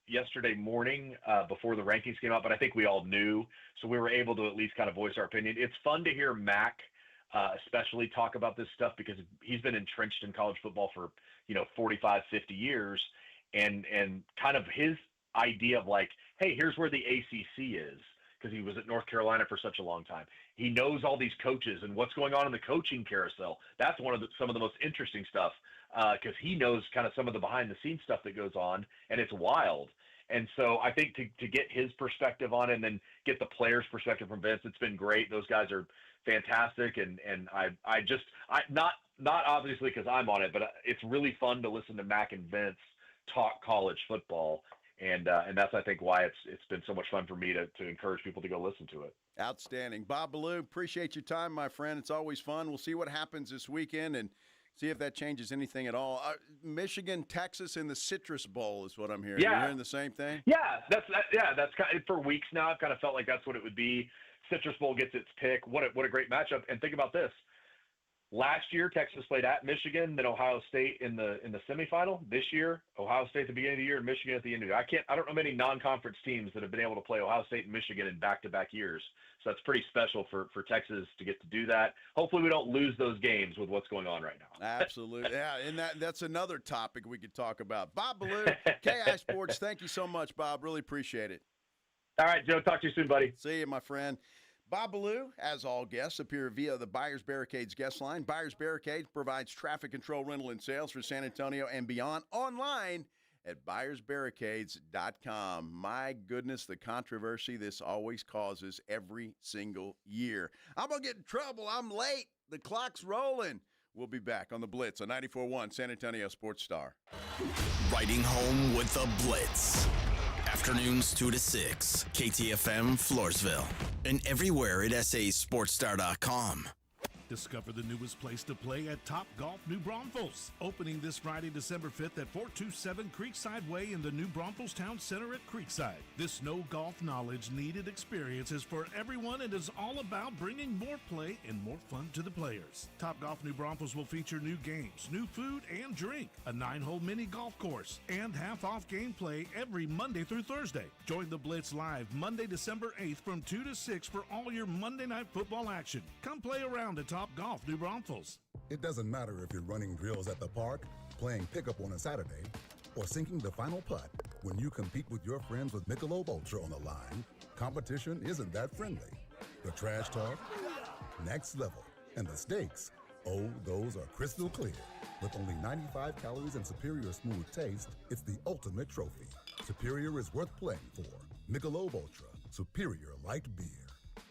yesterday morning before the rankings came out, but I think we all knew, so we were able to at least kind of voice our opinion. It's fun to hear Mac especially talk about this stuff because he's been entrenched in college football for 45, 50 years, and kind of his idea of like, hey, here's where the ACC is, because he was at North Carolina for such a long time. He knows all these coaches and what's going on in the coaching carousel. That's some of the most interesting stuff because he knows kind of some of the behind-the-scenes stuff that goes on, and it's wild. And so I think to get his perspective on it and then get the players' perspective from Vince, it's been great. Those guys are fantastic, and I not obviously because I'm on it, but it's really fun to listen to Mac and Vince talk college football, and that's I think why it's been so much fun for me to encourage people to go listen to it.
Outstanding. Bob Ballou, appreciate your time, my friend. It's always fun. We'll see what happens this weekend and see if that changes anything at all. Michigan, Texas in the Citrus Bowl is what I'm hearing.
Yeah.
You're hearing the same thing?
Yeah, that's kind of, for weeks now. I've kind of felt like that's what it would be. Citrus Bowl gets its pick. What a great matchup. And think about this. Last year, Texas played at Michigan, then Ohio State in the semifinal. This year, Ohio State at the beginning of the year and Michigan at the end of the year. I don't know many non-conference teams that have been able to play Ohio State and Michigan in back-to-back years. So that's pretty special for Texas to get to do that. Hopefully we don't lose those games with what's going on right now.
Absolutely. Yeah, and that's another topic we could talk about. Bob Ballou, KEYE Sports, thank you so much, Bob. Really appreciate it.
All right, Joe. Talk to you soon, buddy.
See you, my friend. Bob Ballou, as all guests, appear via the Buyers Barricades guest line. Buyers Barricades provides traffic control rental and sales for San Antonio and beyond online at buyersbarricades.com. My goodness, the controversy this always causes every single year. I'm going to get in trouble. I'm late. The clock's rolling. We'll be back on the Blitz on 94.1 San Antonio Sports Star.
Riding home with the Blitz. Afternoons 2 to 6, KTFM Floresville, and everywhere at sasportstar.com.
Discover the newest place to play at Top Golf New Braunfels. Opening this Friday, December 5th at 427 Creekside Way in the New Braunfels Town Center at Creekside. This no golf knowledge needed experience is for everyone and is all about bringing more play and more fun to the players. Top Golf New Braunfels will feature new games, new food and drink, a 9-hole mini golf course, and half-off gameplay every Monday through Thursday. Join the Blitz live Monday, December 8th from 2 to 6 for all your Monday night football action. Come play around at Top Golf New Braunfels.
It doesn't matter if you're running drills at the park, playing pickup on a Saturday, or sinking the final putt. When you compete with your friends with Michelob Ultra on the line, competition isn't that friendly. The trash talk, next level, and the stakes, oh, those are crystal clear. With only 95 calories and superior smooth taste, it's the ultimate trophy. Superior is worth playing for. Michelob Ultra, superior light beer.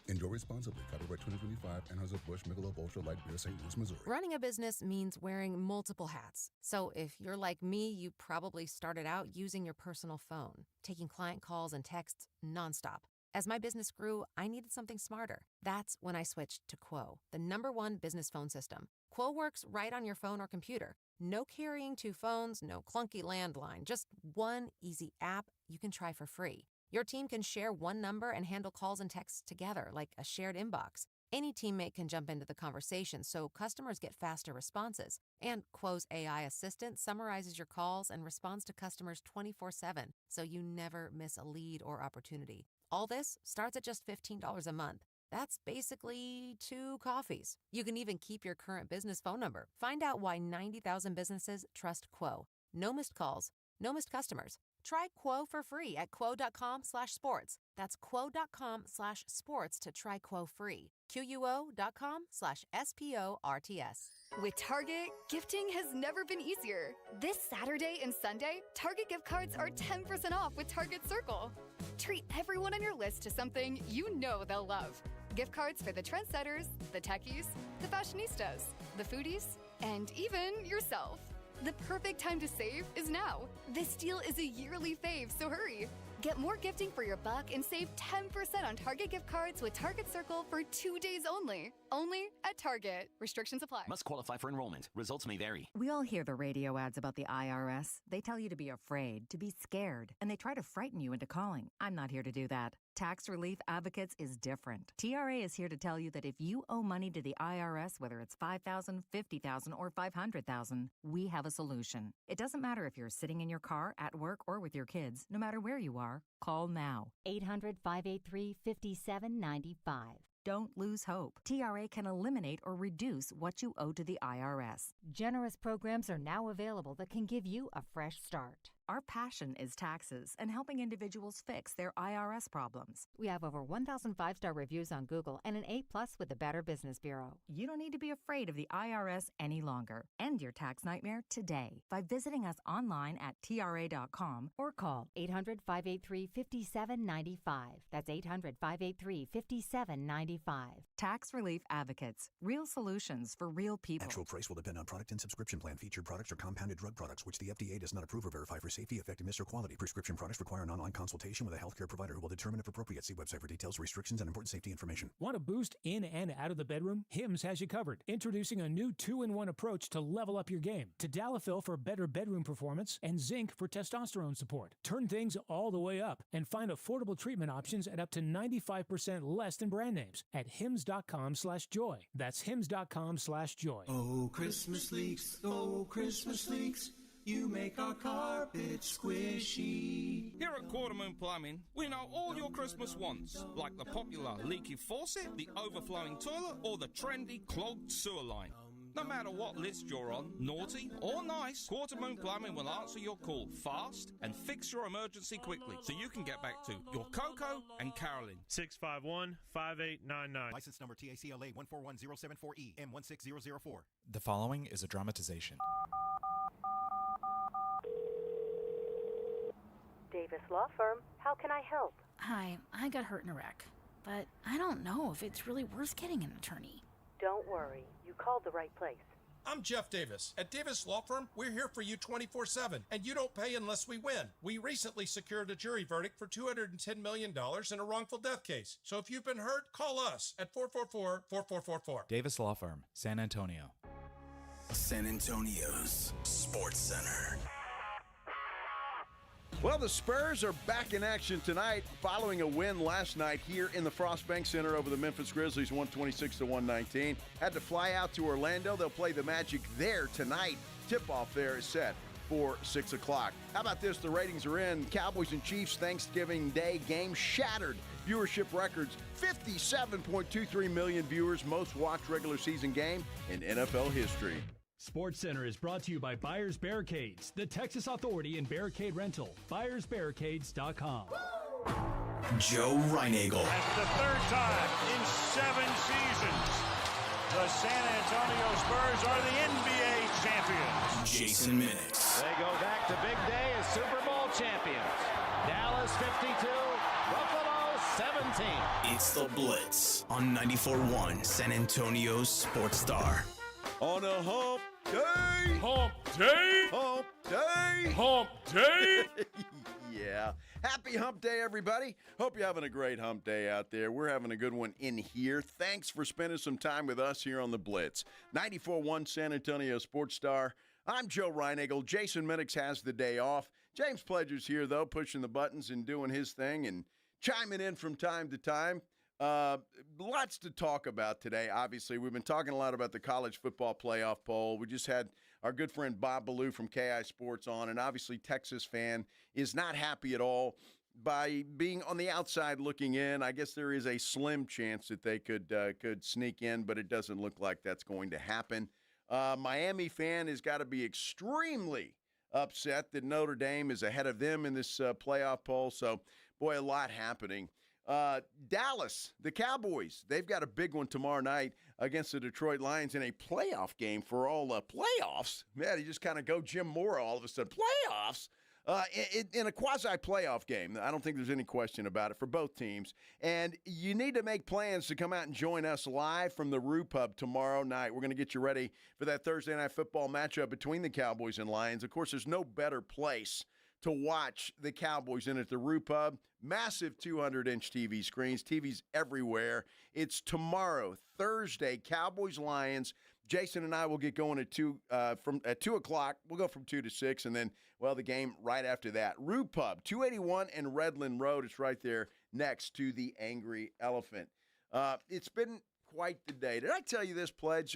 Enjoy responsibly. Copyright 2025, Anheuser-Busch Michelob Ultra Light Beer, St. Louis, Missouri.
Running a business means wearing multiple hats. So if you're like me, you probably started out using your personal phone, taking client calls and texts nonstop. As my business grew, I needed something smarter. That's when I switched to Quo, the #1 business phone system. Quo works right on your phone or computer. No carrying two phones, no clunky landline, just one easy app you can try for free. Your team can share one number and handle calls and texts together like a shared inbox. Any teammate can jump into the conversation so customers get faster responses. And Quo's AI assistant summarizes your calls and responds to customers 24/7 so you never miss a lead or opportunity. All this starts at just $15 a month. That's basically 2 coffees. You can even keep your current business phone number. Find out why 90,000 businesses trust Quo. No missed calls, no missed customers. Try Quo for free at quo.com/sports. That's quo.com/sports to try Quo free. QUO.com/SPORTS.
With Target, gifting has never been easier. This Saturday and Sunday, Target gift cards are 10% off with Target Circle. Treat everyone on your list to something you know they'll love. Gift cards for the trendsetters, the techies, the fashionistas, the foodies, and even yourself. The perfect time to save is now. This deal is a yearly fave, so hurry. Get more gifting for your buck and save 10% on Target gift cards with Target Circle for 2 days only. Only at Target. Restrictions apply.
Must qualify for enrollment. Results may vary.
We all hear the radio ads about the IRS. They tell you to be afraid, to be scared, and they try to frighten you into calling. I'm not here to do that. Tax Relief Advocates is different. TRA is here to tell you that if you owe money to the IRS, whether it's $5,000, $50,000, or $500,000, we have a solution. It doesn't matter if you're sitting in your car, at work, or with your kids. No matter where you are, call now.
800-583-5795.
Don't lose hope. TRA can eliminate or reduce what you owe to the IRS.
Generous programs are now available that can give you a fresh start.
Our passion is taxes and helping individuals fix their IRS problems.
We have over 1,000 5-star reviews on Google and an A+ with the Better Business Bureau.
You don't need to be afraid of the IRS any longer. End your tax nightmare today by visiting us online at TRA.com
or call 800-583-5795. That's 800-583-5795.
Tax Relief Advocates. Real solutions for real people.
Actual price will depend on product and subscription plan. Featured products are compounded drug products, which the FDA does not approve or verify for safety, effectiveness, or quality. Prescription products require an online consultation with a healthcare provider who will determine if appropriate. See website for details, restrictions, and important safety information.
Want a boost in and out of the bedroom? Hims has you covered. Introducing a new 2-in-1 approach to level up your game. Tadalafil for better bedroom performance and zinc for testosterone support. Turn things all the way up and find affordable treatment options at up to 95% less than brand names at hims.com/joy. That's hims.com/joy.
Oh, Christmas leaks. Oh, Christmas leaks. You make our carpet squishy.
Here at Quartermoon Plumbing, we know all your Christmas wants, like the popular leaky faucet, the overflowing toilet, or the trendy clogged sewer line. No matter what list you're on, naughty or nice, Quartermoon Plumbing will answer your call fast and fix your emergency quickly so you can get back to your Coco and Carolyn.
651-5899.
License number TACLA 141074E M16004.
The following is a dramatization.
Davis Law Firm, how can I help?
Hi, I got hurt in a wreck, but I don't know if it's really worth getting an attorney.
Don't worry, you called the right place.
I'm Jeff Davis. At Davis Law Firm, we're here for you 24/7, and you don't pay unless we win. We recently secured a jury verdict for $210 million in a wrongful death case. So if you've been hurt, call us at 444-4444.
Davis Law Firm, San Antonio.
San Antonio's Sports Center.
Well, the Spurs are back in action tonight following a win last night here in the Frost Bank Center over the Memphis Grizzlies, 126-119. Had to fly out to Orlando. They'll play the Magic there tonight. Tip-off there is set for 6 o'clock. How about this? The ratings are in. Cowboys and Chiefs Thanksgiving Day game shattered viewership records. 57.23 million viewers, most watched regular season game in NFL history.
SportsCenter is brought to you by Buyers Barricades, the Texas authority in barricade rental. BuyersBarricades.com.
Joe Reinagel.
That's the third time in 7 seasons, the San Antonio Spurs are the NBA champions.
Jason Minix.
They go back to big day as Super Bowl champions. Dallas 52, Buffalo 17.
It's the Blitz on 94.1 San Antonio's Sports Star.
On a hump day.
Hump day.
Hump day.
Hump day.
Yeah. Happy hump day, everybody. Hope you're having a great hump day out there. We're having a good one in here. Thanks for spending some time with us here on the Blitz. 94.1 San Antonio Sports Star. I'm Joe Reinagel. Jason Minix has the day off. James Pledger's here, though, pushing the buttons and doing his thing and chiming in from time to time. Lots to talk about today. Obviously, we've been talking a lot about the college football playoff poll. We just had our good friend Bob Ballou from KEYE Sports on, and obviously Texas fan is not happy at all by being on the outside looking in. I guess there is a slim chance that they could sneak in, but it doesn't look like that's going to happen. Miami fan has got to be extremely upset that Notre Dame is ahead of them in this playoff poll. So, boy, a lot happening. Dallas, the Cowboys, they've got a big one tomorrow night against the Detroit Lions in a playoff game for all playoffs. Man, you just kind of go Jim Mora all of a sudden. Playoffs? In a quasi-playoff game. I don't think there's any question about it for both teams. And you need to make plans to come out and join us live from the Roo Pub tomorrow night. We're going to get you ready for that Thursday night football matchup between the Cowboys and Lions. Of course, there's no better place to watch the Cowboys in at the Roo Pub. Massive 200-inch TV screens, TVs everywhere. It's tomorrow, Thursday, Cowboys-Lions. Jason and I will get going at 2 o'clock. We'll go from 2 to 6, and then, well, the game right after that. Roo Pub, 281 and Redland Road. It's right there next to the Angry Elephant. It's been quite the day. Did I tell you this, Pledge?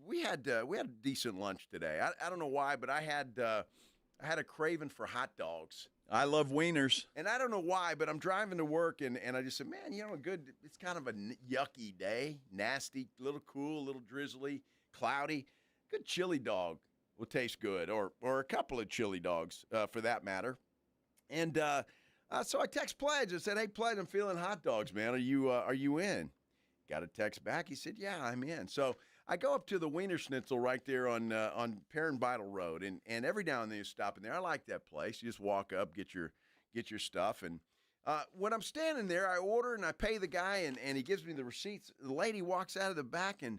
We had a decent lunch today. I don't know why, but I had a craving for hot dogs.
I love wieners.
And I don't know why, but I'm driving to work, and I just said, man, it's kind of a yucky day. Nasty, a little cool, a little drizzly, cloudy. Good chili dog will taste good, or a couple of chili dogs for that matter. And so I text Pledge. I said, hey, Pledge, I'm feeling hot dogs, man. Are you in? Got a text back. He said, yeah, I'm in. So I go up to the Wiener Schnitzel right there on Perrin Vital Road, and every now and then you stop in there. I like that place. You just walk up, get your stuff, and when I'm standing there, I order and I pay the guy, and he gives me the receipts. The lady walks out of the back and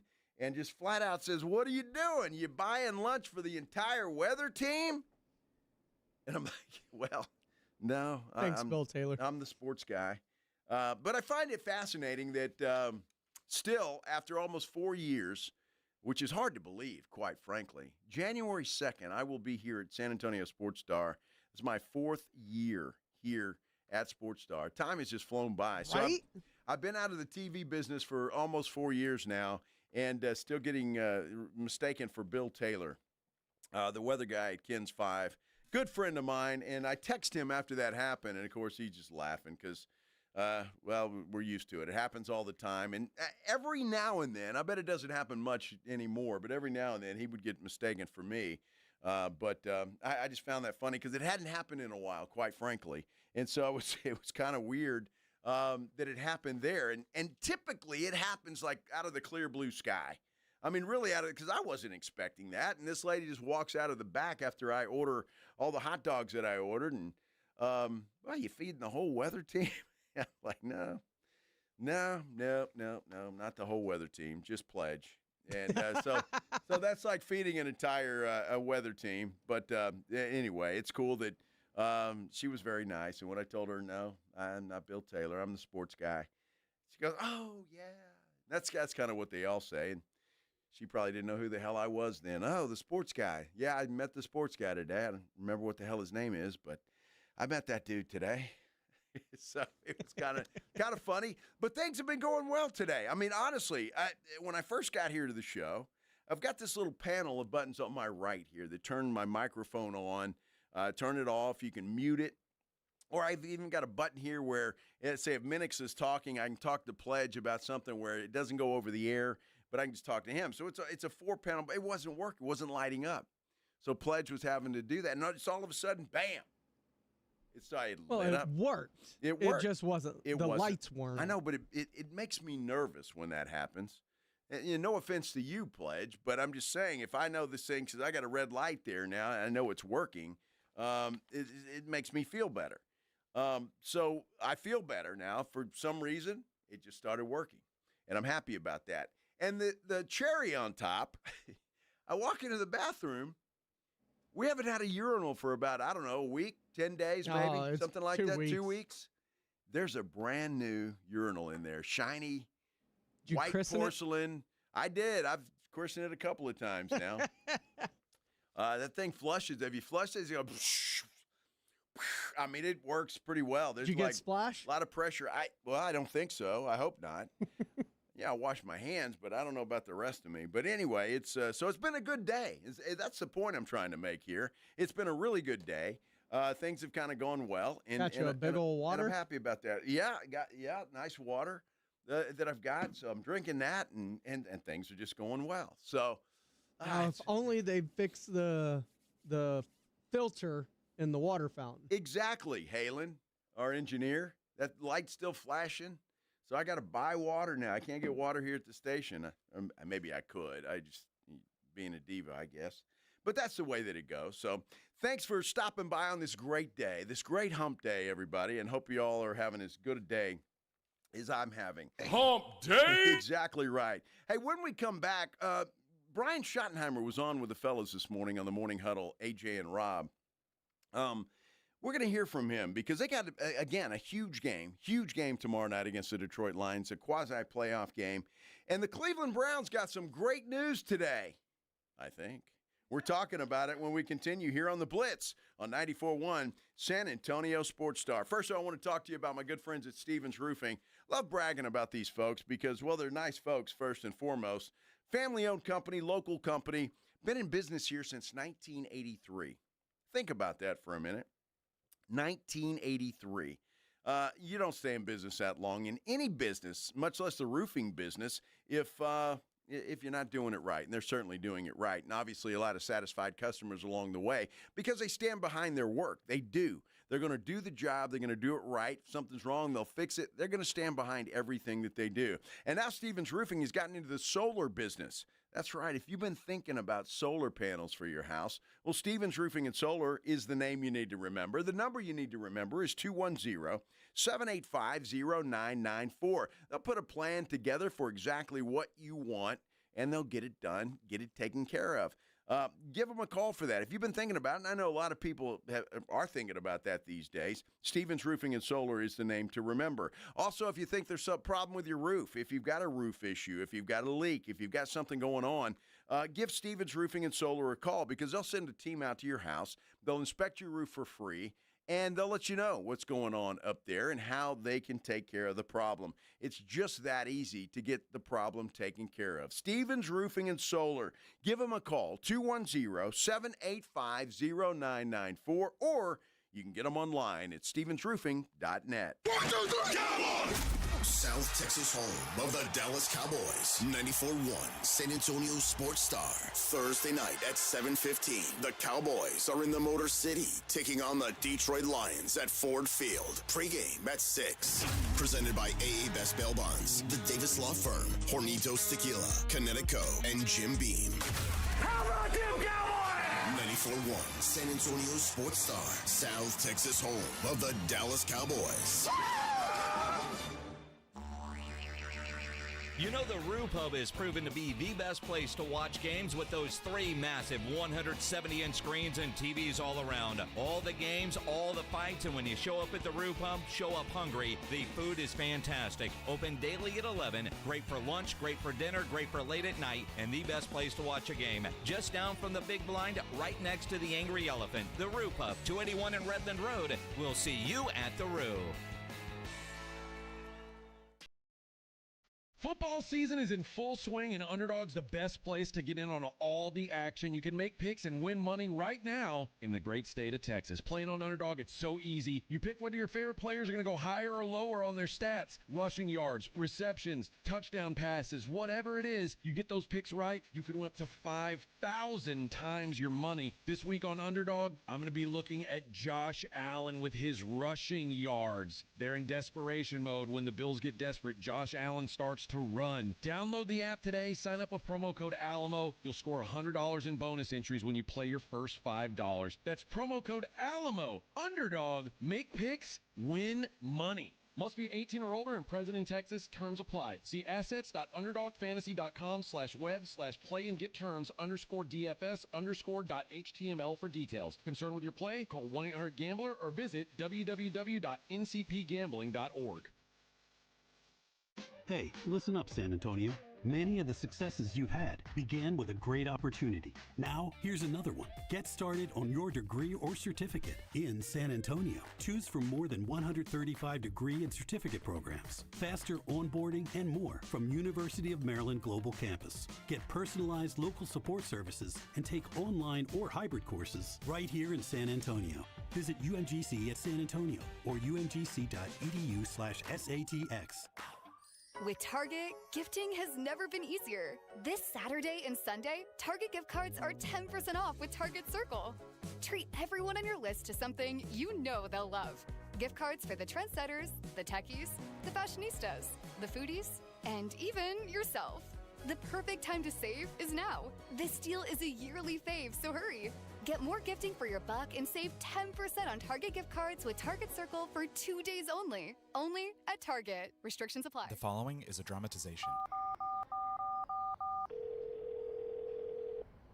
just flat out says, "What are you doing? You buying lunch for the entire weather team?" And I'm like, "Well, no."
Thanks, Bill Taylor.
I'm the sports guy, but I find it fascinating that. Still, after almost 4 years, which is hard to believe, quite frankly, January 2nd, I will be here at San Antonio Sports Star. It's my 4th year here at Sports Star. Time has just flown by. So
right?
I've been out of the TV business for almost 4 years now, and still getting mistaken for Bill Taylor, the weather guy at Ken's 5. Good friend of mine, and I text him after that happened, and, of course, he's just laughing because – well, we're used to it. It happens all the time. And every now and then, I bet it doesn't happen much anymore, but every now and then he would get mistaken for me. But I just found that funny because it hadn't happened in a while, quite frankly. And so it was kind of weird that it happened there. And typically it happens like out of the clear blue sky. I mean, really because I wasn't expecting that. And this lady just walks out of the back after I order all the hot dogs that I ordered. And, well, you feeding the whole weather team? I'm like, no, not the whole weather team, just Pledge. And so that's like feeding an entire weather team. But anyway, it's cool that she was very nice. And when I told her, no, I'm not Bill Taylor, I'm the sports guy, she goes, oh, yeah. That's kind of what they all say. And she probably didn't know who the hell I was then. Oh, the sports guy. Yeah, I met the sports guy today. I don't remember what the hell his name is, but I met that dude today. So it was kind of funny, but things have been going well today. I mean, honestly, when I first got here to the show, I've got this little panel of buttons on my right here that turn my microphone on, turn it off. You can mute it, or I've even got a button here where, say, if Minix is talking, I can talk to Pledge about something where it doesn't go over the air, but I can just talk to him. So it's a 4-panel. It wasn't working. It wasn't lighting up. So Pledge was having to do that, and just all of a sudden, bam. It started lit up.
Worked.
It worked.
It just wasn't. Lights weren't.
I know, but it makes me nervous when that happens. And, no offense to you, Pledge, but I'm just saying if I know this thing, because I got a red light there now, and I know it's working, it makes me feel better. So I feel better now. For some reason, it just started working, and I'm happy about that. And the cherry on top, I walk into the bathroom. We haven't had a urinal for about, I don't know, a week, 10 days maybe, something like that, 2 weeks. There's a brand new urinal in there, shiny, white porcelain. I did. I've christened it a couple of times now. That thing flushes. If you flush it, you go. I mean, it works pretty well. There's
Did you get splash?
A lot of pressure. I don't think so. I hope not. Yeah, I wash my hands, but I don't know about the rest of me. But anyway, it's been a good day. That's the point I'm trying to make here. It's been a really good day. Things have kind of gone well.
Got you a big old water?
And I'm happy about that. Yeah, nice water that I've got. So I'm drinking that, and things are just going well. So
if only they fix the filter in the water fountain.
Exactly, Halen, our engineer. That light's still flashing. So I got to buy water now. I can't get water here at the station. Maybe I could. I just being a diva, I guess. But that's the way that it goes. So thanks for stopping by on this great day, this great hump day, everybody, and hope you all are having as good a day as I'm having.
Hump day?
Exactly right. Hey, when we come back, Brian Schottenheimer was on with the fellas this morning on the Morning Huddle, AJ and Rob. We're going to hear from him because they got, again, a huge game tomorrow night against the Detroit Lions, a quasi-playoff game. And the Cleveland Browns got some great news today, I think. We're talking about it when we continue here on the Blitz on 94.1 San Antonio Sports Star. First, I want to talk to you about my good friends at Stevens Roofing. Love bragging about these folks because, well, they're nice folks first and foremost. Family-owned company, local company, been in business here since 1983. Think about that for a minute. 1983. You don't stay in business that long in any business, much less the roofing business, if you're not doing it right. And they're certainly doing it right. And obviously a lot of satisfied customers along the way because they stand behind their work. They do. They're going to do the job. They're going to do it right. If something's wrong, they'll fix it. They're going to stand behind everything that they do. And now Stevens Roofing has gotten into the solar business. That's right. If you've been thinking about solar panels for your house, well, Stevens Roofing and Solar is the name you need to remember. The number you need to remember is 210-785-0994. They'll put a plan together for exactly what you want, and they'll get it done, get it taken care of. Give them a call for that. If you've been thinking about it, and I know a lot of people are thinking about that these days, Stevens Roofing and Solar is the name to remember. Also, if you think there's some problem with your roof, if you've got a roof issue, if you've got a leak, if you've got something going on, give Stevens Roofing and Solar a call because they'll send a team out to your house. They'll inspect your roof for free. And they'll let you know what's going on up there and how they can take care of the problem. It's just that easy to get the problem taken care of. Stevens Roofing and Solar. Give them a call, 210-785-0994, or you can get them online at stevensroofing.net.
South Texas home of the Dallas Cowboys. 94.1 San Antonio Sports Star. Thursday night at 7:15. The Cowboys are in the Motor City, taking on the Detroit Lions at Ford Field. Pre-game at 6. Presented by AA Best Bail Bonds, the Davis Law Firm, Hornitos Tequila, Connecticut, and Jim Beam.
How about them Cowboys?
94.1 San Antonio Sports Star. South Texas home of the Dallas Cowboys.
You know the Roo Pub is proven to be the best place to watch games with those 3 massive 170-inch screens and TVs all around. All the games, all the fights, and when you show up at the Roo Pub, show up hungry. The food is fantastic. Open daily at 11. Great for lunch, great for dinner, great for late at night, and the best place to watch a game. Just down from the big blind, right next to the Angry Elephant. The Roo Pub, 281 in Redland Road. We'll see you at the Roo.
Football season is in full swing, and Underdog's the best place to get in on all the action. You can make picks and win money right now in the great state of Texas. Playing on Underdog, it's so easy. You pick whether your favorite players are going to go higher or lower on their stats. Rushing yards, receptions, touchdown passes, whatever it is, you get those picks right, you can win up to 5,000 times your money. This week on Underdog, I'm going to be looking at Josh Allen with his rushing yards. They're in desperation mode. When the Bills get desperate, Josh Allen starts to run. Download the app today, sign up with promo code ALAMO. You'll score $100 in bonus entries when you play your first $5. That's promo code ALAMO. Underdog. Make picks, win money. Must be 18 or older and present in Texas. Terms apply. See assets.underdogfantasy.com/web/play and get terms _DFS_.html for details. Concerned with your play? Call 1-800-GAMBLER or visit www.ncpgambling.org.
Hey, listen up, San Antonio.
Many of the successes you've had began with a great opportunity. Now, here's another one. Get started on your degree or certificate in San Antonio. Choose from more than 135 degree and certificate programs, faster onboarding, and more from University of Maryland Global Campus. Get personalized local support services and take online or hybrid courses right here in San Antonio. Visit UMGC at San Antonio or umgc.edu/SATX.
With Target, gifting has never been easier. This Saturday and Sunday, Target gift cards are 10% off with Target Circle. Treat everyone on your list to something you know they'll love. Gift cards for the trendsetters, the techies, the fashionistas, the foodies, and even yourself. The perfect time to save is now. This deal is a yearly fave, so hurry. Get more gifting for your buck and save 10% on Target gift cards with Target Circle for 2 days only. Only at Target. Restrictions apply.
The following is a dramatization.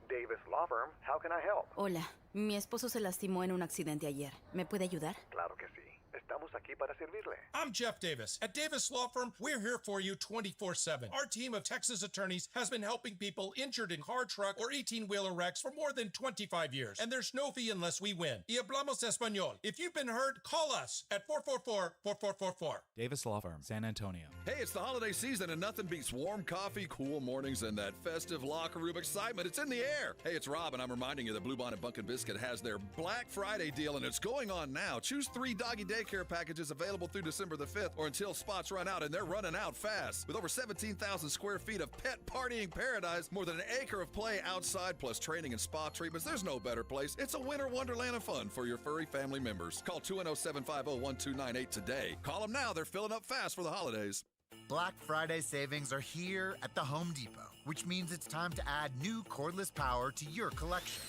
Davis Law Firm, how can I help?
Hola, mi esposo se lastimó en un accidente ayer. ¿Me puede ayudar?
Claro que sí. Estamos aquí para servirle.
I'm Jeff Davis. At Davis Law Firm, we're here for you 24/7. Our team of Texas attorneys has been helping people injured in car, truck, or 18-wheeler wrecks for more than 25 years. And there's no fee unless we win. Y hablamos español. If you've been hurt, call us at 444-4444.
Davis Law Firm, San Antonio.
Hey, it's the holiday season and nothing beats warm coffee, cool mornings, and that festive locker room excitement. It's in the air. Hey, it's Rob, and I'm reminding you that Blue Bonnet Bunkin' Biscuit has their Black Friday deal, and it's going on now. Choose 3 doggy daycare packages available through December the 5th or until spots run out, and they're running out fast. With over 17,000 square feet of pet partying paradise, more than an acre of play outside, plus training and spa treatments, there's no better place. It's a winter wonderland of fun for your furry family members. Call 210-750-1298 today. Call them now. They're filling up fast for the holidays.
Black Friday savings are here at the Home Depot, which means it's time to add new cordless power to your collection.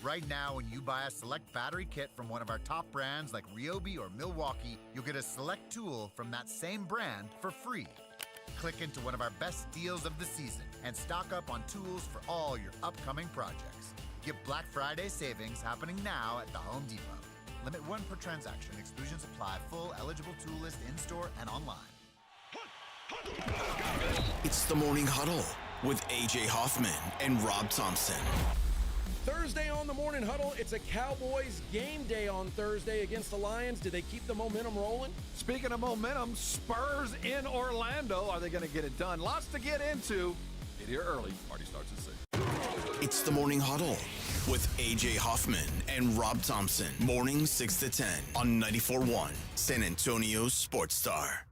Right now, when you buy a select battery kit from one of our top brands like Ryobi or Milwaukee, you'll get a select tool from that same brand for free. Click into one of our best deals of the season and stock up on tools for all your upcoming projects. Get Black Friday savings happening now at the Home Depot. Limit 1 per transaction. Exclusions apply. Full eligible tool list in-store and online.
It's the Morning Huddle with AJ Hoffman and Rob Thompson.
Thursday on the Morning Huddle, it's a Cowboys game day on Thursday against the Lions. Do they keep the momentum rolling?
Speaking of momentum, Spurs in Orlando. Are they going to get it done? Lots to get into. Get here early. Party starts at 6.
It's the Morning Huddle with AJ Hoffman and Rob Thompson. Morning 6 to 10 on 94.1 San Antonio Sports Star.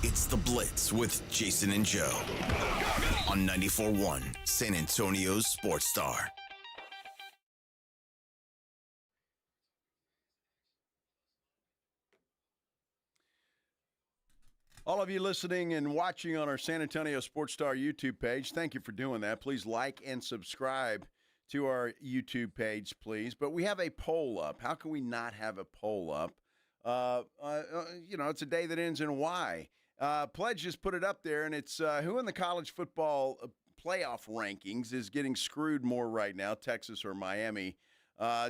It's the Blitz with Jason and Joe on 94.1 San Antonio Sports Star.
All of you listening and watching on our San Antonio Sports Star YouTube page, thank you for doing that. Please like and subscribe to our YouTube page, please. But we have a poll up. How can we not have a poll up? It's a day that ends in Y. Pledge just put it up there, and it's who in the college football playoff rankings is getting screwed more right now, Texas or Miami?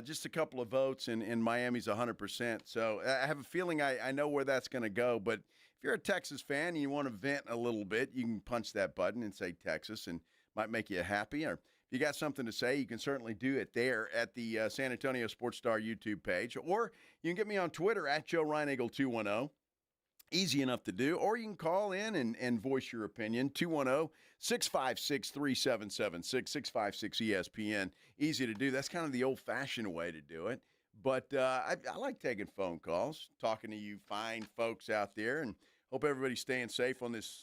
Just a couple of votes, and Miami's 100%. So I have a feeling I know where that's going to go, but if you're a Texas fan and you want to vent a little bit, you can punch that button and say Texas, and might make you happy. Or if you got something to say, you can certainly do it there at the San Antonio Sports Star YouTube page. Or you can get me on Twitter at Joe Reinagle 210. Easy enough to do. Or you can call in and voice your opinion, 210-656-3776, 656-ESPN. Easy to do. That's kind of the old-fashioned way to do it. But I like taking phone calls, talking to you fine folks out there, and hope everybody's staying safe on this.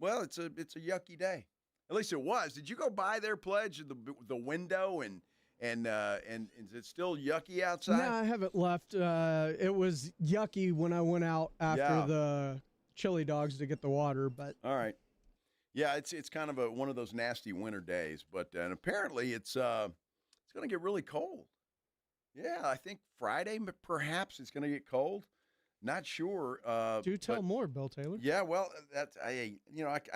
It's a yucky day. At least it was. Did you go by their Pledge, the window, and is it still yucky outside?
No, I haven't left. It was yucky when I went out after the chili dogs to get the water. But
all right, yeah, it's kind of one of those nasty winter days. But and apparently it's going to get really cold. Yeah, I think Friday perhaps it's going to get cold. Not sure.
Do tell more, Bill Taylor.
Yeah, well, that's I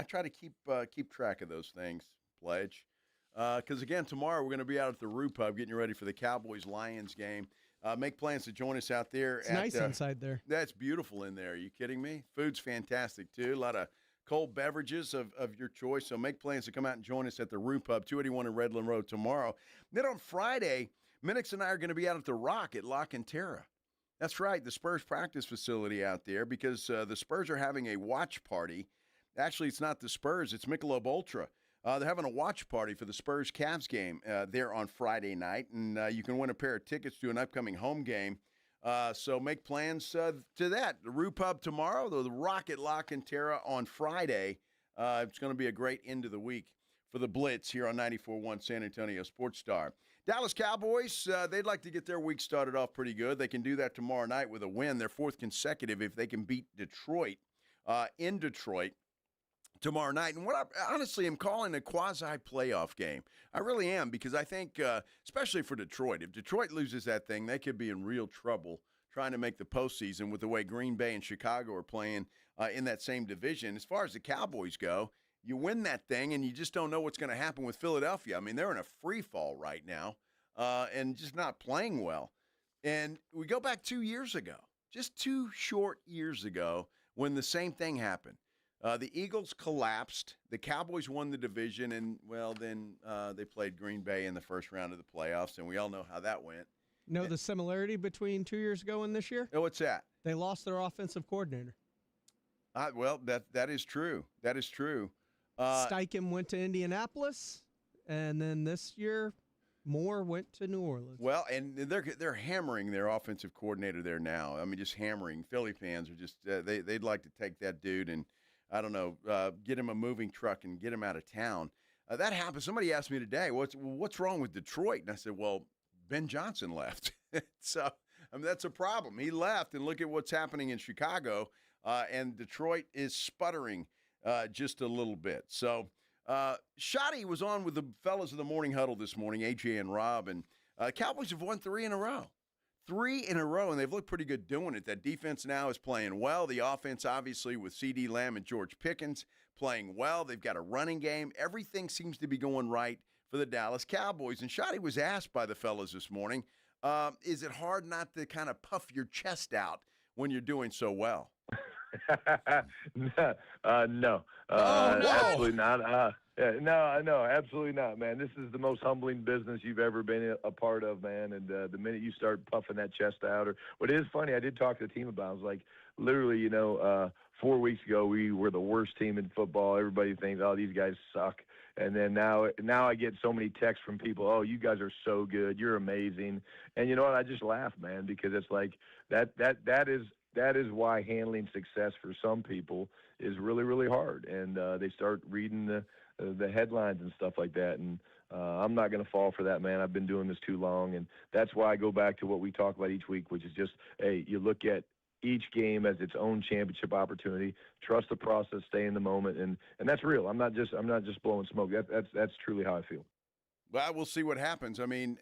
try to keep track of those things, Pledge, because again tomorrow we're going to be out at the Roo Pub getting ready for the Cowboys-Lions game. Make plans to join us out there.
It's nice inside there.
That's beautiful in there. Are you kidding me? Food's fantastic too. A lot of cold beverages of your choice. So make plans to come out and join us at the Rue Pub, 281 in Redland Road tomorrow. Then on Friday, Minix and I are going to be out at the Rock at La Cantera. That's right, the Spurs practice facility out there, because the Spurs are having a watch party. Actually, it's not the Spurs, it's Michelob Ultra. They're having a watch party for the Spurs-Cavs game there on Friday night, and you can win a pair of tickets to an upcoming home game. So make plans to that. The Rue Pub tomorrow, the Rock at La Cantera on Friday. It's going to be a great end of the week for the Blitz here on 94.1 San Antonio Sports Star. Dallas Cowboys, they'd like to get their week started off pretty good. They can do that tomorrow night with a win, their fourth consecutive, if they can beat Detroit in Detroit tomorrow night. And what I honestly am calling a quasi-playoff game. I really am, because I think, especially for Detroit, if Detroit loses that thing, they could be in real trouble trying to make the postseason with the way Green Bay and Chicago are playing in that same division. As far as the Cowboys go, you win that thing, and you just don't know what's going to happen with Philadelphia. I mean, they're in a free fall right now and just not playing well. And we go back 2 years ago, just 2 short years ago, when the same thing happened. The Eagles collapsed. The Cowboys won the division, and, well, then they played Green Bay in the first round of the playoffs, and we all know how that went.
Know the similarity between 2 years ago and this year?
Oh, what's that?
They lost their offensive coordinator.
Well, that is true. That is true.
Steichen went to Indianapolis, and then this year, Moore went to New Orleans.
Well, and they're hammering their offensive coordinator there now. I mean, just hammering. Philly fans are just they'd like to take that dude and, I don't know, get him a moving truck and get him out of town. That happened. Somebody asked me today, what's wrong with Detroit? And I said, well, Ben Johnson left. So, I mean, that's a problem. He left, and look at what's happening in Chicago, and Detroit is sputtering just a little bit. So, Schotty was on with the fellas of the Morning Huddle this morning, AJ and Rob, and Cowboys have won 3 in a row. 3 in a row, and they've looked pretty good doing it. That defense now is playing well. The offense, obviously, with C.D. Lamb and George Pickens, playing well. They've got a running game. Everything seems to be going right for the Dallas Cowboys. And Schotty was asked by the fellas this morning, is it hard not to kind of puff your chest out when you're doing so well?
No. Absolutely not. No, absolutely not, man. This is the most humbling business you've ever been a part of, man. And the minute you start puffing that chest out, but it is funny. I did talk to the team about it. I was like, literally, 4 weeks ago, we were the worst team in football. Everybody thinks, oh, these guys suck. And then now I get so many texts from people, oh, you guys are so good. You're amazing. And you know what? I just laugh, man, because it's like that is why handling success for some people is really, really hard. And they start reading the headlines and stuff like that. And I'm not going to fall for that, man. I've been doing this too long. And that's why I go back to what we talk about each week, which is just, hey, you look at each game as its own championship opportunity. Trust the process, stay in the moment. And that's real. I'm not just blowing smoke. That's truly how I feel.
Well, we'll see what happens. I mean,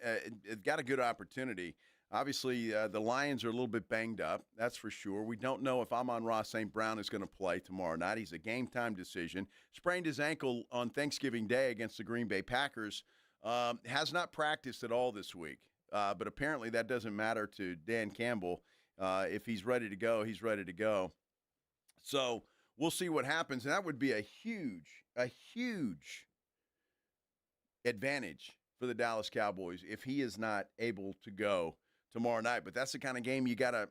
it got a good opportunity. Obviously, the Lions are a little bit banged up, that's for sure. We don't know if Amon-Ra St. Brown is going to play tomorrow night. He's a game-time decision. Sprained his ankle on Thanksgiving Day against the Green Bay Packers. Has not practiced at all this week. But apparently that doesn't matter to Dan Campbell. If he's ready to go, he's ready to go. So we'll see what happens. And that would be a huge advantage for the Dallas Cowboys if he is not able to go tomorrow night. But that's the kind of game you gotta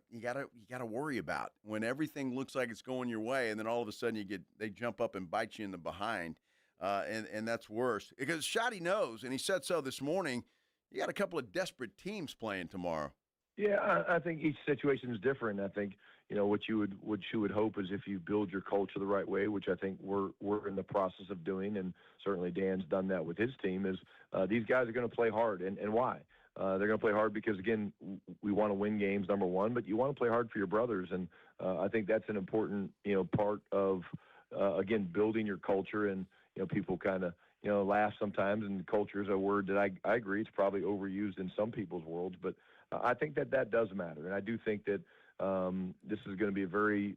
worry about when everything looks like it's going your way, and then all of a sudden they jump up and bite you in the behind, and that's worse. Because Schotty knows, and he said so this morning, you got a couple of desperate teams playing tomorrow.
Yeah, I think each situation is different. I think what you would hope is if you build your culture the right way, which I think we're in the process of doing, and certainly Dan's done that with his team. Is these guys are going to play hard, and why? They're going to play hard because, again, we want to win games, number one, but you want to play hard for your brothers. And I think that's an important, part of, again, building your culture. And, people kind of, laugh sometimes, and culture is a word that I agree it's probably overused in some people's worlds, but I think that does matter. And I do think that this is going to be a very,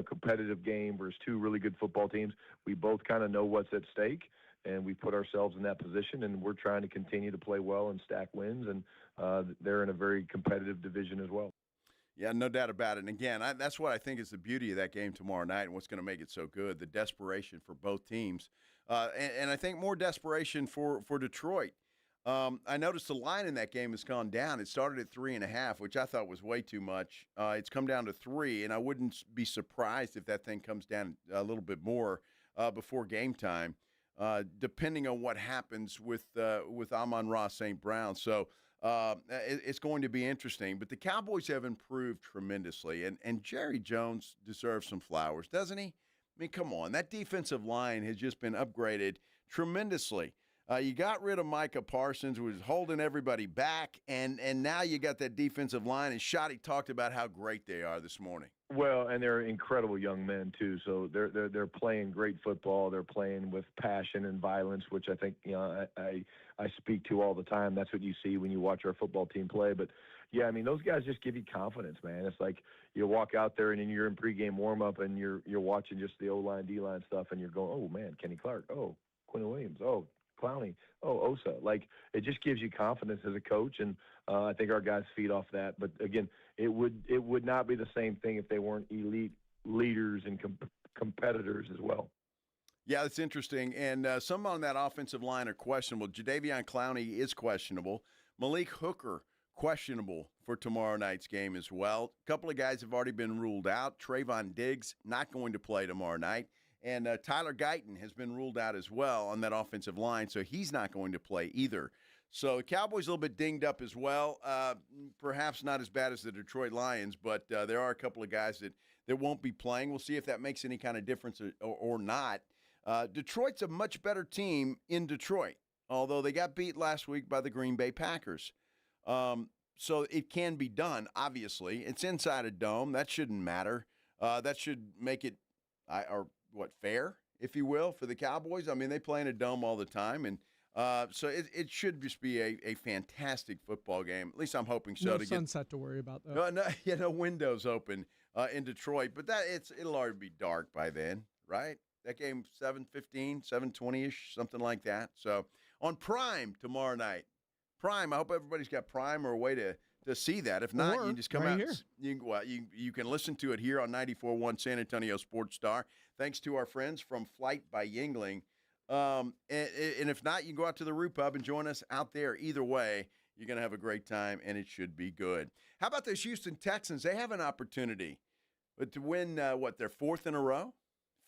competitive game versus two really good football teams. We both kind of know what's at stake, and we put ourselves in that position, and we're trying to continue to play well and stack wins, and they're in a very competitive division as well.
Yeah, no doubt about it. And again, that's what I think is the beauty of that game tomorrow night and what's going to make it so good, the desperation for both teams. And I think more desperation for Detroit. I noticed the line in that game has gone down. It started at 3.5, which I thought was way too much. It's come down to 3, and I wouldn't be surprised if that thing comes down a little bit more before game time, depending on what happens with Amon-Ra St. Brown. So it's going to be interesting. But the Cowboys have improved tremendously, and Jerry Jones deserves some flowers, doesn't he? I mean, come on. That defensive line has just been upgraded tremendously. You got rid of Micah Parsons, who was holding everybody back, and now you got that defensive line, and Schotty talked about how great they are this morning.
Well, and they're incredible young men too. So they're playing great football. They're playing with passion and violence, which I think I speak to all the time. That's what you see when you watch our football team play. But yeah, I mean, those guys just give you confidence, man. It's like you walk out there and then you're in pregame warm-up and you're watching just the O-line, D-line stuff, and you're going, oh man, Kenny Clark, oh Quinn Williams, oh Clowney, oh Osa. Like, it just gives you confidence as a coach, and I think our guys feed off that. But again, it would not be the same thing if they weren't elite leaders and competitors as well.
Yeah, that's interesting. And some on that offensive line are questionable. Jadeveon Clowney is questionable. Malik Hooker, questionable for tomorrow night's game as well. A couple of guys have already been ruled out. Trayvon Diggs not going to play tomorrow night. And Tyler Guyton has been ruled out as well on that offensive line, so he's not going to play either. So the Cowboys a little bit dinged up as well. Perhaps not as bad as the Detroit Lions, but there are a couple of guys that won't be playing. We'll see if that makes any kind of difference or not. Detroit's a much better team in Detroit, although they got beat last week by the Green Bay Packers. So it can be done, obviously. It's inside a dome. That shouldn't matter. That should make it fair, if you will, for the Cowboys. I mean, they play in a dome all the time, and so it should just be a fantastic football game. At least I'm hoping so.
No sunset to worry about, though.
No windows open in Detroit, but it'll already be dark by then, right? That game 7:15, 7:20-ish, something like that. So on Prime tomorrow night. Prime, I hope everybody's got Prime or a way to see that. If not, you can just come out. You can listen to it here on 94.1 San Antonio Sports Star. Thanks to our friends from Flight by Yingling. And if not, you can go out to the Roo Pub and join us out there. Either way, you're going to have a great time, and it should be good. How about those Houston Texans? They have an opportunity to win, their 4th in a row?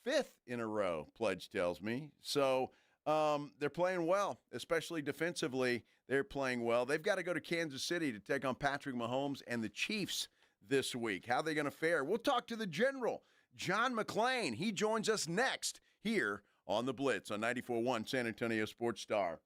5th in a row, Pledge tells me. So they're playing well, especially defensively. They're playing well. They've got to go to Kansas City to take on Patrick Mahomes and the Chiefs this week. How are they going to fare? We'll talk to the general, John McClain. He joins us next here on the Blitz on 94.1 San Antonio Sports Star.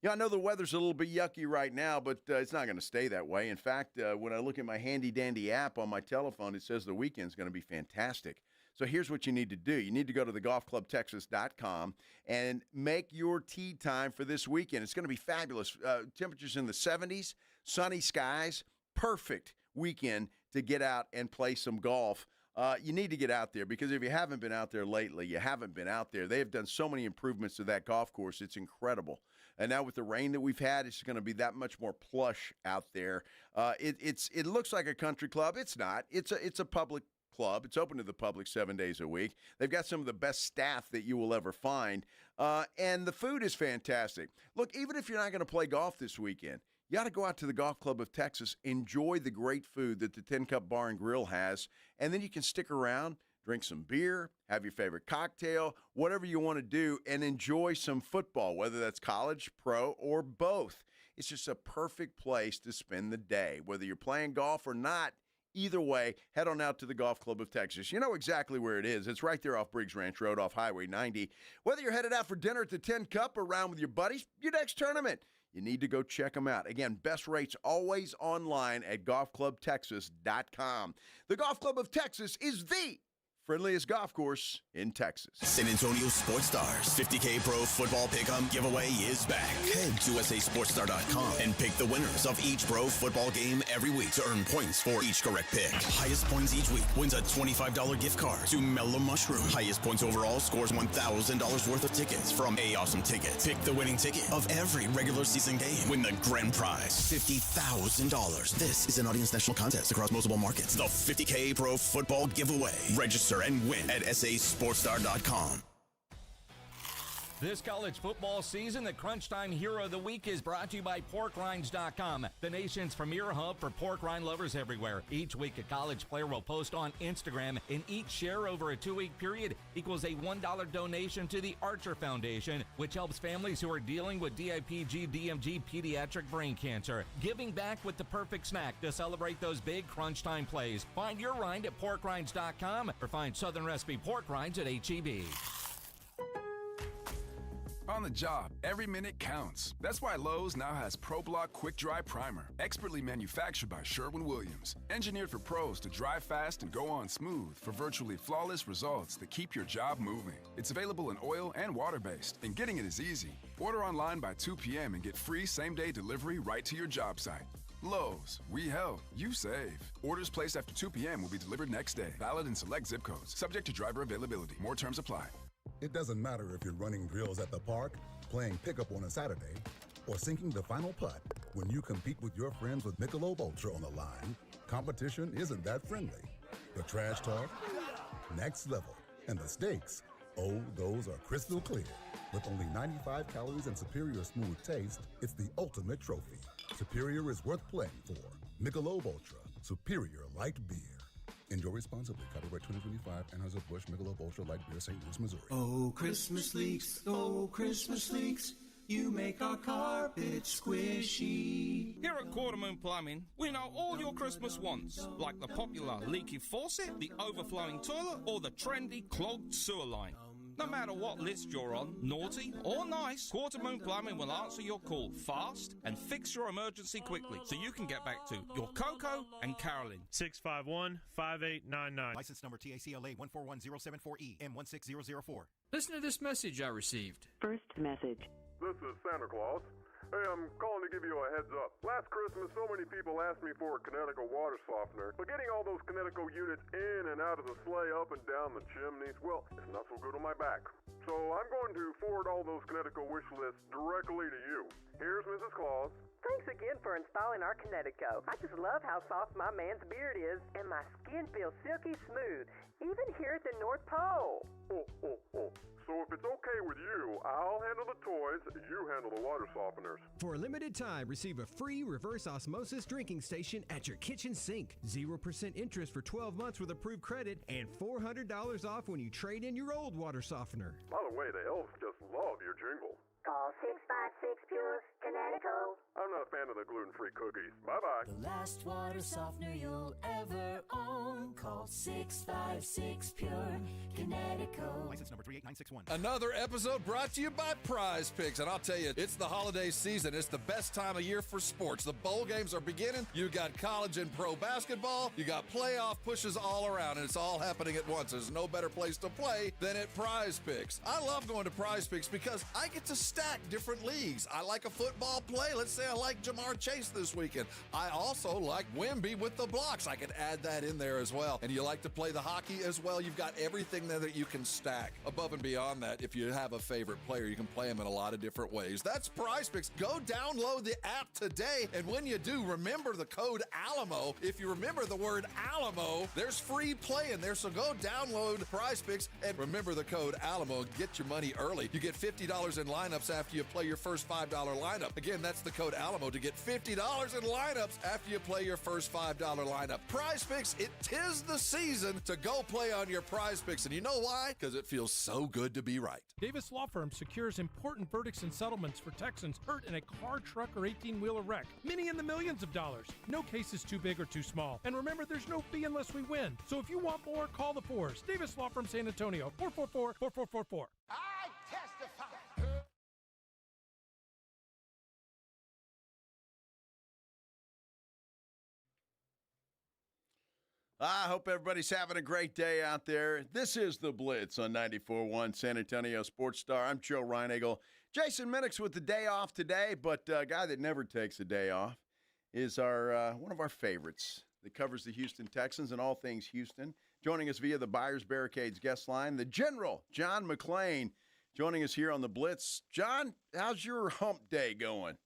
Yeah, I know the weather's a little bit yucky right now, but it's not going to stay that way. In fact, when I look at my handy-dandy app on my telephone, it says the weekend's going to be fantastic. So here's what you need to do. You need to go to thegolfclubtexas.com and make your tee time for this weekend. It's going to be fabulous. Temperatures in the 70s, sunny skies, perfect weekend to get out and play some golf. You need to get out there because if you haven't been out there lately, you haven't been out there. They have done so many improvements to that golf course. It's incredible. And now with the rain that we've had, it's going to be that much more plush out there. It looks like a country club. It's not. It's a public club. It's open to the public 7 days a week. They've got some of the best staff that you will ever find. And the food is fantastic. Look, even if you're not going to play golf this weekend, you got to go out to the Golf Club of Texas, enjoy the great food that the 10 Cup Bar and Grill has, and then you can stick around, drink some beer, have your favorite cocktail, whatever you want to do, and enjoy some football, whether that's college, pro, or both. It's just a perfect place to spend the day. Whether you're playing golf or not, either way, head on out to the Golf Club of Texas. You know exactly where it is. It's right there off Briggs Ranch Road off Highway 90. Whether you're headed out for dinner at the 10 Cup or around with your buddies, your next tournament, you need to go check them out. Again, best rates always online at golfclubtexas.com. The Golf Club of Texas is the friendliest golf course in Texas.
San Antonio Sports Stars $50K Pro Football Pick'em giveaway is back. Head to SASportsStar.com and pick the winners of each pro football game every week to earn points for each correct pick. Highest points each week wins a $25 gift card to Mellow Mushroom. Highest points overall scores $1,000 worth of tickets from A Awesome Tickets. Pick the winning ticket of every regular season game. Win the grand prize, $50,000. This is an Audience National contest across multiple markets. The $50K Pro Football Giveaway. Register and win at SASportsStar.com.
This college football season, the Crunch Time Hero of the Week is brought to you by PorkRinds.com, the nation's premier hub for pork rind lovers everywhere. Each week, a college player will post on Instagram, and each share over a 2-week period equals a $1 donation to the Archer Foundation, which helps families who are dealing with DIPG, DMG, pediatric brain cancer. Giving back with the perfect snack to celebrate those big Crunch Time plays. Find your rind at PorkRinds.com or find Southern Recipe Pork Rinds at HEB.
On the job, every minute counts. That's why Lowe's now has ProBlock Quick Dry Primer, expertly manufactured by Sherwin-Williams. Engineered for pros to dry fast and go on smooth for virtually flawless results that keep your job moving. It's available in oil and water-based, and getting it is easy. Order online by 2 p.m. and get free same-day delivery right to your job site. Lowe's, we help, you save. Orders placed after 2 p.m. will be delivered next day. Valid in select zip codes. Subject to driver availability. More terms apply.
It doesn't matter if you're running drills at the park, playing pickup on a Saturday, or sinking the final putt. When you compete with your friends with Michelob Ultra on the line, competition isn't that friendly. The trash talk, next level, and the stakes, oh, those are crystal clear. With only 95 calories and superior smooth taste, it's the ultimate trophy. Superior is worth playing for. Michelob Ultra, superior light beer. Enjoy responsibly. Copyright 2025, Anheuser-Busch Michelob Ultra Light Beer, St. Louis, Missouri.
Oh, Christmas leaks, you make our carpet squishy.
Here at Quarter Moon Plumbing, we know all your Christmas wants, like the popular leaky faucet, the overflowing toilet, or the trendy clogged sewer line. No matter what list you're on, naughty or nice, Quarter Moon Plumbing will answer your call fast and fix your emergency quickly so you can get back to your Coco and Carolyn.
651-5899.
License number TACLA 141074E M16004.
Listen to this message I received.
First message.
This is Santa Claus. Hey, I'm calling to give you a heads up. Last Christmas, so many people asked me for a Kinetico water softener, but getting all those Kinetico units in and out of the sleigh, up and down the chimneys, well, it's not so good on my back. So I'm going to forward all those Kinetico wish lists directly to you. Here's Mrs. Claus.
Thanks again for installing our Kinetico. I just love how soft my man's beard is, and my skin feels silky smooth, even here at the North Pole.
So if it's okay with you, I'll handle the toys, you handle the water softeners.
For a limited time, receive a free reverse osmosis drinking station at your kitchen sink. 0% interest for 12 months with approved credit, and $400 off when you trade in your old water softener.
By the way, the elves just love your jingle.
Call 656 Pure Kinetico.
I'm not a fan of the gluten-free cookies. Bye-bye.
The last water softener you'll ever own. Call 656 Pure Kinetico.
License number 38961.
Another episode brought to you by Prize Picks. And I'll tell you, it's the holiday season. It's the best time of year for sports. The bowl games are beginning. You got college and pro basketball. You got playoff pushes all around, and it's all happening at once. There's no better place to play than at Prize Picks. I love going to Prize Picks because I get to stack different leagues. I like a football play. Let's say I like Jamar Chase this weekend. I also like Wemby with the blocks. I could add that in there as well. And you like to play the hockey as well. You've got everything there that you can stack. Above and beyond that, if you have a favorite player, you can play them in a lot of different ways. That's Prize Picks. Go download the app today. And when you do, remember the code Alamo. If you remember the word Alamo, there's free play in there. So go download Prize Picks and remember the code Alamo. Get your money early. You get $50 in lineups after you play your first $5 lineup. Again, that's the code Alamo to get $50 in lineups after you play your first $5 lineup. Prize Picks, it tis the season to go play on your Prize Picks. And you know why? Because it feels so good to be right.
Davis Law Firm secures important verdicts and settlements for Texans hurt in a car, truck, or 18-wheeler wreck. Many in the millions of dollars. No case is too big or too small. And remember, there's no fee unless we win. So if you want more, call the Fours. Davis Law Firm San Antonio, 444-4444.
I testify.
I hope everybody's having a great day out there. This is the Blitz on 94.1 San Antonio Sports Star. I'm Joe Reinagle. Jason Minnick's with the day off today, but a guy that never takes a day off is our one of our favorites that covers the Houston Texans and all things Houston. Joining us via the Buyers Barricades guest line, the General, John McClain, joining us here on the Blitz. John, how's your hump day going?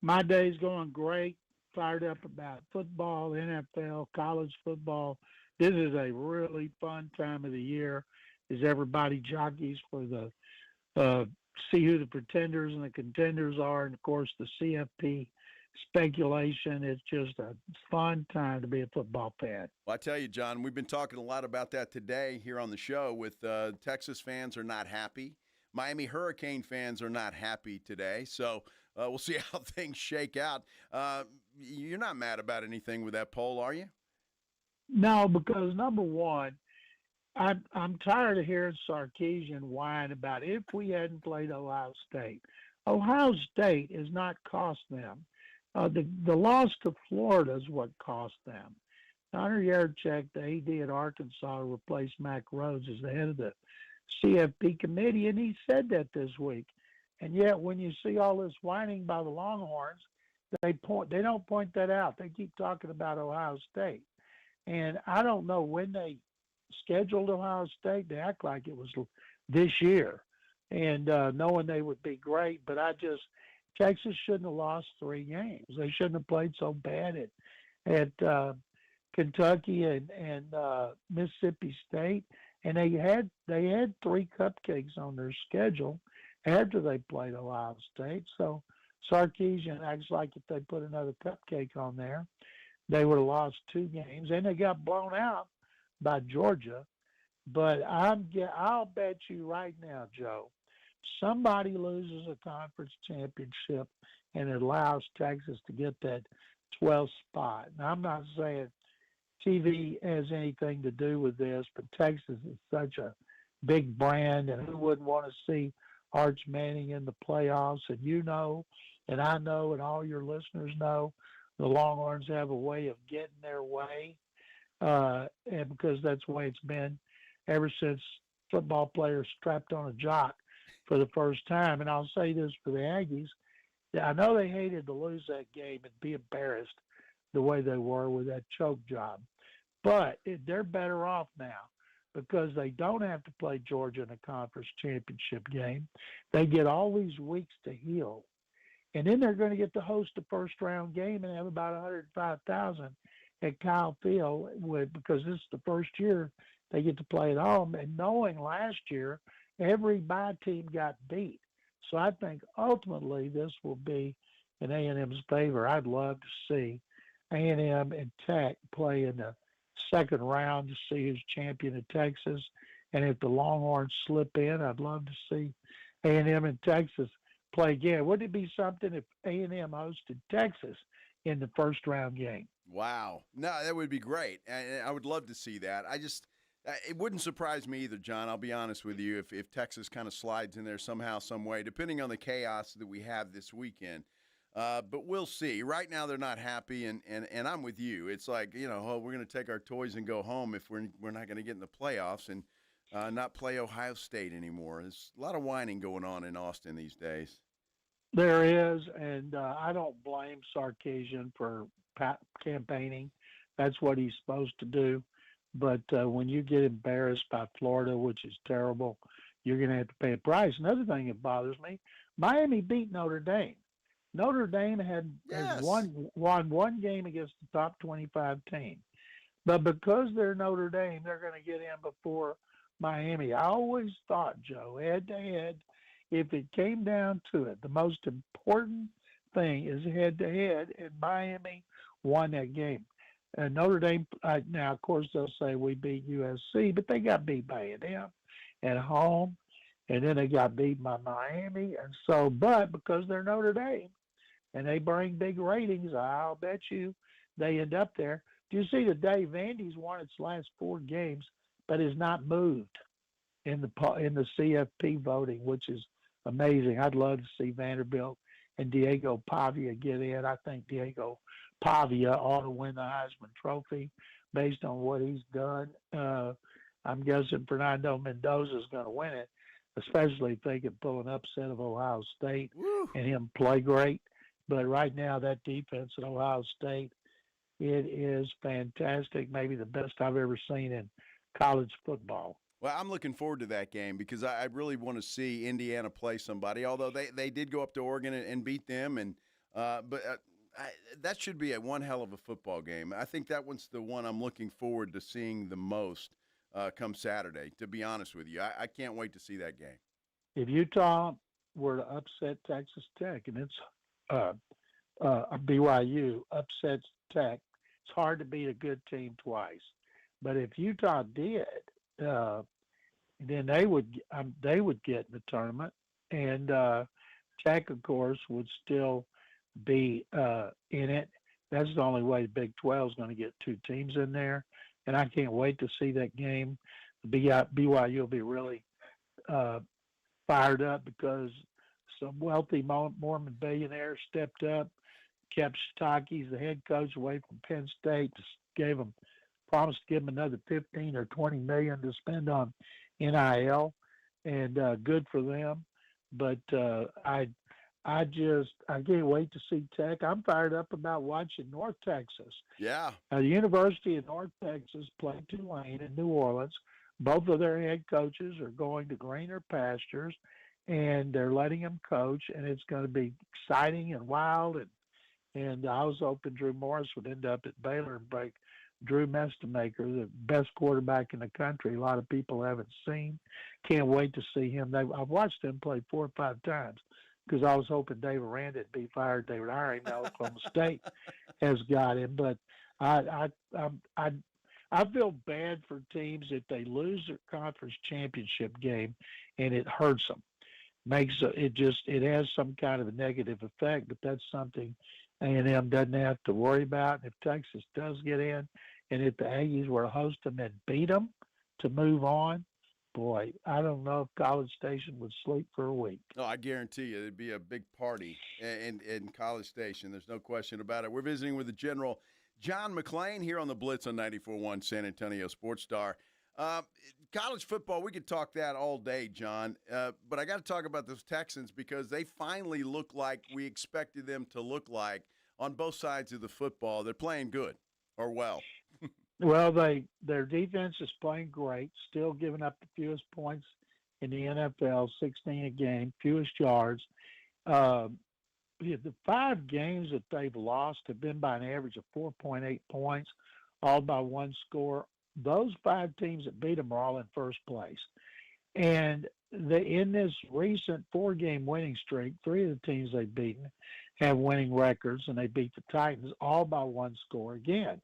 My day's going great. Fired up about football, NFL, college football. This is a really fun time of the year as everybody jockeys for the see who the pretenders and the contenders are, and of course the CFP speculation. It's just a fun time to be a football fan.
Well, I tell you, John, we've been talking a lot about that today here on the show with Texas fans are not happy. Miami Hurricane fans are not happy today. So we'll see how things shake out. You're not mad about anything with that poll, are you?
No, because number one, I'm tired of hearing Sarkisian whine about if we hadn't played Ohio State. Ohio State has not cost them. The loss to Florida is what cost them. Hunter Yurachek, the AD at Arkansas, replaced Mack Rhodes as the head of the CFP committee, and he said that this week. And yet, when you see all this whining by the Longhorns, they don't point that out. They keep talking about Ohio State. And I don't know when they scheduled Ohio State. They act like it was this year, and knowing they would be great. But Texas shouldn't have lost 3 games. They shouldn't have played so bad at Kentucky and Mississippi State. And they had 3 cupcakes on their schedule after they played Ohio State. So Sarkisian acts like if they put another cupcake on there, they would have lost 2 games. And they got blown out by Georgia. But I'll bet you right now, Joe, somebody loses a conference championship and it allows Texas to get that 12th spot. Now, I'm not saying TV has anything to do with this, but Texas is such a big brand, and who wouldn't want to see Arch Manning in the playoffs? And you know, and I know, and all your listeners know, the Longhorns have a way of getting their way, and because that's the way it's been ever since football players strapped on a jock for the first time. And I'll say this for the Aggies. I know they hated to lose that game and be embarrassed the way they were with that choke job. But they're better off now because they don't have to play Georgia in a conference championship game. They get all these weeks to heal. And then they're going to get to host a first-round game and have about 105,000 at Kyle Field because this is the first year they get to play at home. And knowing last year, every bye team got beat. So I think ultimately this will be in A&M's favor. I'd love to see A&M and Tech play in the second round to see who's champion of Texas. And if the Longhorns slip in, I'd love to see A&M and Texas play again. Wouldn't it be something if A&M hosted Texas in the first round game?
Wow. No, that would be great. I would love to see that. It wouldn't surprise me either, John. I'll be honest with you, if Texas kind of slides in there somehow, some way, depending on the chaos that we have this weekend. But we'll see. Right now, they're not happy, and I'm with you. It's like, we're going to take our toys and go home if we're not going to get in the playoffs and not play Ohio State anymore. There's a lot of whining going on in Austin these days.
There is, and I don't blame Sarkisian for campaigning. That's what he's supposed to do. But when you get embarrassed by Florida, which is terrible, you're going to have to pay a price. Another thing that bothers me, Miami beat Notre Dame. Notre Dame has won one game against the top 25 team. But because they're Notre Dame, they're going to get in before Miami. I always thought, Joe, head-to-head, if it came down to it, the most important thing is head-to-head, and Miami won that game. Notre Dame, now, of course, they'll say we beat USC, but they got beat by A&M at home, and then they got beat by Miami. And so, but because they're Notre Dame and they bring big ratings, I'll bet you they end up there. Do you see that Dave Vandy's won its last 4 games, but is not moved in the CFP voting, which is amazing. I'd love to see Vanderbilt and Diego Pavia get in. I think Diego Pavia ought to win the Heisman Trophy. based on what he's done. I'm guessing Fernando Mendoza is going to win it, especially if they can pull an upset of Ohio State and him play great. But right now, that defense at Ohio State, it is fantastic, maybe the best I've ever seen in college football.
Well, I'm looking forward to that game because I really want to see Indiana play somebody, although they did go up to Oregon and beat them. That should be one hell of a football game. I think that one's the one I'm looking forward to seeing the most come Saturday, to be honest with you. I can't wait to see that game.
If Utah were to upset Texas Tech, and it's BYU upsets Tech, it's hard to beat a good team twice. But if Utah did, then they would get in the tournament, and Tech, of course, would still be in it. That's the only way the Big 12 is going to get two teams in there, and I can't wait to see that game. BYU will be really fired up because some wealthy Mormon billionaires stepped up, kept Shiitakes, the head coach, away from Penn State, promised to give him another 15 or 20 million to spend on NIL, and good for them. But I can't wait to see Tech. I'm fired up about watching North Texas.
Yeah.
The University of North Texas played Tulane in New Orleans. Both of their head coaches are going to greener pastures, and they're letting them coach, and it's going to be exciting and wild. And I was hoping Drew Morris would end up at Baylor and break Drew Mestamaker, the best quarterback in the country. A lot of people haven't seen. Can't wait to see him. I've watched him play 4 or 5 times because I was hoping Dave Aranda would be fired. They would hire him. Now Oklahoma State has got him. But I feel bad for teams if they lose their conference championship game and it hurts them. It has some kind of a negative effect, but that's something A&M doesn't have to worry about. If Texas does get in, and if the Aggies were to host them and beat them to move on, boy, I don't know if College Station would sleep for a week.
No, I guarantee you it'd be a big party in College Station. There's no question about it. We're visiting with the General John McClain here on the Blitz on 94.1 San Antonio Sports Star. College football, we could talk that all day, John. But I got to talk about those Texans because they finally look like we expected them to look like on both sides of the football. They're playing good or well.
Well, their defense is playing great, still giving up the fewest points in the NFL, 16 a game, fewest yards. The 5 games that they've lost have been by an average of 4.8 points, all by one score. Those 5 teams that beat them are all in first place. And in this recent 4-game winning streak, 3 of the teams they've beaten have winning records, and they beat the Titans all by one score again.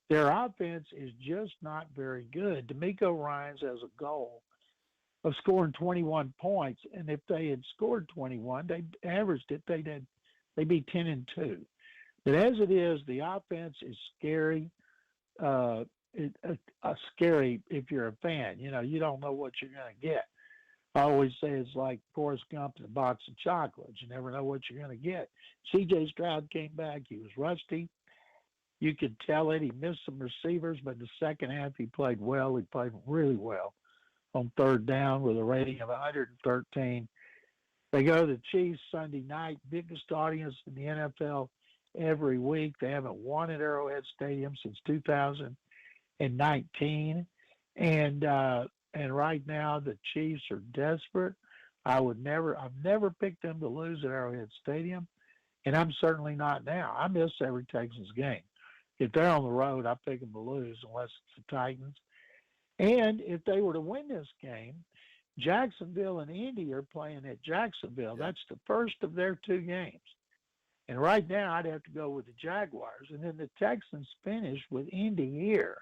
Their offense is just not very good. D'Amico Ryans has a goal of scoring 21 points, and if they had scored 21, they averaged it. They'd be 10-2. But as it is, the offense is scary. Scary if you're a fan. You don't know what you're going to get. I always say it's like Forrest Gump and a box of chocolates. You never know what you're going to get. C.J. Stroud came back. He was rusty. You could tell it. He missed some receivers, but in the second half he played well. He played really well on third down with a rating of 113. They go to the Chiefs Sunday night, biggest audience in the NFL every week. They haven't won at Arrowhead Stadium since 2019. And right now the Chiefs are desperate. I've never picked them to lose at Arrowhead Stadium, and I'm certainly not now. I miss every Texans game. If they're on the road, I pick them to lose unless it's the Titans. And if they were to win this game, Jacksonville and Indy are playing at Jacksonville. Yeah. That's the first of their 2 games. And right now I'd have to go with the Jaguars. And then the Texans finish with Indy here.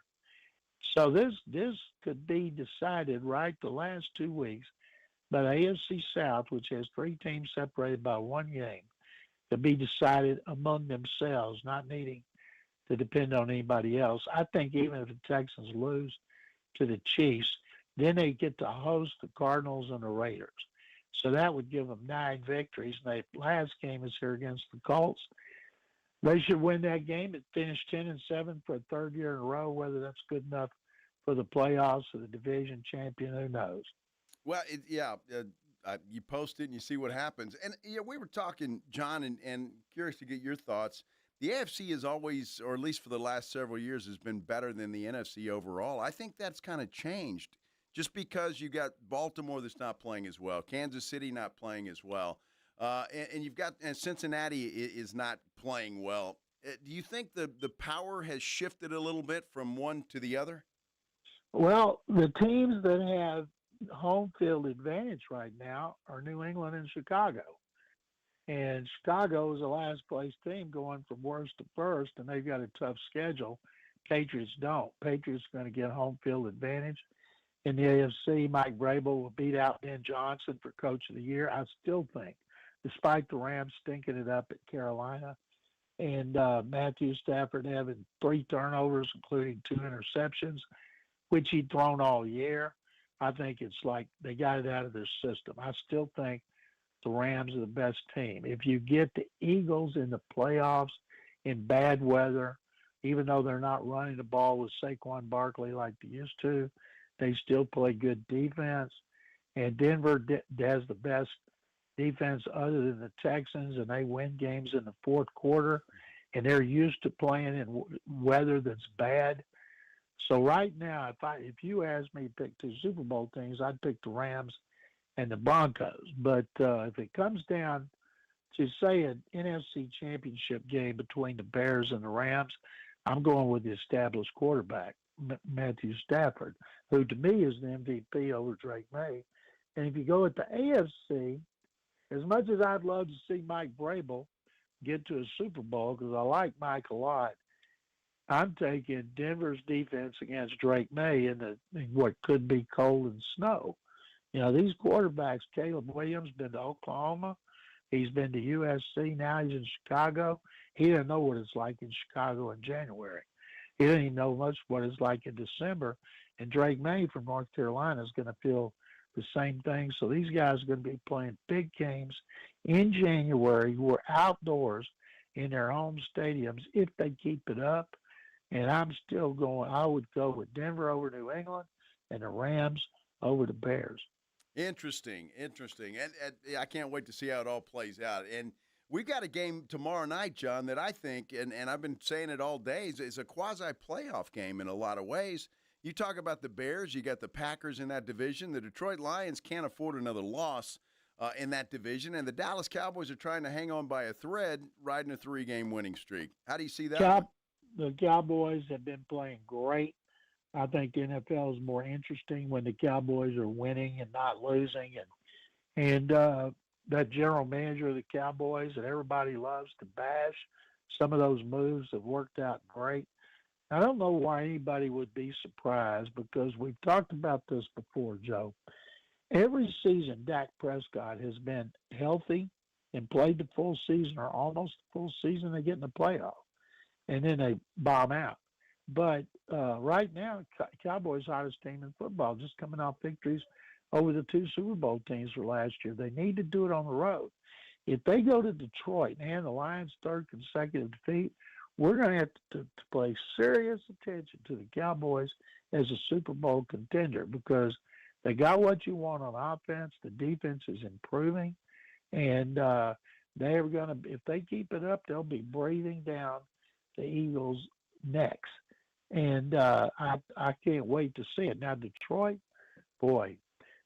So this could be decided right the last 2 weeks by the AFC South, which has 3 teams separated by 1 game, to be decided among themselves, not needing to depend on anybody else. I think even if the Texans lose to the Chiefs, then they get to host the Cardinals and the Raiders. So that would give them 9 victories. And their last game is here against the Colts. They should win that game and finish 10-7 for a third year in a row. Whether that's good enough for the playoffs or the division champion, who knows?
Well, you post it and you see what happens. And we were talking, John, and curious to get your thoughts. The AFC is always, or at least for the last several years, has been better than the NFC overall. I think that's kind of changed just because you got Baltimore that's not playing as well, Kansas City not playing as well, and you've got Cincinnati is not playing well. Do you think the power has shifted a little bit from one to the other?
Well, the teams that have home field advantage right now are New England and Chicago. And Chicago is the last place team going from worst to first, and they've got a tough schedule. Patriots don't. Patriots are going to get home field advantage. In the AFC, Mike Vrabel will beat out Ben Johnson for Coach of the Year. I still think, despite the Rams stinking it up at Carolina and Matthew Stafford having 3 turnovers, including 2 interceptions, which he'd thrown all year, I think it's like they got it out of their system. I still think the Rams are the best team. If you get the Eagles in the playoffs in bad weather, even though they're not running the ball with Saquon Barkley like they used to, they still play good defense. And Denver has the best defense other than the Texans, and they win games in the fourth quarter, and they're used to playing in weather that's bad. So right now, if you ask me to pick 2 Super Bowl teams, I'd pick the Rams and the Broncos. But if it comes down to, say, an NFC championship game between the Bears and the Rams, I'm going with the established quarterback, Matthew Stafford, who to me is the MVP over Drake May. And if you go at the AFC, as much as I'd love to see Mike Vrabel get to a Super Bowl, because I like Mike a lot, I'm taking Denver's defense against Drake May in what could be cold and snow. You know, these quarterbacks, Caleb Williams, been to Oklahoma. He's been to USC. Now he's in Chicago. He didn't know what it's like in Chicago in January. He didn't even know much what it's like in December. And Drake May from North Carolina is going to feel the same thing. So these guys are going to be playing big games in January. We're outdoors in their home stadiums if they keep it up. And I'm still going, I would go with Denver over New England and the Rams over the Bears.
Interesting. And I can't wait to see how it all plays out. And we've got a game tomorrow night, John, that I think, and I've been saying it all day, is a quasi-playoff game in a lot of ways. You talk about the Bears, you got the Packers in that division. The Detroit Lions can't afford another loss in that division, and the Dallas Cowboys are trying to hang on by a thread, riding a 3-game winning streak. How do you see that?
The Cowboys have been playing great. I think the NFL is more interesting when the Cowboys are winning and not losing. And that general manager of the Cowboys that everybody loves to bash, some of those moves have worked out great. I don't know why anybody would be surprised, because we've talked about this before, Joe. Every season, Dak Prescott has been healthy and played the full season or almost the full season. They get in the playoffs, and then they bomb out. But right now, Cowboys' hottest team in football, just coming off victories over the 2 Super Bowl teams for last year. They need to do it on the road. If they go to Detroit and the Lions' 3rd consecutive defeat, we're going to have to pay serious attention to the Cowboys as a Super Bowl contender, because they got what you want on offense. The defense is improving, and they're going to, if they keep it up, they'll be breathing down the Eagles' necks. And I can't wait to see it. Now, Detroit, boy,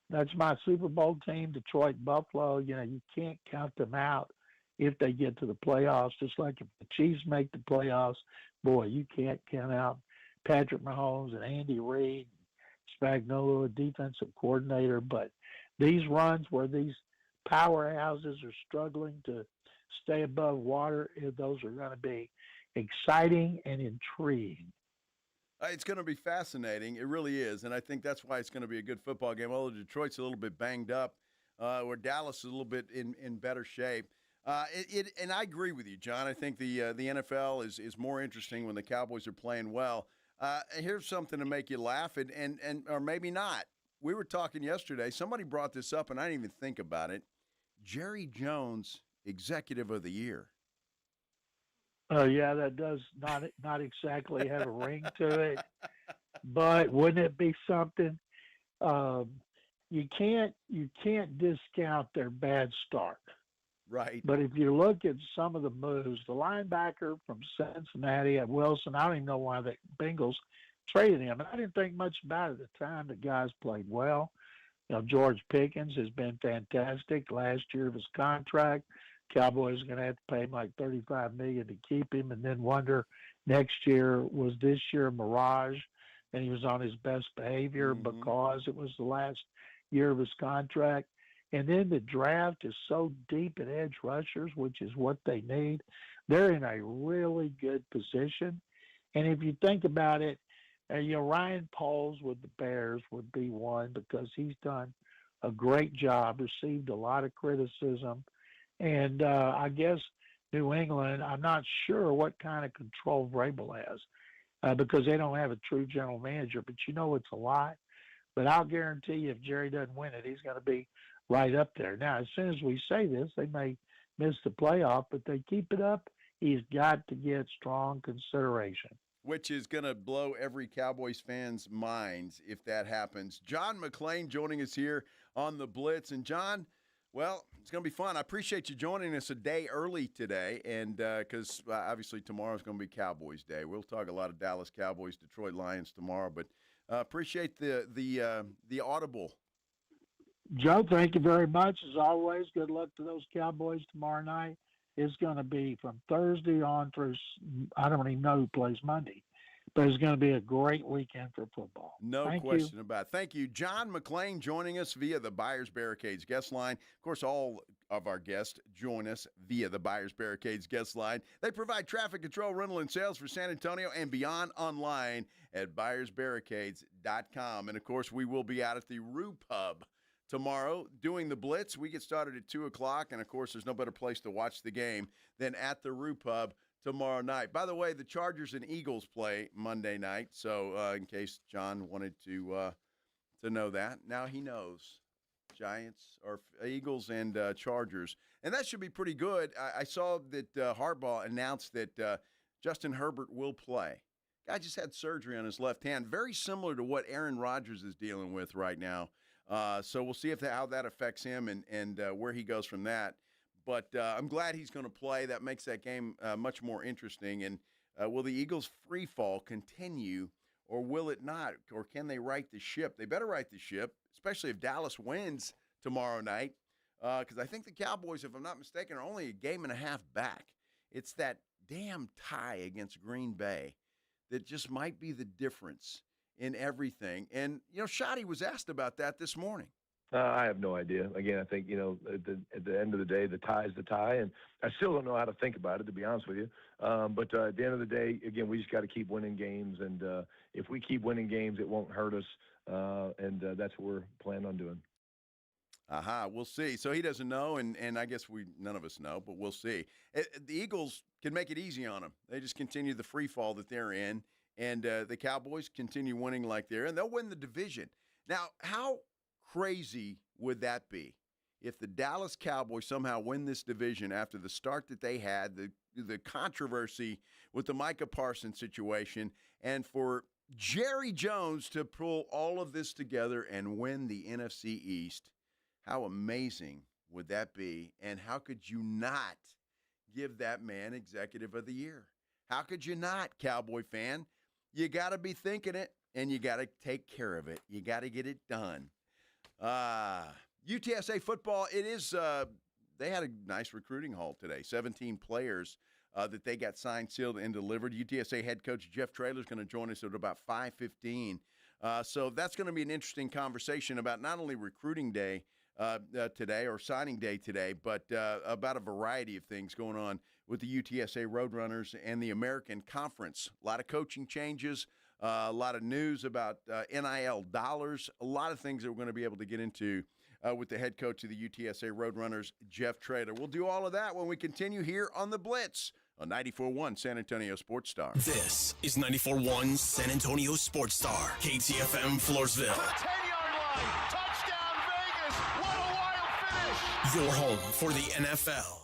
that's my Super Bowl team, Detroit, Buffalo. You know, you can't count them out if they get to the playoffs. Just like if the Chiefs make the playoffs, boy, you can't count out Patrick Mahomes and Andy Reid, Spagnuolo, defensive coordinator. But these runs where these powerhouses are struggling to stay above water, those are going to be exciting and intriguing.
It's going to be fascinating. It really is. And I think that's why it's going to be a good football game. Although Detroit's a little bit banged up, where Dallas is a little bit in better shape. And I agree with you, John. I think the NFL is more interesting when the Cowboys are playing well. Here's something to make you laugh, and or maybe not. We were talking yesterday. Somebody brought this up, and I didn't even think about it. Jerry Jones, Executive of the Year.
Oh yeah, that does not exactly have a ring to it, but wouldn't it be something? Um, you can't discount their bad start.
Right.
But if you look at some of the moves, the linebacker from Cincinnati at Wilson, I don't even know why the Bengals traded him. I didn't think much about it at the time. The guys played well. George Pickens has been fantastic last year of his contract. Cowboys are going to have to pay him like $35 million to keep him, and then wonder next year, was this year a mirage, and he was on his best behavior because it was the last year of his contract. And then the draft is so deep in edge rushers, which is what they need. They're in a really good position. And if you think about it, Ryan Poles with the Bears would be one because he's done a great job, received a lot of criticism. And I guess New England, I'm not sure what kind of control Vrabel has because they don't have a true general manager, but it's a lot. But I'll guarantee you if Jerry doesn't win it, he's going to be right up there. Now, as soon as we say this, they may miss the playoff, but they keep it up, he's got to get strong consideration.
Which is going to blow every Cowboys fan's minds if that happens. John McClain joining us here on the Blitz. And, John, well, it's going to be fun. I appreciate you joining us a day early today, and because obviously tomorrow's going to be Cowboys Day. We'll talk a lot of Dallas Cowboys, Detroit Lions tomorrow, but appreciate the audible.
Joe, thank you very much. As always, good luck to those Cowboys tomorrow night. It's going to be from Thursday on through, I don't even know who plays Monday, but it's going to be a great weekend for football.
No question about it. Thank you. John McClain joining us via the Buyers Barricades guest line. Of course, all of our guests join us via the Buyers Barricades guest line. They provide traffic control, rental, and sales for San Antonio and beyond online at buyersbarricades.com. And, of course, we will be out at the Rue Pub tomorrow doing the Blitz. We get started at 2 o'clock, and, of course, there's no better place to watch the game than at the Rue Pub tomorrow night. By the way, the Chargers and Eagles play Monday night, so in case John wanted to know that, now he knows. Giants or Eagles and Chargers, and that should be pretty good. I saw that Harbaugh announced that Justin Herbert will play. Guy just had surgery on his left hand, very similar to what Aaron Rodgers is dealing with right now. So we'll see how that affects him and where he goes from that. But I'm glad he's going to play. That makes that game much more interesting. And will the Eagles' free fall continue, or will it not? Or can they right the ship? They better right the ship, especially if Dallas wins tomorrow night, because I think the Cowboys, if I'm not mistaken, are only a game and a half back. It's that damn tie against Green Bay that just might be the difference in everything. And, Schotty was asked about that this morning.
I have no idea. Again, I think, at the end of the day, the tie is the tie, and I still don't know how to think about it, to be honest with you. But at the end of the day, again, we just got to keep winning games, and if we keep winning games, it won't hurt us, and that's what we're planning on doing.
We'll see. So he doesn't know, and I guess none of us know, but we'll see. The Eagles can make it easy on them. They just continue the free fall that they're in, and the Cowboys continue winning like they're, and they'll win the division. Now, how crazy would that be if the Dallas Cowboys somehow win this division after the start that they had, the controversy with the Micah Parsons situation, and for Jerry Jones to pull all of this together and win the NFC East? How amazing would that be? And how could you not give that man Executive of the Year? How could you not, Cowboy fan? You got to be thinking it, and you got to take care of it. You got to get it done. UTSA football, it is they had a nice recruiting haul today. 17 players that they got signed, sealed, and delivered. UTSA head coach Jeff Traylor is going to join us at about 5:15. So that's going to be an interesting conversation about not only recruiting day today or signing day today, but about a variety of things going on with the UTSA Roadrunners and the American Conference. A lot of coaching changes, a lot of news about NIL dollars, a lot of things that we're going to be able to get into with the head coach of the UTSA Roadrunners, Jeff Traylor. We'll do all of that when we continue here on The Blitz on 94.1 San Antonio Sports Star.
This is 94.1 San Antonio Sports Star, KTFM Floresville.
10-yard line, touchdown Vegas, what a wild finish!
Your home for the NFL.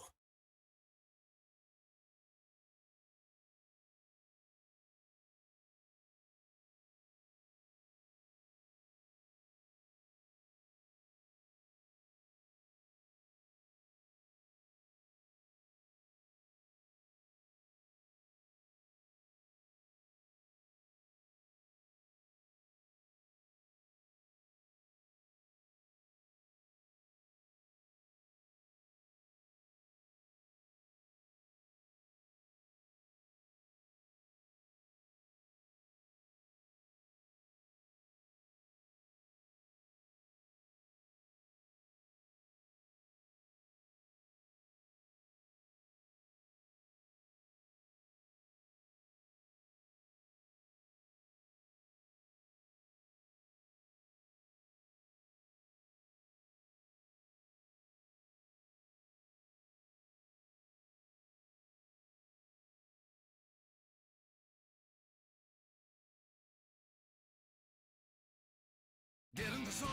Get in the zone,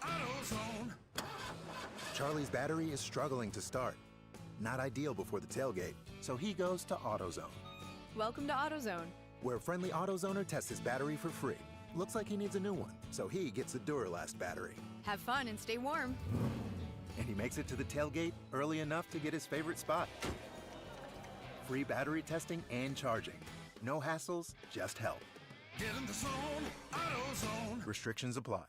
AutoZone.
Charlie's battery is struggling to start. Not ideal before the tailgate, so he goes to AutoZone,
Welcome to AutoZone.
where a friendly AutoZoner tests his battery for free. Looks like he needs a new one, so he gets a Duralast battery.
Have fun and stay warm.
And he makes it to the tailgate early enough to get his favorite spot. Free battery testing and charging. No hassles, just help.
Get in the zone, AutoZone.
Restrictions apply.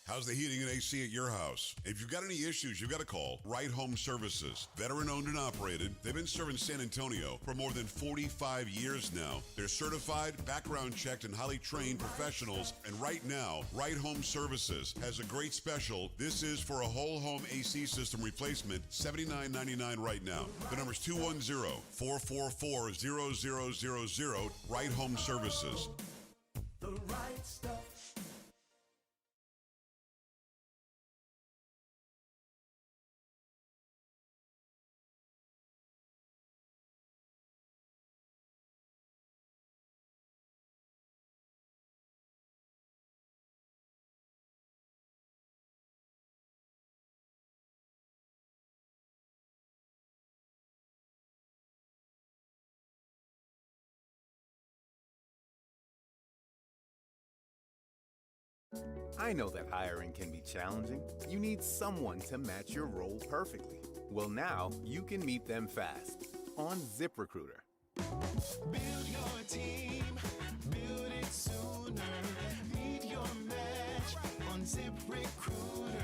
How's the heating and AC at your house? If you've got any issues, you've got to call Right Home Services. Veteran-owned and operated, they've been serving San Antonio for more than 45 years now. They're certified, background-checked, and highly trained professionals. And right now, Right Home Services has a great special. This is for a whole home AC system replacement, $79.99 right now. The number's 210-444-0000, Right Home Services.
The right stuff.
I know that hiring can be challenging. You need someone to match your role perfectly. Well, now you can meet them fast on ZipRecruiter.
Build your team, build it sooner. Meet your match on ZipRecruiter.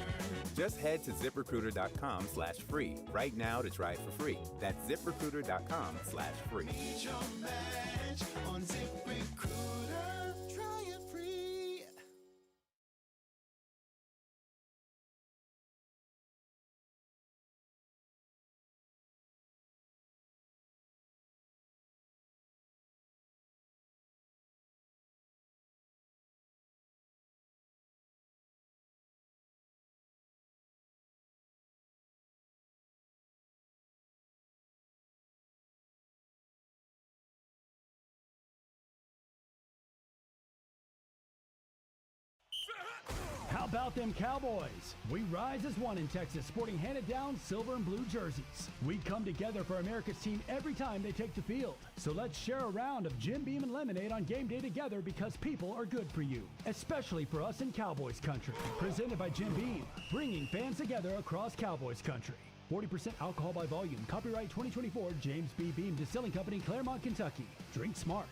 Just head to ZipRecruiter.com/free right now to try it for free. That's ZipRecruiter.com/free.
Meet your match on ZipRecruiter. Try it free.
How about them Cowboys? We rise as one in Texas, sporting handed-down silver and blue jerseys. We come together for America's team every time they take the field. So let's share a round of Jim Beam and lemonade on game day together, because people are good for you, especially for us in Cowboys country. Presented by Jim Beam, bringing fans together across Cowboys country. 40% alcohol by volume. Copyright 2024, James B. Beam Distilling Company, Claremont, Kentucky. Drink smart.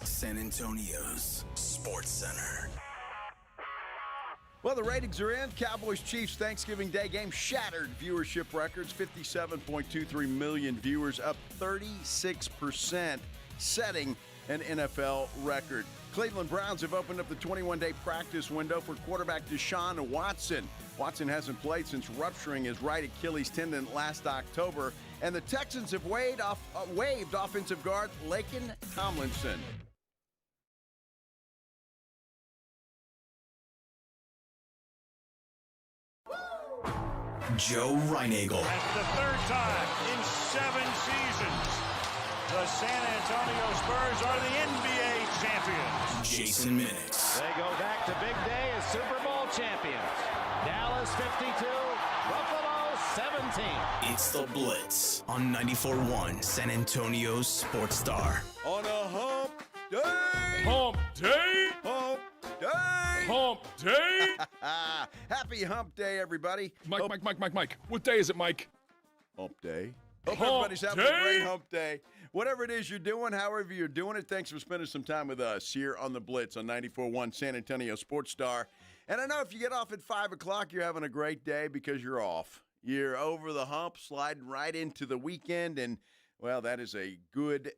San Antonio's Sports Center.
Well, the ratings are in. Cowboys-Chiefs Thanksgiving Day game shattered viewership records. 57.23 million viewers, up 36%, setting an NFL record. Cleveland Browns have opened up the 21-day practice window for quarterback Deshaun Watson. Watson hasn't played since rupturing his right Achilles tendon last October. And the Texans have waived offensive guard Laken Tomlinson.
Joe Reinagel.
And the third time in 7 seasons, the San Antonio Spurs are the NBA champions.
Jason Minix.
They go back to big day as Super Bowl champions. Dallas 52, Buffalo 17.
It's the Blitz on 94.1 San Antonio's Sports Star.
On a hump day.
day.
Happy Hump Day, everybody.
Mike. What day is it, Mike?
Hump Day. Hope
Hump
everybody's having
day.
a great Hump Day. Whatever it is you're doing, however you're doing it, thanks for spending some time with us here on the Blitz on 94.1 San Antonio Sports Star. And I know if you get off at 5 o'clock, you're having a great day because you're off. You're over the hump, sliding right into the weekend, and, well, that is a good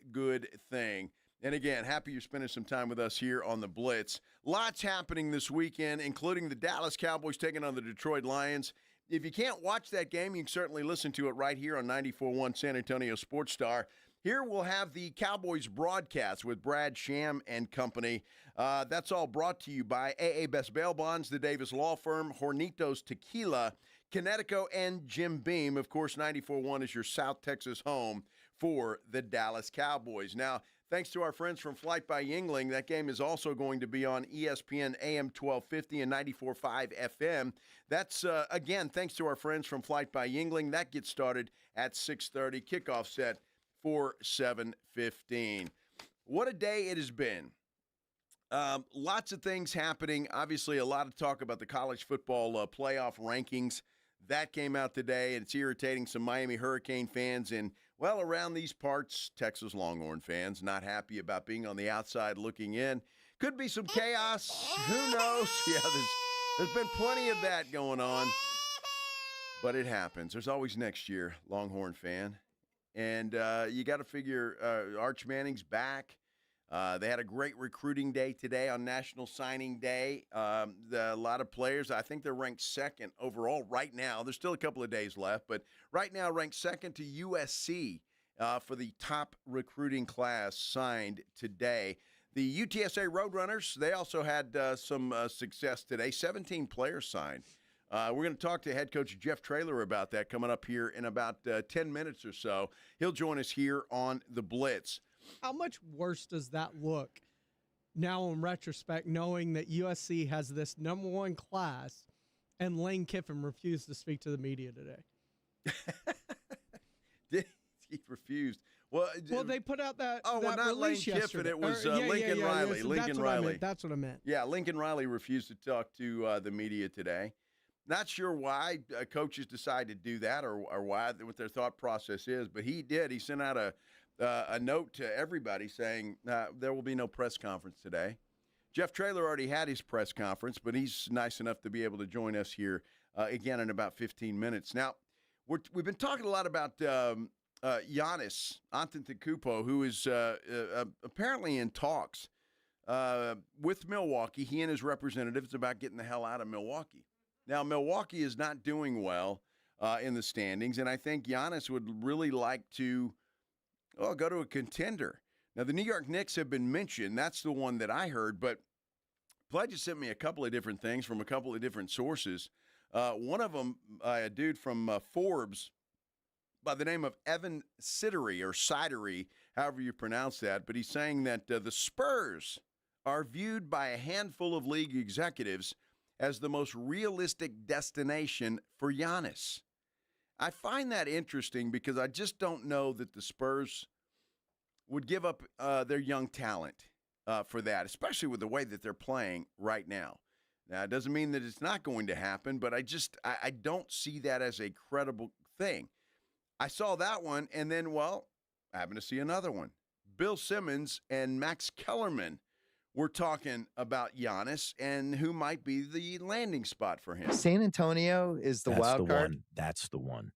thing. And, again, happy you're spending some time with us here on the Blitz. Lots happening this weekend, including the Dallas Cowboys taking on the Detroit Lions. If you can't watch that game, you can certainly listen to it right here on 94.1 San Antonio Sports Star. Here we'll have the Cowboys broadcast with Brad Sham and company. That's all brought to you by AA Best Bail Bonds, the Davis Law Firm, Hornitos Tequila, Connecticut, and Jim Beam. Of course, 94.1 is your South Texas home for the Dallas Cowboys. Now, thanks to our friends from Flight by Yingling, that game is also going to be on ESPN AM 1250 and 94.5 FM. That's, again, thanks to our friends from Flight by Yingling. That gets started at 6:30. Kickoff set for 7:15. What a day it has been. Lots of things happening. Obviously, a lot of talk about the college football playoff rankings. That came out today, and it's irritating some Miami Hurricane fans and, well, around these parts, Texas Longhorn fans not happy about being on the outside looking in. Could be some chaos. Who knows? Yeah, there's been plenty of that going on. But it happens. There's always next year, Longhorn fan. And you got to figure Arch Manning's back. They had a great recruiting day today on National Signing Day. A lot of players, I think they're ranked second overall right now. There's still a couple of days left, but right now ranked second to USC for the top recruiting class signed today. The UTSA Roadrunners, they also had some success today. 17 players signed. We're going to talk to head coach Jeff Traylor about that coming up here in about 10 minutes or so. He'll join us here on the Blitz.
How much worse does that look now in retrospect, knowing that USC has this number one class and Lane Kiffin refused to speak to the media today?
He refused. Well,
they put out that
not Lane
release
Kiffin.
yesterday.
It was Lincoln Riley.
So
Lincoln Riley.
That's what I meant.
Yeah, Lincoln Riley refused to talk to the media today. Not sure why coaches decide to do that or why, what their thought process is, but he did. He sent out a note to everybody saying there will be no press conference today. Jeff Traylor already had his press conference, but he's nice enough to be able to join us here again in about 15 minutes. Now, we've been talking a lot about Giannis Antetokounmpo, who is apparently in talks with Milwaukee. He and his representatives about getting the hell out of Milwaukee. Now, Milwaukee is not doing well in the standings, and I think Giannis would really like to go to a contender. Now, the New York Knicks have been mentioned. That's the one that I heard, but Pledge has sent me a couple of different things from a couple of different sources. One of them, a dude from Forbes by the name of Evan Sidery, however you pronounce that, but he's saying that the Spurs are viewed by a handful of league executives as the most realistic destination for Giannis. I find that interesting because I just don't know that the Spurs would give up their young talent for that, especially with the way that they're playing right now. Now, it doesn't mean that it's not going to happen, but I don't see that as a credible thing. I saw that one, and then, I happened to see another one. Bill Simmons and Max Kellerman were talking about Giannis and who might be the landing spot for him.
San Antonio is the wild card.
That's the one.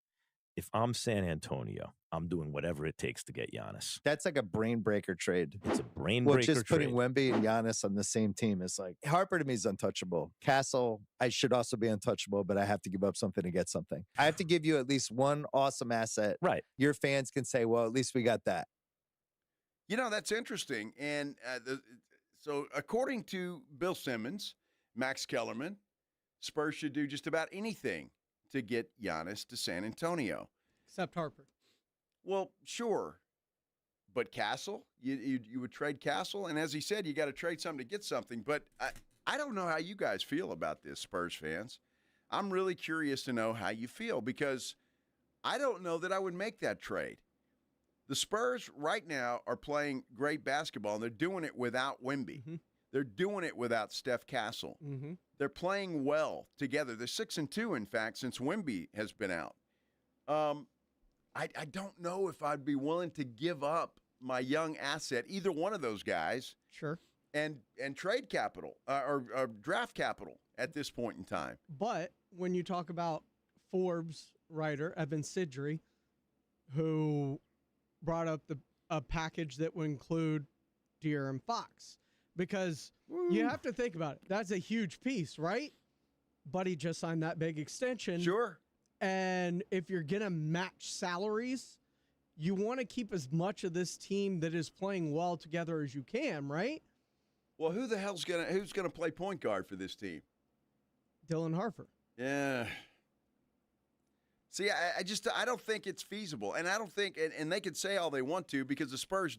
If I'm San Antonio, I'm doing whatever it takes to get Giannis.
That's like a brain breaker trade.
It's a brain breaker trade.
Just putting Wemby and Giannis on the same team is like, Harper to me is untouchable. Castle, I should also be untouchable, but I have to give up something to get something. I have to give you at least one awesome asset.
Right.
Your fans can say, well, at least we got that.
That's interesting. And so according to Bill Simmons, Max Kellerman, Spurs should do just about anything to get Giannis to San Antonio.
Except Harper.
Well, sure. But Castle, you would trade Castle? And as he said, you got to trade something to get something. But I don't know how you guys feel about this, Spurs fans. I'm really curious to know how you feel because I don't know that I would make that trade. The Spurs right now are playing great basketball, and they're doing it without Wemby. Mm-hmm. They're doing it without Steph Castle.
Mm-hmm.
They're playing well together. They're 6-2, in fact, since Wemby has been out. I don't know if I'd be willing to give up my young asset, either one of those guys.
Sure.
And trade capital or draft capital at this point in time.
But when you talk about Forbes writer Evan Sidri, who brought up a package that would include De'Aaron Fox, because you have to think about it. That's a huge piece, right? Buddy just signed that big extension.
Sure.
And if you're going to match salaries, you want to keep as much of this team that is playing well together as you can, right?
Well, who's gonna play point guard for this team?
Dylan Harper.
Yeah. See, I don't think it's feasible, and I don't think, and they could say all they want to, because the Spurs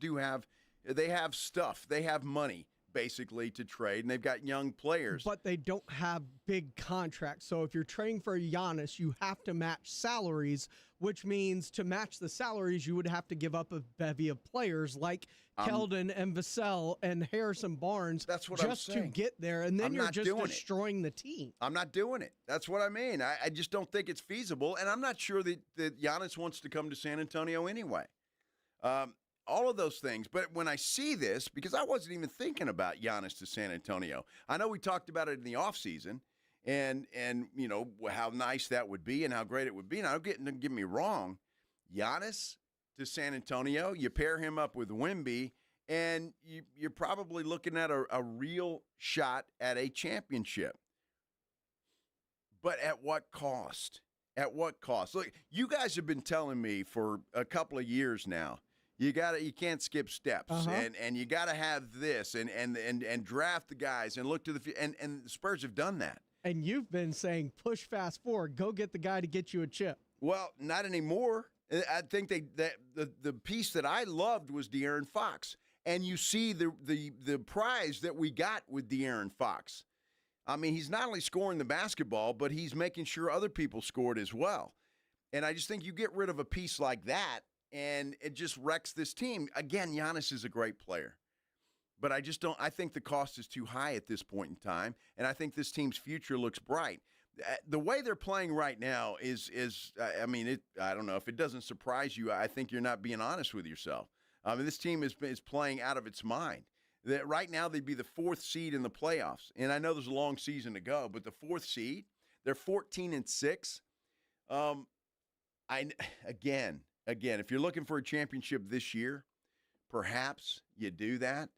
they have stuff, they have money basically to trade, and they've got young players.
But they don't have big contracts. So if you're trading for Giannis, you have to match salaries, which means to match the salaries, you would have to give up a bevy of players like Keldon and Vassell and Harrison Barnes.
That's what
just
I'm saying.
to get there, and then you're just destroying the team.
I'm not doing it. That's what I mean. I just don't think it's feasible, and I'm not sure that Giannis wants to come to San Antonio anyway. All of those things. But when I see this, because I wasn't even thinking about Giannis to San Antonio. I know we talked about it in the offseason and you know, how nice that would be and how great it would be. Now, don't get me wrong. Giannis to San Antonio, you pair him up with Wemby, and you're probably looking at a real shot at a championship. But at what cost? At what cost? Look, you guys have been telling me for a couple of years now, you can't skip steps, and you got to have this, and draft the guys, and look to the and the Spurs have done that.
And you've been saying push fast forward, go get the guy to get you a chip.
Well, not anymore. I think the piece that I loved was De'Aaron Fox, and you see the prize that we got with De'Aaron Fox. I mean, he's not only scoring the basketball, but he's making sure other people scored as well. And I just think you get rid of a piece like that, and it just wrecks this team. Again, Giannis is a great player. But I think the cost is too high at this point in time, and I think this team's future looks bright. The way they're playing right now is I don't know, if it doesn't surprise you, I think you're not being honest with yourself. I mean, this team is playing out of its mind. That right now they'd be the 4th seed in the playoffs, and I know there's a long season to go, but the 4th seed, they're 14-6. Again, if you're looking for a championship this year, perhaps you do that.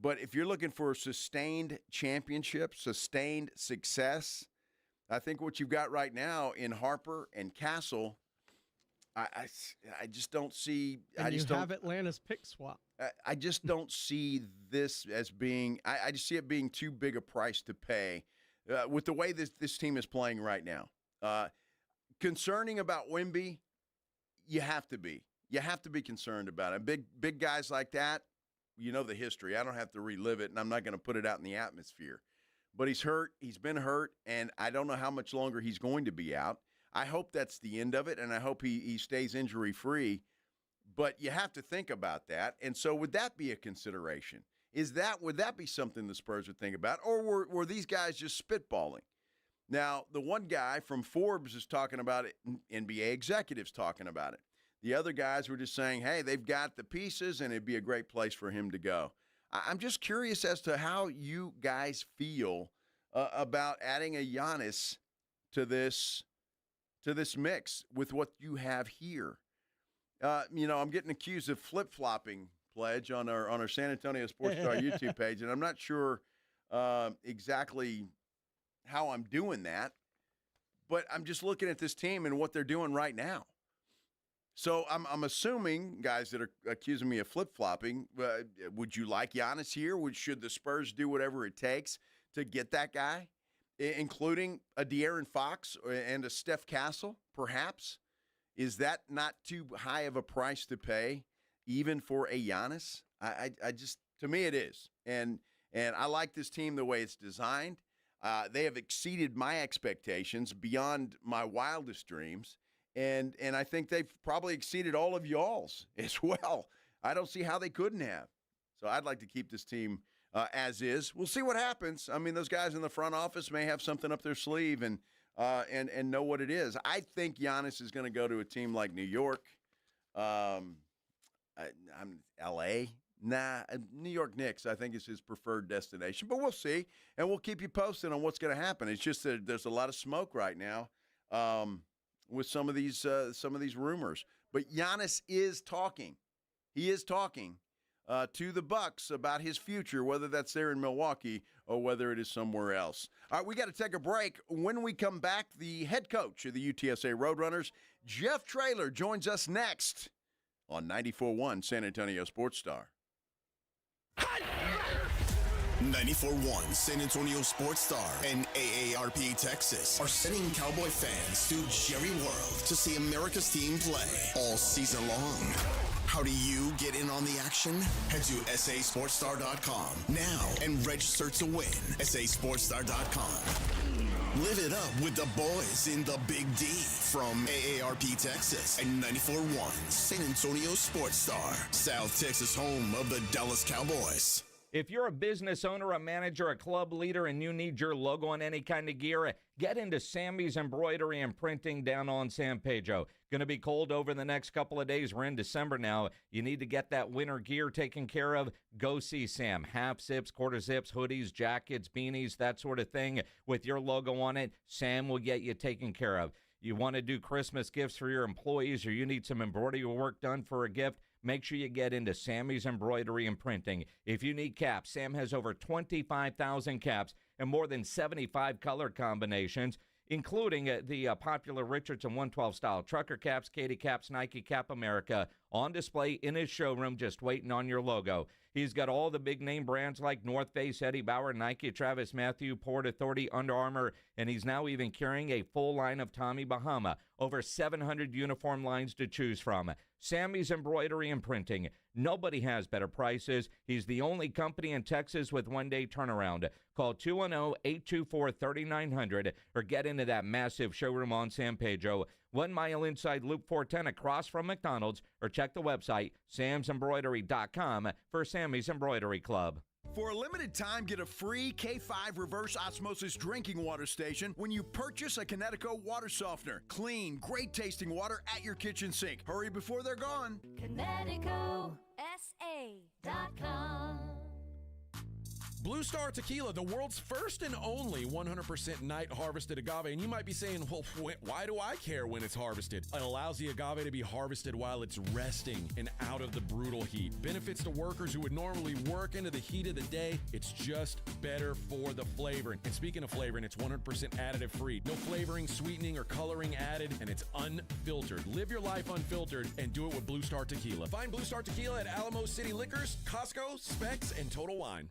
But if you're looking for a sustained championship, sustained success, I think what you've got right now in Harper and Castle, I just don't see.
And you have Atlanta's pick swap.
I just don't see this as being. I just see it being too big a price to pay with the way this team is playing right now. Concerning about Wemby, you have to be. You have to be concerned about it. Big guys like that. You know the history. I don't have to relive it, and I'm not going to put it out in the atmosphere. But he's hurt. He's been hurt, and I don't know how much longer he's going to be out. I hope that's the end of it, and I hope he stays injury-free. But you have to think about that. And so would that be a consideration? Would that be something the Spurs would think about? Or were these guys just spitballing? Now, the one guy from Forbes is talking about it, NBA executives talking about it. The other guys were just saying, hey, they've got the pieces, and it'd be a great place for him to go. I'm just curious as to how you guys feel about adding a Giannis to this mix with what you have here. I'm getting accused of flip-flopping, Pledge, on our San Antonio Sports Star YouTube page, and I'm not sure exactly how I'm doing that, but I'm just looking at this team and what they're doing right now. So I'm assuming, guys that are accusing me of flip-flopping, would you like Giannis here? Should the Spurs do whatever it takes to get that guy, including a De'Aaron Fox and a Steph Castle, perhaps? Is that not too high of a price to pay, even for a Giannis? I just, to me, it is. And I like this team the way it's designed. They have exceeded my expectations beyond my wildest dreams. And I think they've probably exceeded all of y'all's as well. I don't see how they couldn't have. So I'd like to keep this team as is. We'll see what happens. I mean, those guys in the front office may have something up their sleeve and know what it is. I think Giannis is going to go to a team like New York, L.A. Nah, New York Knicks, I think, is his preferred destination. But we'll see, and we'll keep you posted on what's going to happen. It's just that there's a lot of smoke right now with some of these rumors. But Giannis is talking. He is talking to the Bucks about his future, whether that's there in Milwaukee or whether it is somewhere else. All right, we got to take a break. When we come back, the head coach of the UTSA Roadrunners, Jeff Traylor, joins us next on 94.1 San Antonio Sports Star.
94.1 San Antonio Sports Star and AARP Texas are sending Cowboy fans to Jerry World to see America's team play all season long. How do you get in on the action? Head to sasportstar.com now and register to win. sasportstar.com. Live it up with the boys in the Big D from AARP Texas and 94.1 San Antonio Sports Star, South Texas home of the Dallas Cowboys.
If you're a business owner, a manager, a club leader, and you need your logo on any kind of gear, get into Sammy's Embroidery and Printing down on San Pedro. Going to be cold over the next couple of days. We're in December now. You need to get that winter gear taken care of. Go see Sam. Half zips, quarter zips, hoodies, jackets, beanies, that sort of thing with your logo on it. Sam will get you taken care of. You want to do Christmas gifts for your employees, or you need some embroidery work done for a gift, make sure you get into Sammy's Embroidery and Printing. If you need caps, Sam has over 25,000 caps and more than 75 color combinations, including the popular Richardson 112 style trucker caps, Katie caps, Nike Cap America, on display in his showroom just waiting on your logo. He's got all the big name brands like North Face, Eddie Bauer, Nike, Travis Matthew, Port Authority, Under Armour, and he's now even carrying a full line of Tommy Bahama. Over 700 uniform lines to choose from. Sammy's Embroidery and Printing. Nobody has better prices. He's the only company in Texas with one-day turnaround. Call 210-824-3900 or get into that massive showroom on San Pedro, 1 mile inside Loop 410 across from McDonald's, or check the website, samsembroidery.com for Sammy's Embroidery Club.
For a limited time, get a free K5 reverse osmosis drinking water station when you purchase a Connecticut water softener. Clean, great tasting water at your kitchen sink. Hurry before they're gone.
ConnecticutSA.com.
Blue Star Tequila, the world's first and only 100% night harvested agave. And you might be saying, well, why do I care when it's harvested? It allows the agave to be harvested while it's resting and out of the brutal heat. Benefits to workers who would normally work into the heat of the day. It's just better for the flavoring. And speaking of flavoring, it's 100% additive free. No flavoring, sweetening, or coloring added, and it's unfiltered. Live your life unfiltered and do it with Blue Star Tequila. Find Blue Star Tequila at Alamo City Liquors, Costco, Specs, and Total Wine.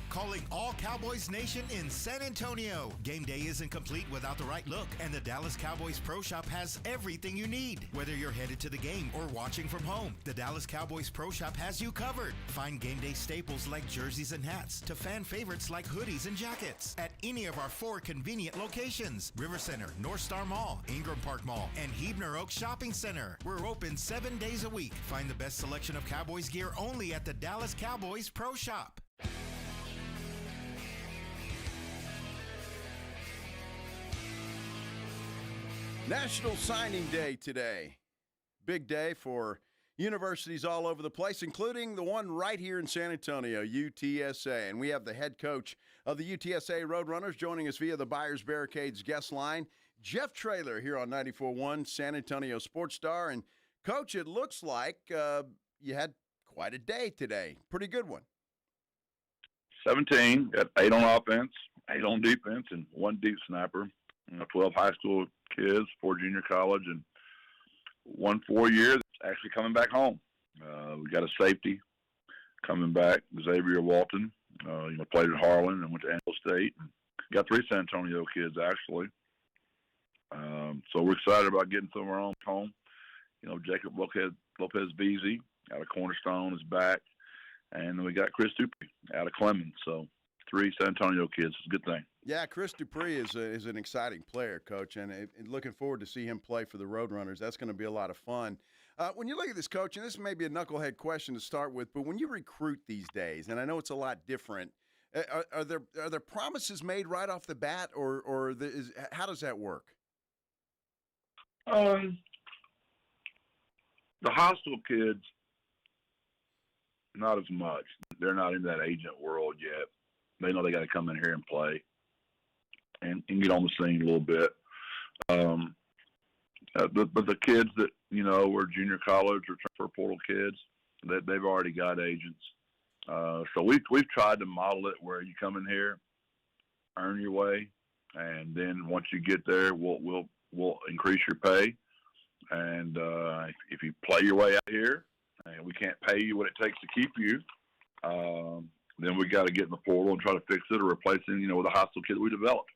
Calling all Cowboys Nation in San Antonio. Game day isn't complete without the right look, and the Dallas Cowboys Pro Shop has everything you need. Whether you're headed to the game or watching from home, the Dallas Cowboys Pro Shop has you covered. Find game day staples like jerseys and hats to fan favorites like hoodies and jackets at any of our 4 convenient locations: River Center, North Star Mall, Ingram Park Mall, and Huebner Oaks Shopping Center. We're open 7 days a week. Find the best selection of Cowboys gear only at the Dallas Cowboys Pro Shop.
National Signing Day today. Big day for universities all over the place, including the one right here in San Antonio, UTSA. And we have the head coach of the UTSA Roadrunners joining us via the Buyers Barricades guest line, Jeff Traylor, here on 94.1 San Antonio Sports Star. And, Coach, it looks like you had quite a day today. Pretty good one.
17, got 8 on offense, 8 on defense, and 1 deep sniper. 12 high school kids, 4 junior college, and 1 4-year that's actually coming back home. We got a safety coming back, Xavier Walton. Played at Harlan and went to Angelo State. Got 3 San Antonio kids, actually. So we're excited about getting some of our own home. Jacob Lopez-Beasy out of Cornerstone is back. And we got Chris Dupree out of Clemens. So 3 San Antonio kids. It's a good thing.
Yeah, Chris Dupree is an exciting player, Coach, and looking forward to see him play for the Roadrunners. That's going to be a lot of fun. When you look at this, Coach, and this may be a knucklehead question to start with, but when you recruit these days, and I know it's a lot different, are there promises made right off the bat, or how does that work?
The high school kids, not as much. They're not in that agent world yet. They know they got to come in here and play and get on the scene a little bit. But the kids that, were junior college or transfer portal kids, they've already got agents. So we've tried to model it where you come in here, earn your way, and then once you get there, we'll increase your pay. And if you play your way out here and we can't pay you what it takes to keep you, then we got to get in the portal and try to fix it or replace it, with a high school kid that we developed.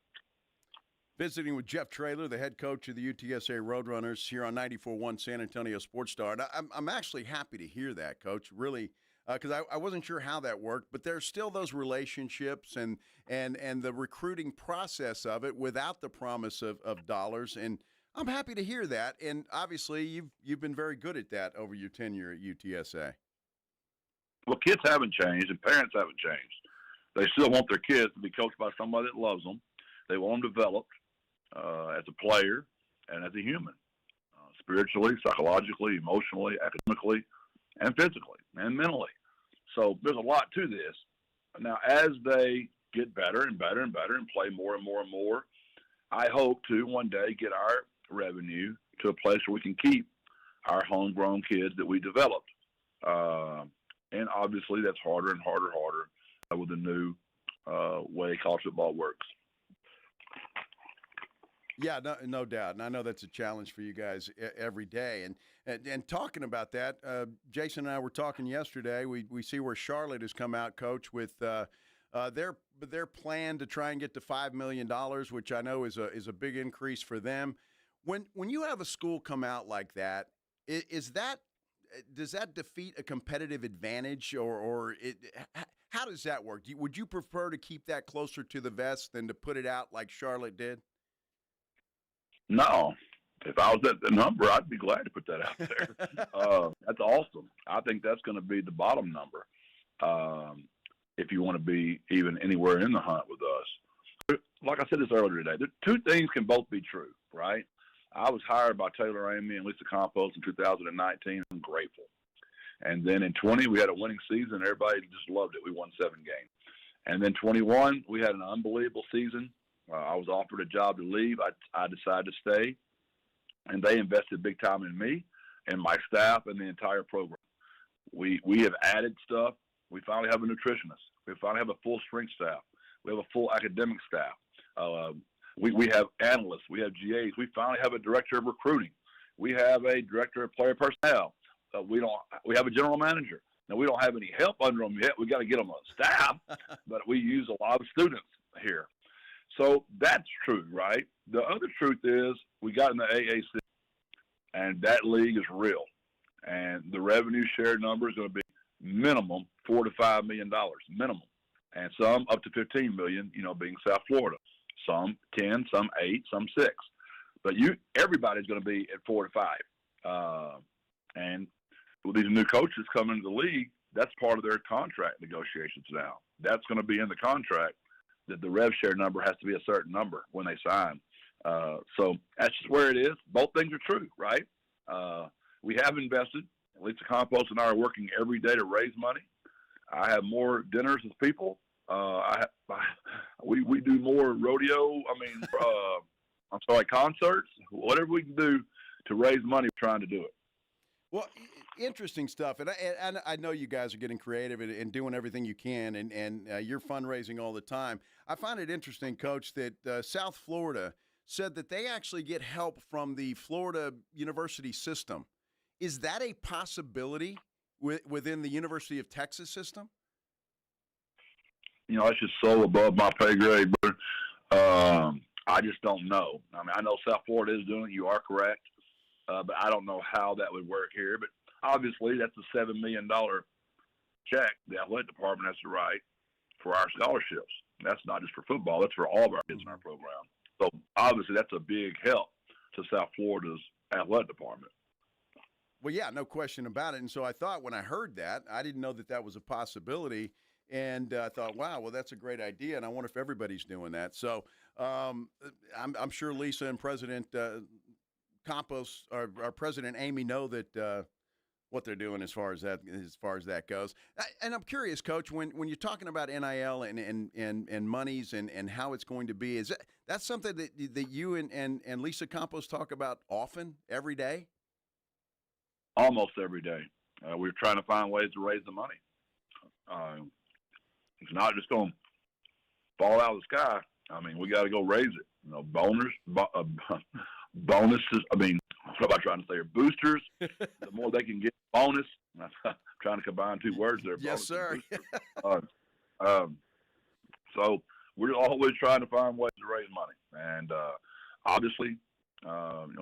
Visiting with Jeff Traylor, the head coach of the UTSA Roadrunners, here on 94.1 San Antonio Sports Star. And I'm actually happy to hear that, Coach, really, because I wasn't sure how that worked. But there's still those relationships and the recruiting process of it without the promise of dollars. And I'm happy to hear that. And obviously, you've been very good at that over your tenure at UTSA.
Well, kids haven't changed and parents haven't changed. They still want their kids to be coached by somebody that loves them. They want them developed as a player and as a human, spiritually, psychologically, emotionally, academically, and physically and mentally. So there's a lot to this. Now, as they get better and better and better and play more and more and more, I hope to one day get our revenue to a place where we can keep our homegrown kids that we developed. And obviously that's harder and harder with the new way college football works.
Yeah, no doubt. And I know that's a challenge for you guys every day. And talking about that, Jason and I were talking yesterday. We see where Charlotte has come out, Coach, with their plan to try and get to $5 million, which I know is a big increase for them. When you have a school come out like that, does that defeat a competitive advantage, or how does that work? Would you prefer to keep that closer to the vest than to put it out like Charlotte did?
No. If I was at the number, I'd be glad to put that out there. That's awesome. I think that's going to be the bottom number if you want to be even anywhere in the hunt with us. Like I said this earlier today, two things can both be true, right? I was hired by Taylor Ramey and Lisa Campos in 2019. I'm grateful. And then in 20, we had a winning season. Everybody just loved it. We won 7 games. And then 21, we had an unbelievable season. I was offered a job to leave. I decided to stay. And they invested big time in me and my staff and the entire program. We have added stuff. We finally have a nutritionist. We finally have a full strength staff. We have a full academic staff. We have analysts. We have GAs. We finally have a director of recruiting. We have a director of player personnel. We have a general manager. Now, we don't have any help under them yet. We got to get them on staff, but we use a lot of students here. So that's true, right? The other truth is we got in the AAC, and that league is real. And the revenue share number is going to be minimum $4 to $5 million, minimum. And some up to $15 million, being South Florida. Some 10, some 8, some 6. But everybody's going to be at 4 to 5. And with these new coaches coming into the league, that's part of their contract negotiations now. That's going to be in the contract that the rev share number has to be a certain number when they sign. So that's just where it is. Both things are true, right? We have invested. Lisa Campos and I are working every day to raise money. I have more dinners with people. We do more rodeo. Concerts. Whatever we can do to raise money, we're trying to do it.
Well, interesting stuff. And I know you guys are getting creative and doing everything you can, and you're fundraising all the time. I find it interesting, Coach, that South Florida said that they actually get help from the Florida University system. Is that a possibility within the University of Texas system?
It's just so above my pay grade, brother. I just don't know. I know South Florida is doing it. You are correct. But I don't know how that would work here. But obviously, that's a $7 million check the athletic department has to write for our scholarships. That's not just for football. That's for all of our kids in our program. So obviously, that's a big help to South Florida's athletic department.
Well, yeah, no question about it. And so I thought when I heard that, I didn't know that that was a possibility. And I thought, wow, well, that's a great idea. And I wonder if everybody's doing that. So I'm sure Lisa and President Campos, or President Amy, know that what they're doing as far as that goes. And I'm curious, Coach, when you're talking about NIL and monies and how it's going to be, is that's something that you and Lisa Campos talk about often, every day?
Almost every day. We're trying to find ways to raise the money. It's not just going to fall out of the sky. I mean, we got to go raise it. You know, bonuses. I mean, what am I trying to say? Boosters. The more they can get bonus. I'm trying to combine two words there.
Yes, sir.
So we're always trying to find ways to raise money, and obviously,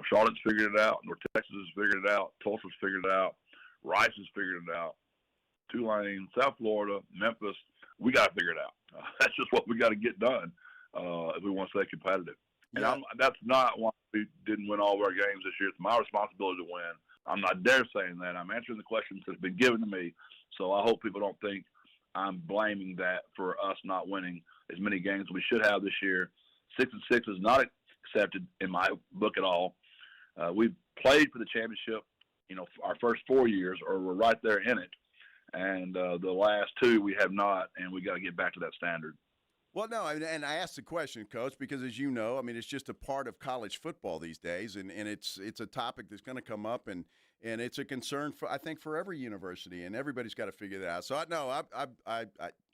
Charlotte's figured it out. North Texas has figured it out. Tulsa's figured it out. Rice has figured it out. Tulane, South Florida, Memphis. We got to figure it out. That's just what we got to get done if we want to stay competitive. And that's not why we didn't win all of our games this year. It's my responsibility to win. I'm not dare saying that. I'm answering the questions that's been given to me. So I hope people don't think I'm blaming that for us not winning as many games as we should have this year. 6-6 is not accepted in my book at all. We've played for the championship, our first 4 years, or we're right there in it. And the last two we have not, and we got to get back to that standard.
Well, no, and I asked the question, Coach, because as you know, I mean, it's just a part of college football these days, and it's a topic that's going to come up, and it's a concern I think for every university, and everybody's got to figure that out. So I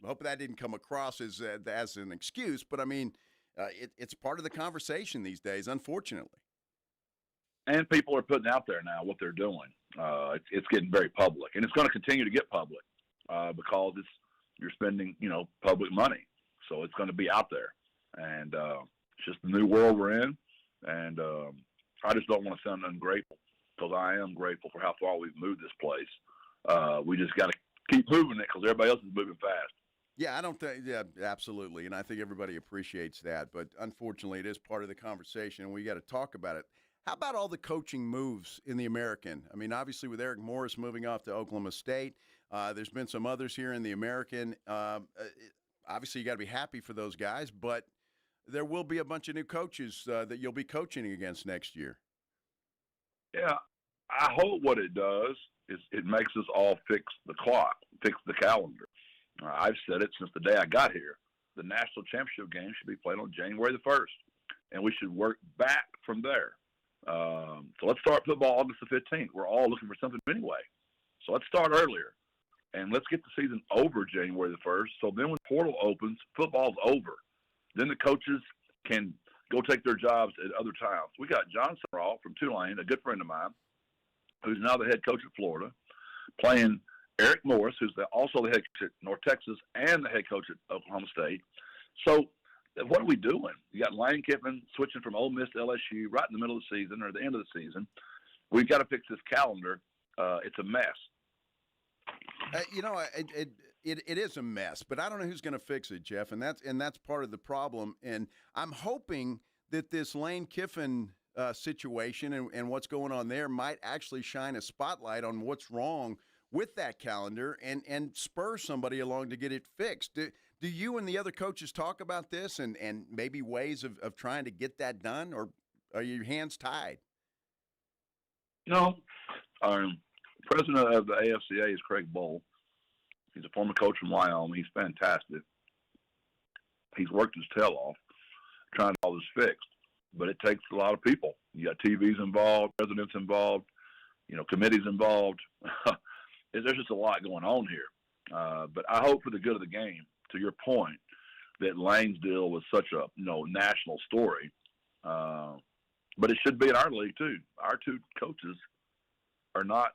hope that didn't come across as an excuse, but I mean, it's part of the conversation these days, unfortunately.
And people are putting out there now what they're doing. It's getting very public, and it's going to continue to get public because you're spending public money. So it's going to be out there, and it's just the new world we're in, and I just don't want to sound ungrateful because I am grateful for how far we've moved this place. We just got to keep moving it because everybody else is moving fast.
Yeah, I don't think – yeah, absolutely, and I think everybody appreciates that. But unfortunately, it is part of the conversation, and we got to talk about it. How about all the coaching moves in the American? I mean, obviously with Eric Morris moving off to Oklahoma State, there's been some others here in the American obviously, you got to be happy for those guys, but there will be a bunch of new coaches that you'll be coaching against next year.
Yeah, I hope what it does is it makes us all fix the clock, fix the calendar. I've said it since the day I got here. The national championship game should be played on January the 1st, and we should work back from there. So let's start football August the 15th. We're all looking for something anyway. So let's start earlier. And let's get the season over January the 1st. So then when the portal opens, football's over. Then the coaches can go take their jobs at other times. We got John Summerall from Tulane, a good friend of mine, who's now the head coach at Florida, playing Eric Morris, who's also the head coach at North Texas and the head coach at Oklahoma State. So what are we doing? You got Lane Kiffin switching from Ole Miss to LSU right in the middle of the season or the end of the season. We've got to fix this calendar. It's a mess.
It is a mess, but I don't know who's going to fix it, Jeff, and that's part of the problem. And I'm hoping that this Lane Kiffin situation and what's going on there might actually shine a spotlight on what's wrong with that calendar and spur somebody along to get it fixed. Do you and the other coaches talk about this and maybe ways of trying to get that done, or are your hands tied?
No. President of the AFCA is Craig Bowl. He's a former coach from Wyoming. He's fantastic. He's worked his tail off trying to get all this fixed, but it takes a lot of people. You got TVs involved, presidents involved, committees involved. There's just a lot going on here. But I hope for the good of the game, to your point, that Lane's deal was such a national story. But it should be in our league too. Our two coaches are not.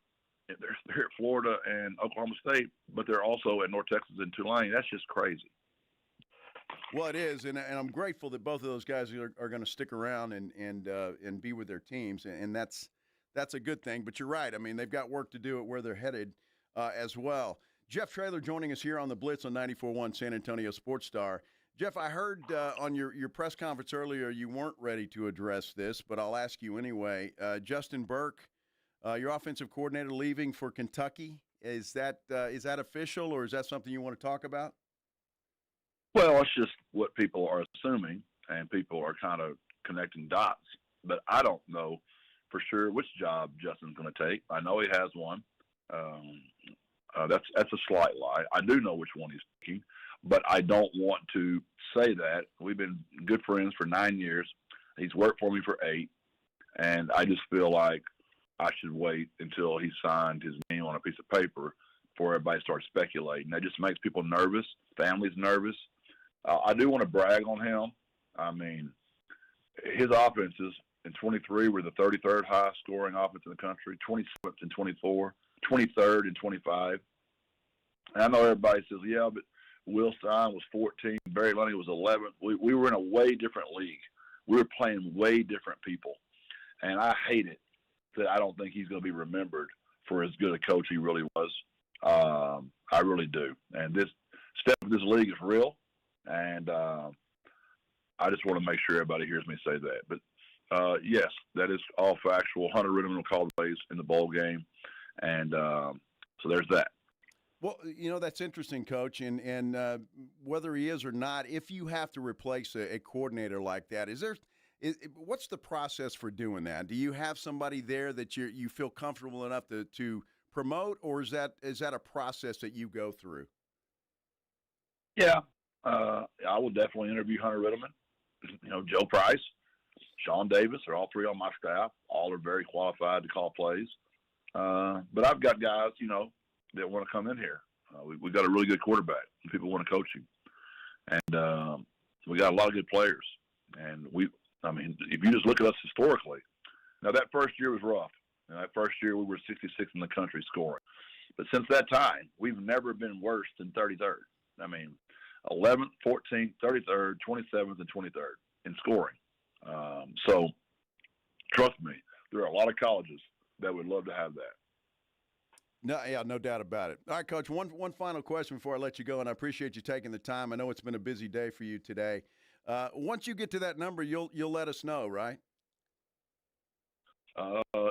They're at Florida and Oklahoma State, but they're also at North Texas and Tulane. That's just crazy.
Well, it is, and I'm grateful that both of those guys are going to stick around and be with their teams, and that's a good thing. But you're right. I mean, they've got work to do at where they're headed as well. Jeff Traylor joining us here on the Blitz on 94.1 San Antonio Sports Star. Jeff, I heard on your press conference earlier you weren't ready to address this, but I'll ask you anyway. Justin Burke your offensive coordinator leaving for Kentucky. Is that official, or is that something you want to talk about?
Well, it's just what people are assuming, and people are kind of connecting dots. But I don't know for sure which job Justin's going to take. I know he has one. That's a slight lie. I do know which one he's taking, but I don't want to say that. We've been good friends for 9 years. He's worked for me for 8, and I just feel like I should wait until he signed his name on a piece of paper before everybody starts speculating. That just makes people nervous, families nervous. I do want to brag on him. I mean, his offenses in 23 were the 33rd highest scoring offense in the country, 27th in 24, 23rd in 25. And I know everybody says, yeah, but Will Stein was 14, Barry Lundy was 11. We were in a way different league. We were playing way different people. And I hate it that I don't think he's going to be remembered for as good a coach he really was. I really do. And this step of this league is real. And I just want to make sure everybody hears me say that. But, yes, that is all factual. Hunter Ritterman will call the plays in the bowl game. And so there's that.
Well, that's interesting, Coach. And whether he is or not, if you have to replace a coordinator like that, what's the process for doing that? Do you have somebody there that you feel comfortable enough to promote, or is that a process that you go through?
Yeah. I will definitely interview Hunter Ritterman, Joe Price, Sean Davis are all three on my staff. All are very qualified to call plays. But I've got guys, that want to come in here. We got a really good quarterback. People want to coach him. And we got a lot of good players. And if you just look at us historically, now that first year was rough. And that first year we were 66th in the country scoring. But since that time, we've never been worse than 33rd. 11th, 14th, 33rd, 27th, and 23rd in scoring. So, trust me, there are a lot of colleges that would love to have that.
No doubt about it. All right, Coach, one final question before I let you go, and I appreciate you taking the time. I know it's been a busy day for you today. Once you get to that number, you'll let us know, right?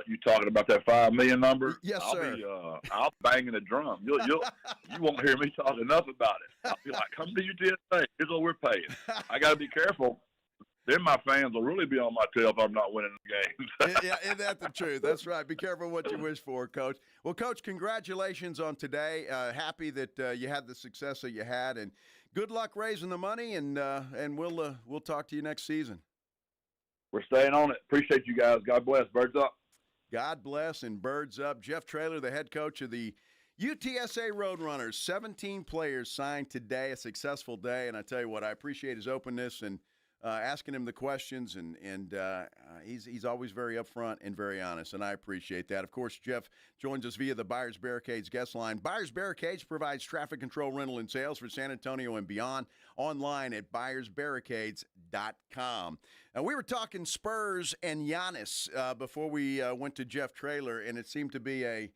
You talking about that $5 million number?
Yes, sir.
I'll bang in the drum. You won't hear me talk enough about it. I'll be like, come to UTSA. Here's what we're paying. I got to be careful. Then my fans will really be on my tail if I'm not winning the games.
Yeah, isn't that the truth? That's right. Be careful what you wish for, Coach. Well, Coach, congratulations on today. Happy that you had the success that you had, and good luck raising the money. And we'll talk to you next season.
We're staying on it. Appreciate you guys. God bless. Birds up.
God bless and birds up. Jeff Traylor, the head coach of the UTSA Roadrunners. 17 players signed today, a successful day. And I tell you what, I appreciate his openness and asking him the questions. And he's always very upfront and very honest, and I appreciate that. Of course, Jeff joins us via the Buyers Barricades guest line. Buyers Barricades provides traffic control rental and sales for San Antonio and beyond. Online at buyersbarricades.com. We were talking Spurs and Giannis before we went to Jeff Traylor, and it seemed to be a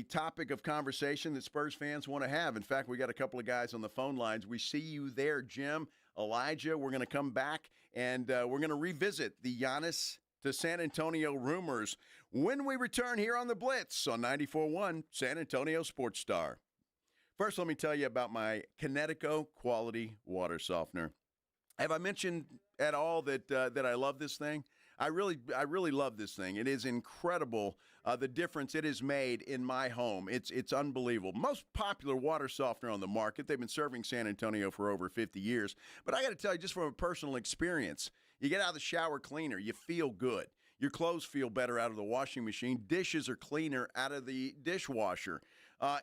topic of conversation that Spurs fans want to have. In fact, we got a couple of guys on the phone lines. We see you there, Jim, Elijah. We're going to come back, and we're going to revisit the Giannis to San Antonio rumors when we return here on the Blitz on 94.1 San Antonio Sports Star. First, let me tell you about my Kinetico quality water softener. Have I mentioned at all that I love this thing? I really love this thing. It is incredible the difference it has made in my home. It's unbelievable. Most popular water softener on the market. They've been serving San Antonio for over 50 years. But I got to tell you, just from a personal experience, you get out of the shower cleaner, you feel good. Your clothes feel better out of the washing machine. Dishes are cleaner out of the dishwasher.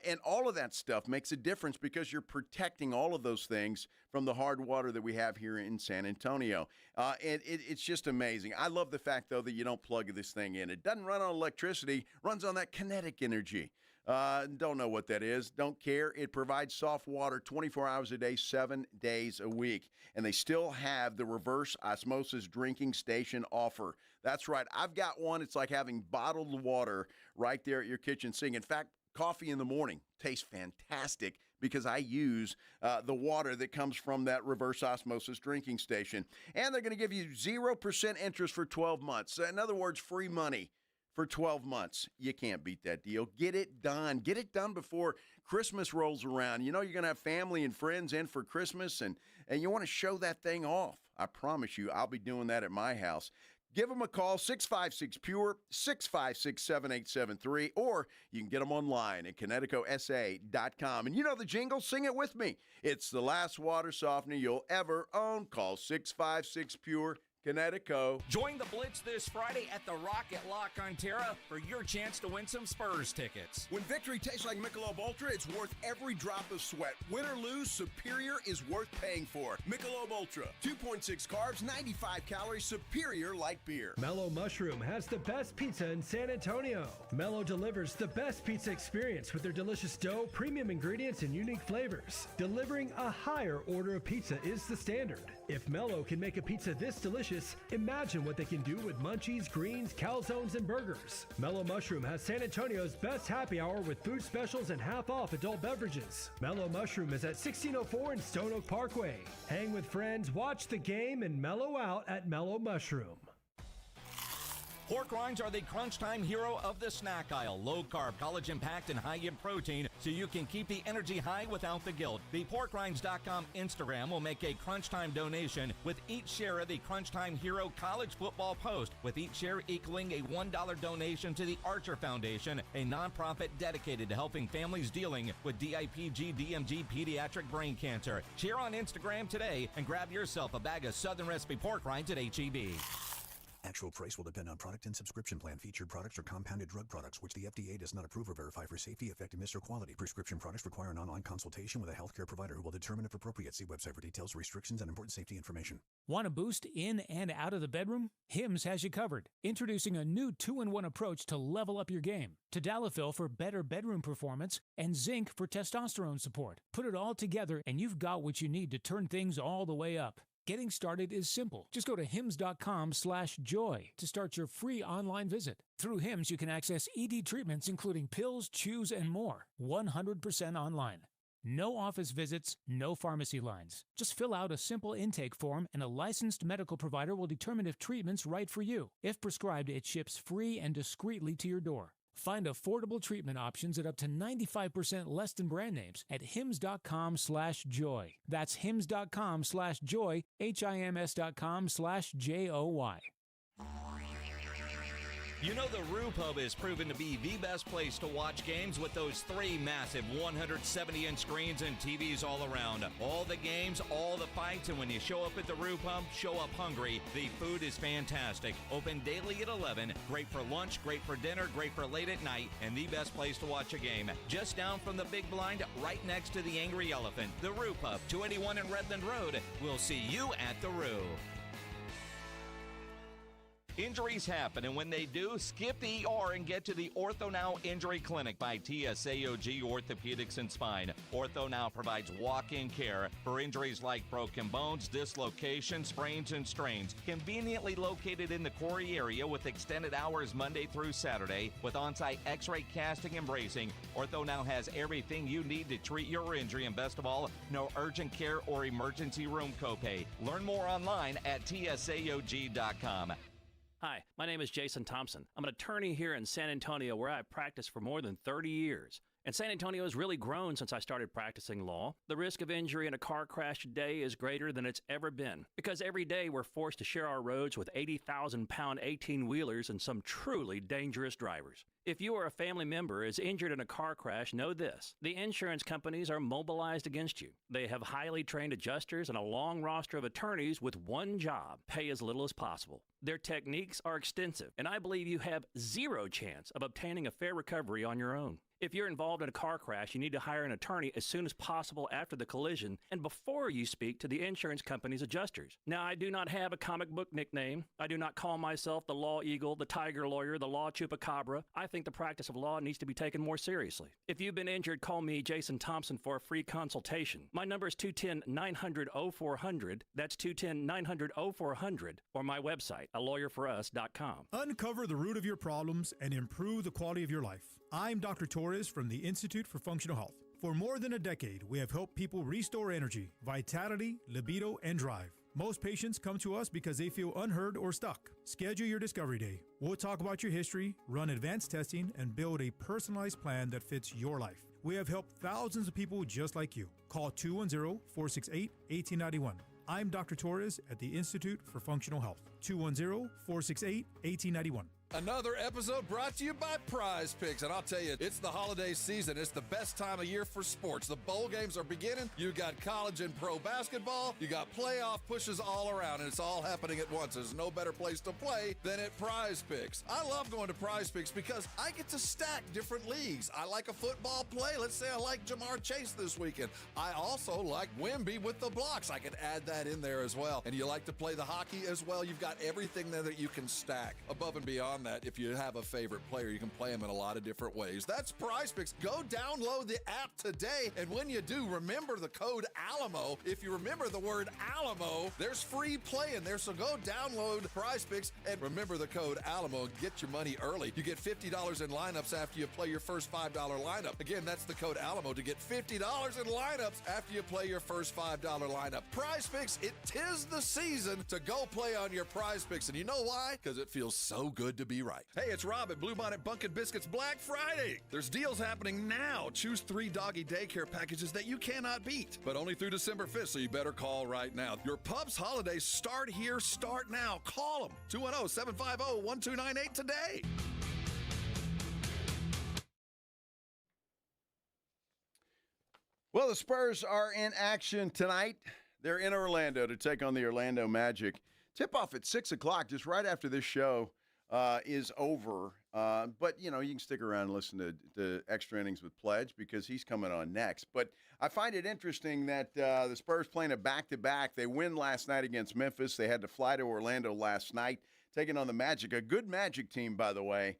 And all of that stuff makes a difference because you're protecting all of those things from the hard water that we have here in San Antonio. And it's just amazing. I love the fact, though, that you don't plug this thing in. It doesn't run on electricity, runs on that kinetic energy. Don't know what that is. Don't care. It provides soft water 24 hours a day, 7 days a week. And they still have the reverse osmosis drinking station offer. That's right. I've got one. It's like having bottled water right there at your kitchen sink. In fact, coffee in the morning tastes fantastic because I use the water that comes from that reverse osmosis drinking station. And they're going to give you 0% interest for 12 months. In other words, free money for 12 months. You can't beat that deal. Get it done. Get it done before Christmas rolls around. You know you're going to have family and friends in for Christmas, and you want to show that thing off. I promise you, I'll be doing that at my house. Give them a call, 656-PURE, 656-7873, or you can get them online at ConnecticutSA.com. And you know the jingle, sing it with me. It's the last water softener you'll ever own. Call 656-PURE. Connecticut.
Join the Blitz this Friday at the Rocket Lock on Terra for your chance to win some Spurs tickets.
When victory tastes like Michelob Ultra, it's worth every drop of sweat. Win or lose, Superior is worth paying for. Michelob Ultra, 2.6 carbs, 95 calories, Superior like beer.
Mellow Mushroom has the best pizza in San Antonio. Mellow delivers the best pizza experience with their delicious dough, premium ingredients, and unique flavors. Delivering a higher order of pizza is the standard. If Mellow can make a pizza this delicious, imagine what they can do with munchies, greens, calzones, and burgers. Mellow Mushroom has San Antonio's best happy hour with food specials and half-off adult beverages. Mellow Mushroom is at 1604 in Stone Oak Parkway. Hang with friends, watch the game, and mellow out at Mellow Mushroom.
Pork rinds are the crunch time hero of the snack aisle. Low carb, collagen packed, and high in protein, so you can keep the energy high without the guilt. The PorkRinds.com Instagram will make a crunch time donation with each share of the Crunch Time Hero college football post, with each share equaling a $1 donation to the Archer Foundation, a nonprofit dedicated to helping families dealing with DIPG, DMG, pediatric brain cancer. Share on Instagram today and grab yourself a bag of Southern Recipe pork rinds at HEB.
Actual price will depend on product and subscription plan. Featured products are compounded drug products, which the FDA does not approve or verify for safety, effectiveness, or quality. Prescription products require an online consultation with a healthcare provider who will determine if appropriate. See website for details, restrictions, and important safety information.
Want a boost in and out of the bedroom? Hims has you covered. Introducing a new 2-in-1 approach to level up your game. Tadalafil for better bedroom performance and zinc for testosterone support. Put it all together and you've got what you need to turn things all the way up. Getting started is simple. Just go to hims.com/joy to start your free online visit. Through Hims, you can access ED treatments including pills, chews, and more. 100% online. No office visits, no pharmacy lines. Just fill out a simple intake form and a licensed medical provider will determine if treatment's right for you. If prescribed, it ships free and discreetly to your door. Find affordable treatment options at up to 95% less than brand names at hims.com/joy. That's hims.com/joy, hims.com/joy.
You know the Roo Pub is proven to be the best place to watch games with those 3 massive 170-inch screens and TVs all around. All the games, all the fights, and when you show up at the Roo Pub, show up hungry. The food is fantastic. Open daily at 11. Great for lunch, great for dinner, great for late at night, and the best place to watch a game. Just down from the big blind, right next to the Angry Elephant. The Roo Pub, 281 in Redland Road. We'll see you at the Roo. Injuries happen, and when they do, skip the ER and get to the Ortho Now Injury Clinic by TSAOG Orthopedics and Spine. Ortho Now provides walk-in care for injuries like broken bones, dislocations, sprains, and strains. Conveniently located in the Quarry area with extended hours Monday through Saturday with on-site x-ray casting and bracing, Ortho Now has everything you need to treat your injury, and best of all, no urgent care or emergency room copay. Learn more online at tsaog.com.
Hi, my name is Jason Thompson. I'm an attorney here in San Antonio where I've practiced for more than 30 years. And San Antonio has really grown since I started practicing law. The risk of injury in a car crash today is greater than it's ever been, because every day we're forced to share our roads with 80,000-pound 18-wheelers and some truly dangerous drivers. If you or a family member is injured in a car crash, know this: the insurance companies are mobilized against you. They have highly trained adjusters and a long roster of attorneys with one job: pay as little as possible. Their techniques are extensive, and I believe you have zero chance of obtaining a fair recovery on your own. If you're involved in a car crash, you need to hire an attorney as soon as possible after the collision and before you speak to the insurance company's adjusters. Now, I do not have a comic book nickname. I do not call myself the Law Eagle, the Tiger Lawyer, the Law Chupacabra. I think the practice of law needs to be taken more seriously. If you've been injured, call me, Jason Thompson, for a free consultation. My number is 210-900-0400. That's 210-900-0400. Or my website, alawyerforus.com.
Uncover the root of your problems and improve the quality of your life. I'm Dr. Torres from the Institute for Functional Health. For more than a decade, we have helped people restore energy, vitality, libido, and drive. Most patients come to us because they feel unheard or stuck. Schedule your Discovery Day. We'll talk about your history, run advanced testing, and build a personalized plan that fits your life. We have helped thousands of people just like you. Call 210-468-1891. I'm Dr. Torres at the Institute for Functional Health. 210-468-1891.
Another episode brought to you by Prize Picks. And I'll tell you, it's the holiday season. It's the best time of year for sports. The bowl games are beginning. You got college and pro basketball. You got playoff pushes all around, and it's all happening at once. There's no better place to play than at Prize Picks. I love going to Prize Picks because I get to stack different leagues. I like a football play. Let's say I like Jamar Chase this weekend. I also like Wemby with the blocks. I can add that in there as well. And you like to play the hockey as well. You've got everything there that you can stack. Above and beyond that, if you have a favorite player, you can play them in a lot of different ways. That's Prize Picks. Go download the app today, and when you do, remember the code Alamo. If you remember the word Alamo, there's free play in there, so go download Prize Picks and remember the code Alamo and get your money early. You get $50 in lineups after you play your first $5 lineup. Again, that's the code Alamo to get $50 in lineups after you play your first $5 lineup. Prize Picks, it 'tis the season to go play on your Prize Picks, and you know why? Because it feels so good to be right. Hey, it's Rob at Bluebonnet Bunkin' Biscuits Black Friday. There's deals happening now. Choose 3 doggy daycare packages that you cannot beat, but only through December 5th, so you better call right now. Your pub's holidays start here, start now. Call them. 210-750-1298 today.
Well, the Spurs are in action tonight. They're in Orlando to take on the Orlando Magic. Tip-off at 6 o'clock, just right after this show is over. But, you know, you can stick around and listen to Extra Innings with Pledge because he's coming on next. But I find it interesting that the Spurs playing a back-to-back. They win last night against Memphis. They had to fly to Orlando last night, taking on the Magic. A good Magic team, by the way.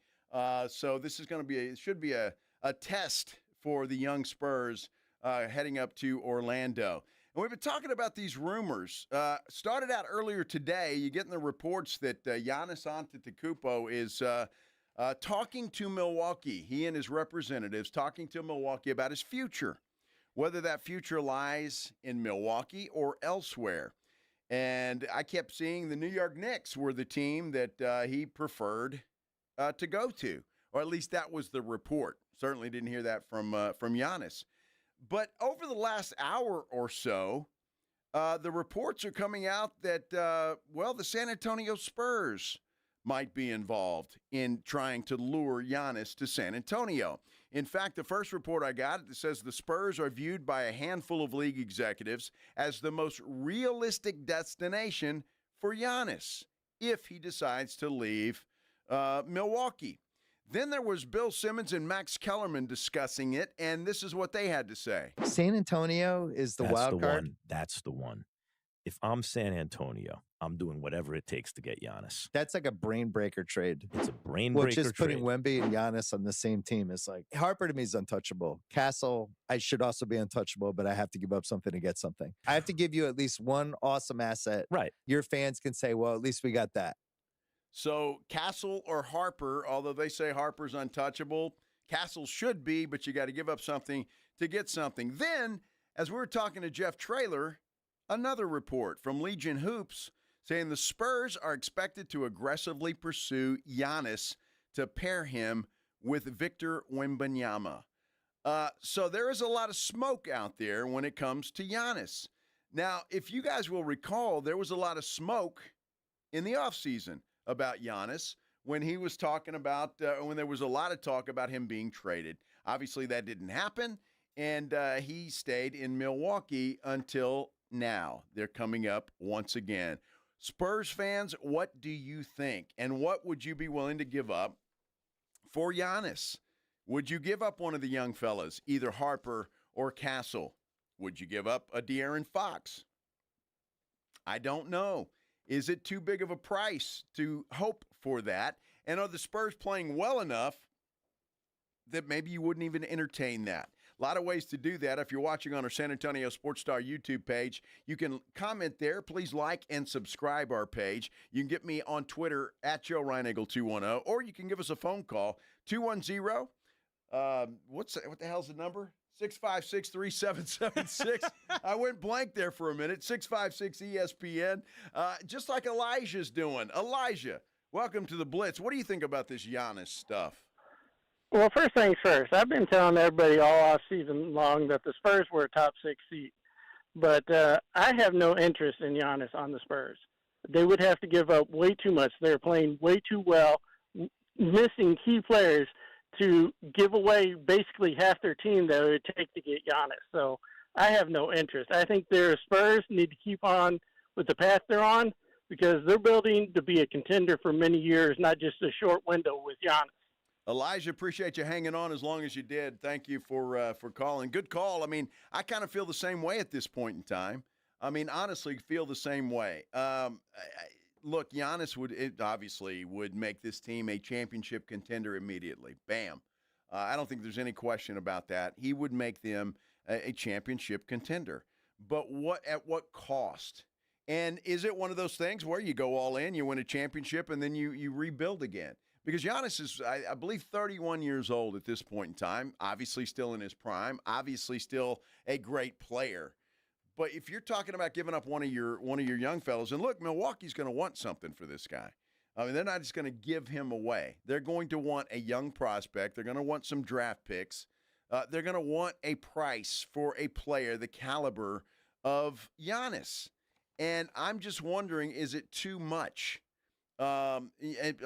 So this is going to be should be a test for the young Spurs heading up to Orlando. And we've been talking about these rumors. Started out earlier today. You're getting the reports that Giannis Antetokounmpo is talking to Milwaukee. He and his representatives talking to Milwaukee about his future, whether that future lies in Milwaukee or elsewhere. And I kept seeing the New York Knicks were the team that he preferred to go to, or at least that was the report. Certainly didn't hear that from Giannis. But over the last hour or so, the reports are coming out that, the San Antonio Spurs might be involved in trying to lure Giannis to San Antonio. In fact, the first report I got says the Spurs are viewed by a handful of league executives as the most realistic destination for Giannis if he decides to leave Milwaukee. Then there was Bill Simmons and Max Kellerman discussing it, and this is what they had to say.
San Antonio is the wild card.
That's the one. If I'm San Antonio, I'm doing whatever it takes to get Giannis.
That's like a brain breaker trade.
It's a brain breaker
just
trade.
putting Wemby and Giannis on the same team is like, Harper to me is untouchable. Castle, I should also be untouchable, but I have to give up something to get something. I have to give you at least one awesome asset.
Right.
Your fans can say, well, at least we got that.
So Castle or Harper, although they say Harper's untouchable, Castle should be, but you got to give up something to get something. Then, as we were talking to Jeff Traylor, another report from Legion Hoops saying the Spurs are expected to aggressively pursue Giannis to pair him with Victor Wembanyama. So there is a lot of smoke out there when it comes to Giannis. Now, if you guys will recall, there was a lot of smoke in the offseason about Giannis when he was talking about, when there was a lot of talk about him being traded. Obviously, that didn't happen, and he stayed in Milwaukee until now. They're coming up once again. Spurs fans, what do you think? And what would you be willing to give up for Giannis? Would you give up one of the young fellas, either Harper or Castle? Would you give up a De'Aaron Fox? I don't know. Is it too big of a price to hope for that? And are the Spurs playing well enough that maybe you wouldn't even entertain that? A lot of ways to do that. If you're watching on our San Antonio Sports Star YouTube page, you can comment there. Please like and subscribe our page. You can get me on Twitter at Joe Reinagle210, or you can give us a phone call, 210. What the hell's the number? 656-3776. I went blank there for a minute. 656 ESPN. Just like Elijah's doing. Elijah, welcome to the Blitz. What do you think about this Giannis stuff?
Well, first things first. I've been telling everybody all off season long that the Spurs were a top 6 seed. But I have no interest in Giannis on the Spurs. They would have to give up way too much. They're playing way too well, missing key players to give away basically half their team that it would take to get Giannis. So I have no interest. I think their Spurs need to keep on with the path they're on because they're building to be a contender for many years, not just a short window with Giannis.
Elijah, appreciate you hanging on as long as you did. Thank you for calling. Good call. I mean, I kind of feel the same way at this point in time. I mean, honestly, feel the same way. Look, Giannis obviously would make this team a championship contender immediately. Bam. I don't think there's any question about that. He would make them a championship contender. But at what cost? And is it one of those things where you go all in, you win a championship, and then you rebuild again? Because Giannis is, I believe, 31 years old at this point in time, obviously still in his prime, obviously still a great player. But if you're talking about giving up one of your young fellows, and look, Milwaukee's going to want something for this guy. I mean, they're not just going to give him away. They're going to want a young prospect. They're going to want some draft picks. They're going to want a price for a player the caliber of Giannis. And I'm just wondering, is it too much? I'm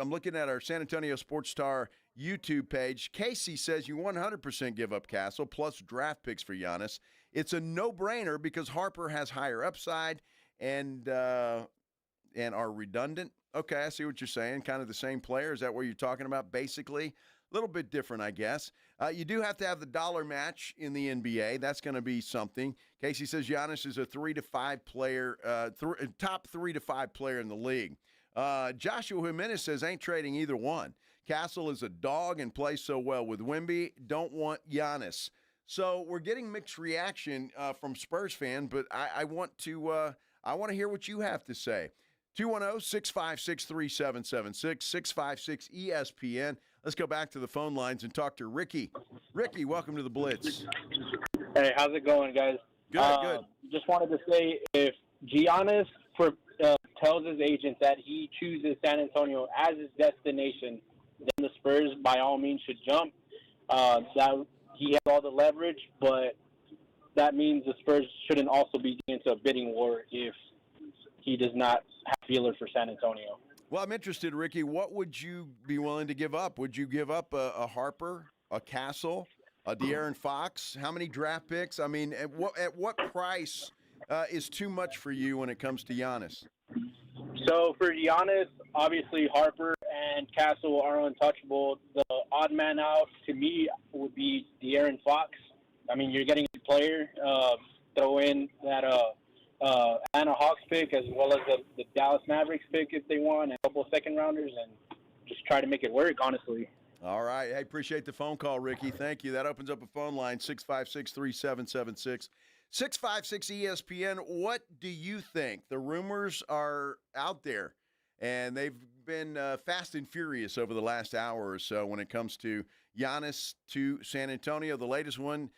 looking at our San Antonio Sports Star YouTube page. Casey says you 100% give up Castle plus draft picks for Giannis. It's a no-brainer because Harper has higher upside and are redundant. Okay, I see what you're saying. Kind of the same player. Is that what you're talking about? Basically, a little bit different, I guess. You do have to have the dollar match in the NBA. That's going to be something. Casey says Giannis is a 3 to 5 player, top 3 to 5 player in the league. Joshua Jimenez says, ain't trading either one. Castle is a dog and plays so well with Wemby. Don't want Giannis. So we're getting mixed reaction from Spurs fans, but I want to hear what you have to say. 210-656-3776, 656 ESPN. Let's go back to the phone lines and talk to Ricky. Ricky, welcome to the Blitz.
Hey, how's it going, guys?
Good.
Just wanted to say if Giannis tells his agent that he chooses San Antonio as his destination, then the Spurs, by all means, should jump. He has all the leverage, but that means the Spurs shouldn't also be into a bidding war if he does not have feeler for San Antonio.
Well, I'm interested, Ricky. What would you be willing to give up? Would you give up a Harper, a Castle, a De'Aaron Fox? How many draft picks? I mean, at what price is too much for you when it comes to Giannis?
So for Giannis, obviously Harper and Castle are untouchable. The odd man out to me would be De'Aaron Fox. I mean, you're getting a player. Throw in that Atlanta Hawks pick as well as the Dallas Mavericks pick if they want, and a couple of second rounders, and just try to make it work, honestly.
All right. Hey, appreciate the phone call, Ricky. Thank you. That opens up a phone line, 656-3776. 656 ESPN, what do you think? The rumors are out there, and they've been fast and furious over the last hour or so when it comes to Giannis to San Antonio. The latest one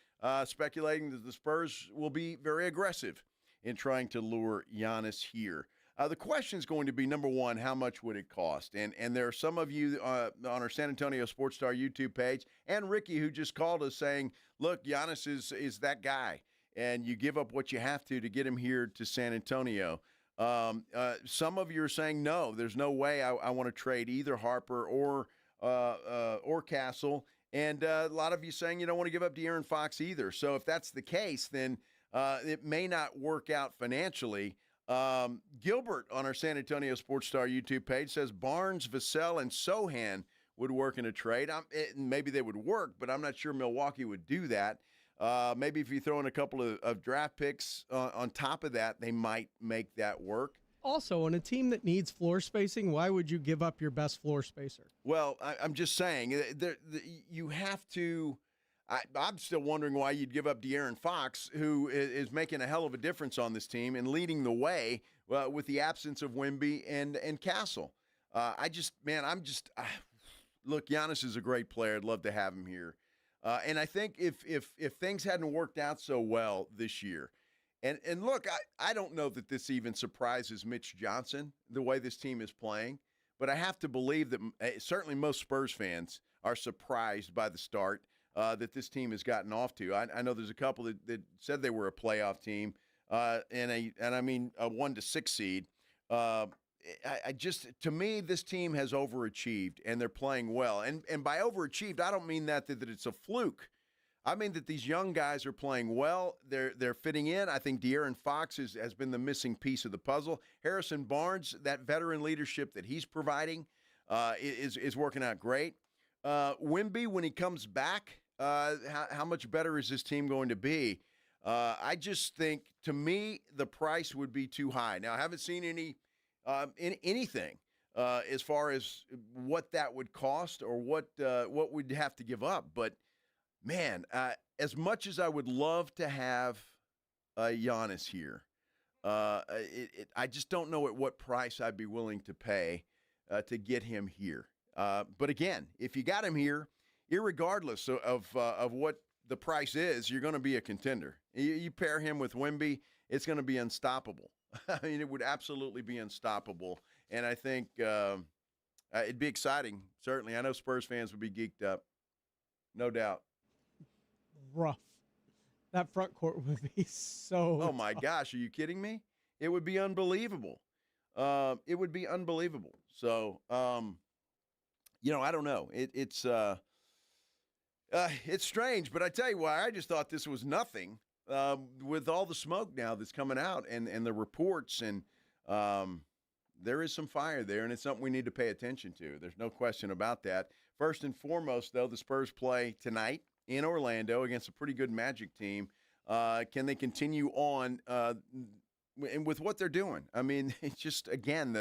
speculating that the Spurs will be very aggressive in trying to lure Giannis here. The question is going to be, number one, how much would it cost? And there are some of you on our San Antonio Sports Star YouTube page, and Ricky, who just called us saying, look, Giannis is that guy. And you give up what you have to get him here to San Antonio. Some of you are saying, no, there's no way I want to trade either Harper or Castle. And a lot of you saying you don't want to give up De'Aaron Fox either. So if that's the case, then it may not work out financially. Gilbert on our San Antonio Sports Star YouTube page says Barnes, Vassell, and Sohan would work in a trade. Maybe they would work, but I'm not sure Milwaukee would do that. Maybe if you throw in a couple of draft picks on top of that, they might make that work.
Also, on a team that needs floor spacing, why would you give up your best floor spacer?
Well, I'm just saying, you have to I'm still wondering why you'd give up De'Aaron Fox, who is making a hell of a difference on this team and leading the way with the absence of Wemby and Castle. Look, Giannis is a great player. I'd love to have him here. And I think if things hadn't worked out so well this year, and look, I don't know that this even surprises Mitch Johnson, the way this team is playing, but I have to believe that certainly most Spurs fans are surprised by the start that this team has gotten off to. I know there's a couple that said they were a playoff team, and I mean a 1-6 seed. I just, to me, this team has overachieved, and they're playing well. And by overachieved, I don't mean that it's a fluke. I mean that these young guys are playing well. They're fitting in. I think De'Aaron Fox has been the missing piece of the puzzle. Harrison Barnes, that veteran leadership that he's providing, is working out great. Wemby, when he comes back, how much better is this team going to be? I just think, to me, the price would be too high. Now, I haven't seen anything as far as what that would cost or what we'd have to give up. But, man, as much as I would love to have Giannis here, I just don't know at what price I'd be willing to pay to get him here. But, again, if you got him here, irregardless of what the price is, you're going to be a contender. You pair him with Wemby, it's going to be unstoppable. I mean, it would absolutely be unstoppable. And I think it'd be exciting, certainly. I know Spurs fans would be geeked up, no doubt.
Rough. That front court would be so
Oh, my gosh, are you kidding me? It would be unbelievable. It would be unbelievable. So, I don't know. It's strange, but I tell you why, I just thought this was nothing with all the smoke now that's coming out and the reports, and there is some fire there, and it's something we need to pay attention to. There's no question about that. First and foremost, though, the Spurs play tonight in Orlando against a pretty good Magic team. Can they continue on and with what they're doing? I mean, it's just, again,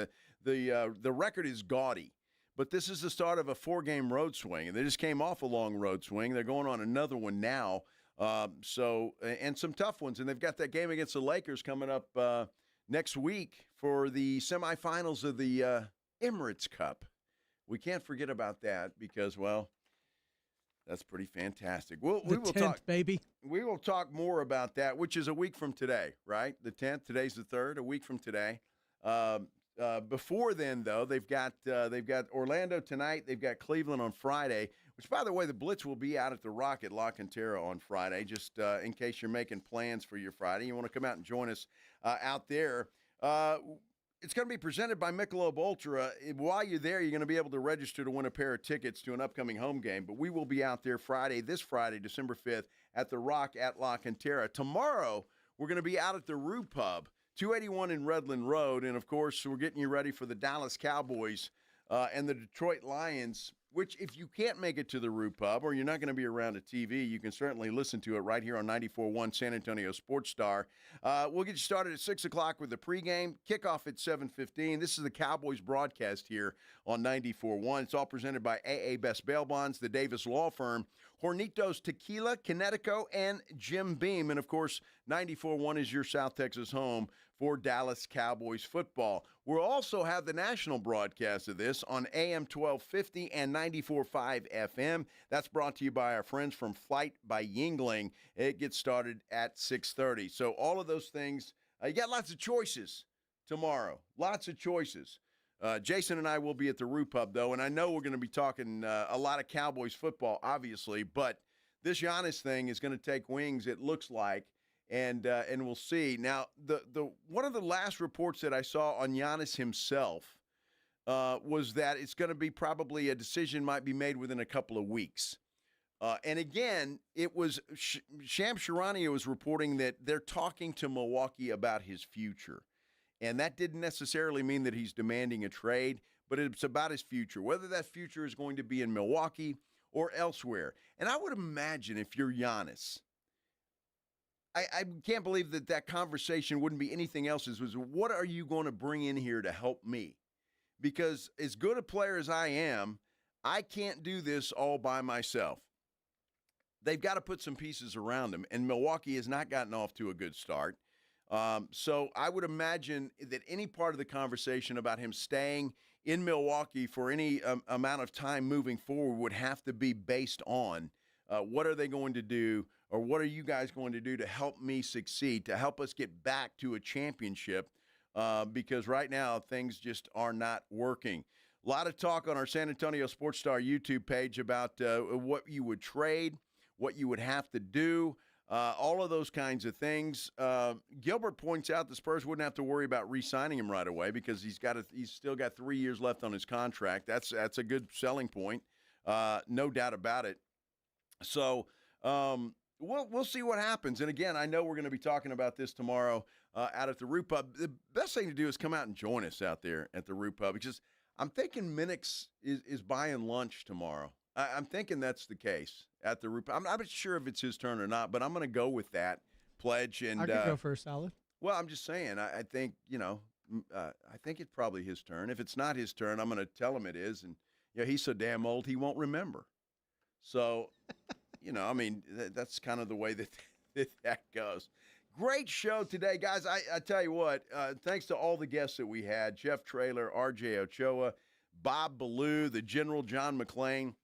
the record is gaudy. But this is the start of a 4-game road swing, and they just came off a long road swing. They're going on another one now, and some tough ones. And they've got that game against the Lakers coming up next week for the semifinals of the Emirates Cup. We can't forget about that because, well, that's pretty fantastic. We will
10th,
talk,
baby.
We will talk more about that, which is a week from today, right? The 10th. Today's the 3rd. A week from today. Before then, though, they've got Orlando tonight. They've got Cleveland on Friday, which, by the way, the Blitz will be out at the Rock at La Cantera on Friday, just in case you're making plans for your Friday. You want to come out and join us out there. It's going to be presented by Michelob Ultra. While you're there, you're going to be able to register to win a pair of tickets to an upcoming home game. But we will be out there this Friday, December 5th, at the Rock at La Cantera. Tomorrow, we're going to be out at the Rue Pub, 281 in Redland Road. And, of course, we're getting you ready for the Dallas Cowboys and the Detroit Lions, which if you can't make it to the Rue Pub or you're not going to be around a TV, you can certainly listen to it right here on 94.1 San Antonio Sports Star. We'll get you started at 6 o'clock with the pregame, kickoff at 7:15. This is the Cowboys broadcast here on 94.1. It's all presented by AA Best Bail Bonds, the Davis Law Firm, Hornitos Tequila, Connecticut, and Jim Beam. And, of course, 94.1 is your South Texas home for Dallas Cowboys football. We'll also have the national broadcast of this on AM 1250 and 94.5 FM. That's brought to you by our friends from Flight by Yingling. It gets started at 6:30. So all of those things, you got lots of choices tomorrow. Lots of choices. Jason and I will be at the Rue Pub, though, and I know we're going to be talking a lot of Cowboys football, obviously, but this Giannis thing is going to take wings, it looks like. And we'll see. Now, the one of the last reports that I saw on Giannis himself was that it's going to be probably a decision might be made within a couple of weeks. And again, it was Shams Charania was reporting that they're talking to Milwaukee about his future. And that didn't necessarily mean that he's demanding a trade, but it's about his future, whether that future is going to be in Milwaukee or elsewhere. And I would imagine if you're Giannis, I can't believe that conversation wouldn't be anything else. Was what are you going to bring in here to help me? Because as good a player as I am, I can't do this all by myself. They've got to put some pieces around him, and Milwaukee has not gotten off to a good start. So I would imagine that any part of the conversation about him staying in Milwaukee for any amount of time moving forward would have to be based on What are they going to do, or what are you guys going to do to help me succeed, to help us get back to a championship? Because right now things just are not working. A lot of talk on our San Antonio Sports Star YouTube page about what you would trade, what you would have to do, all of those kinds of things. Gilbert points out the Spurs wouldn't have to worry about re-signing him right away because he's still got 3 years left on his contract. That's a good selling point, no doubt about it. So we'll see what happens. And again, I know we're going to be talking about this tomorrow out at the Root Pub. The best thing to do is come out and join us out there at the Root Pub because I'm thinking Minix is buying lunch tomorrow. I'm thinking that's the case at the Root Pub. I'm not sure if it's his turn or not, but I'm going to go with that pledge. And
I could go for a salad.
Well, I'm just saying. I think I think it's probably his turn. If it's not his turn, I'm going to tell him it is. And he's so damn old he won't remember. So, I mean, that's kind of the way that goes. Great show today, guys. I tell you what, thanks to all the guests that we had, Jeff Traylor, RJ Ochoa, Bob Ballou, the General John McClain,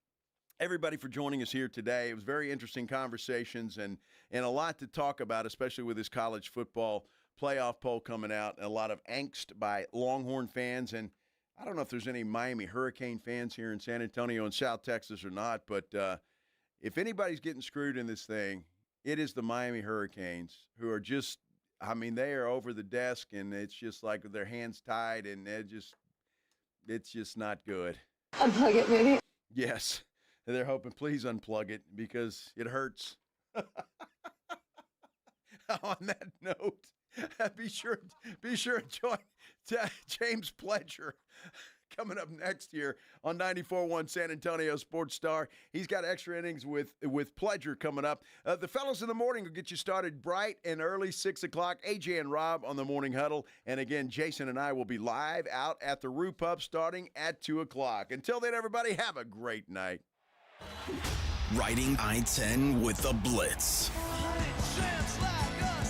everybody for joining us here today. It was very interesting conversations and a lot to talk about, especially with this college football playoff poll coming out, and a lot of angst by Longhorn fans. And I don't know if there's any Miami Hurricane fans here in San Antonio and South Texas or not, but if anybody's getting screwed in this thing, it is the Miami Hurricanes, who are just, they are over the desk, and it's just like with their hands tied, and it's just not good.
Unplug it, maybe?
Yes. They're hoping, please unplug it because it hurts. On that note, be sure to join James Pledger coming up next year on 94.1 San Antonio Sports Star. He's got extra innings with Pledger coming up. The fellows in the morning will get you started bright and early, 6 o'clock. AJ and Rob on the Morning Huddle. And again, Jason and I will be live out at the Root Pub starting at 2 o'clock. Until then, everybody, have a great night.
Riding I-10 with the Blitz.
Chance like us.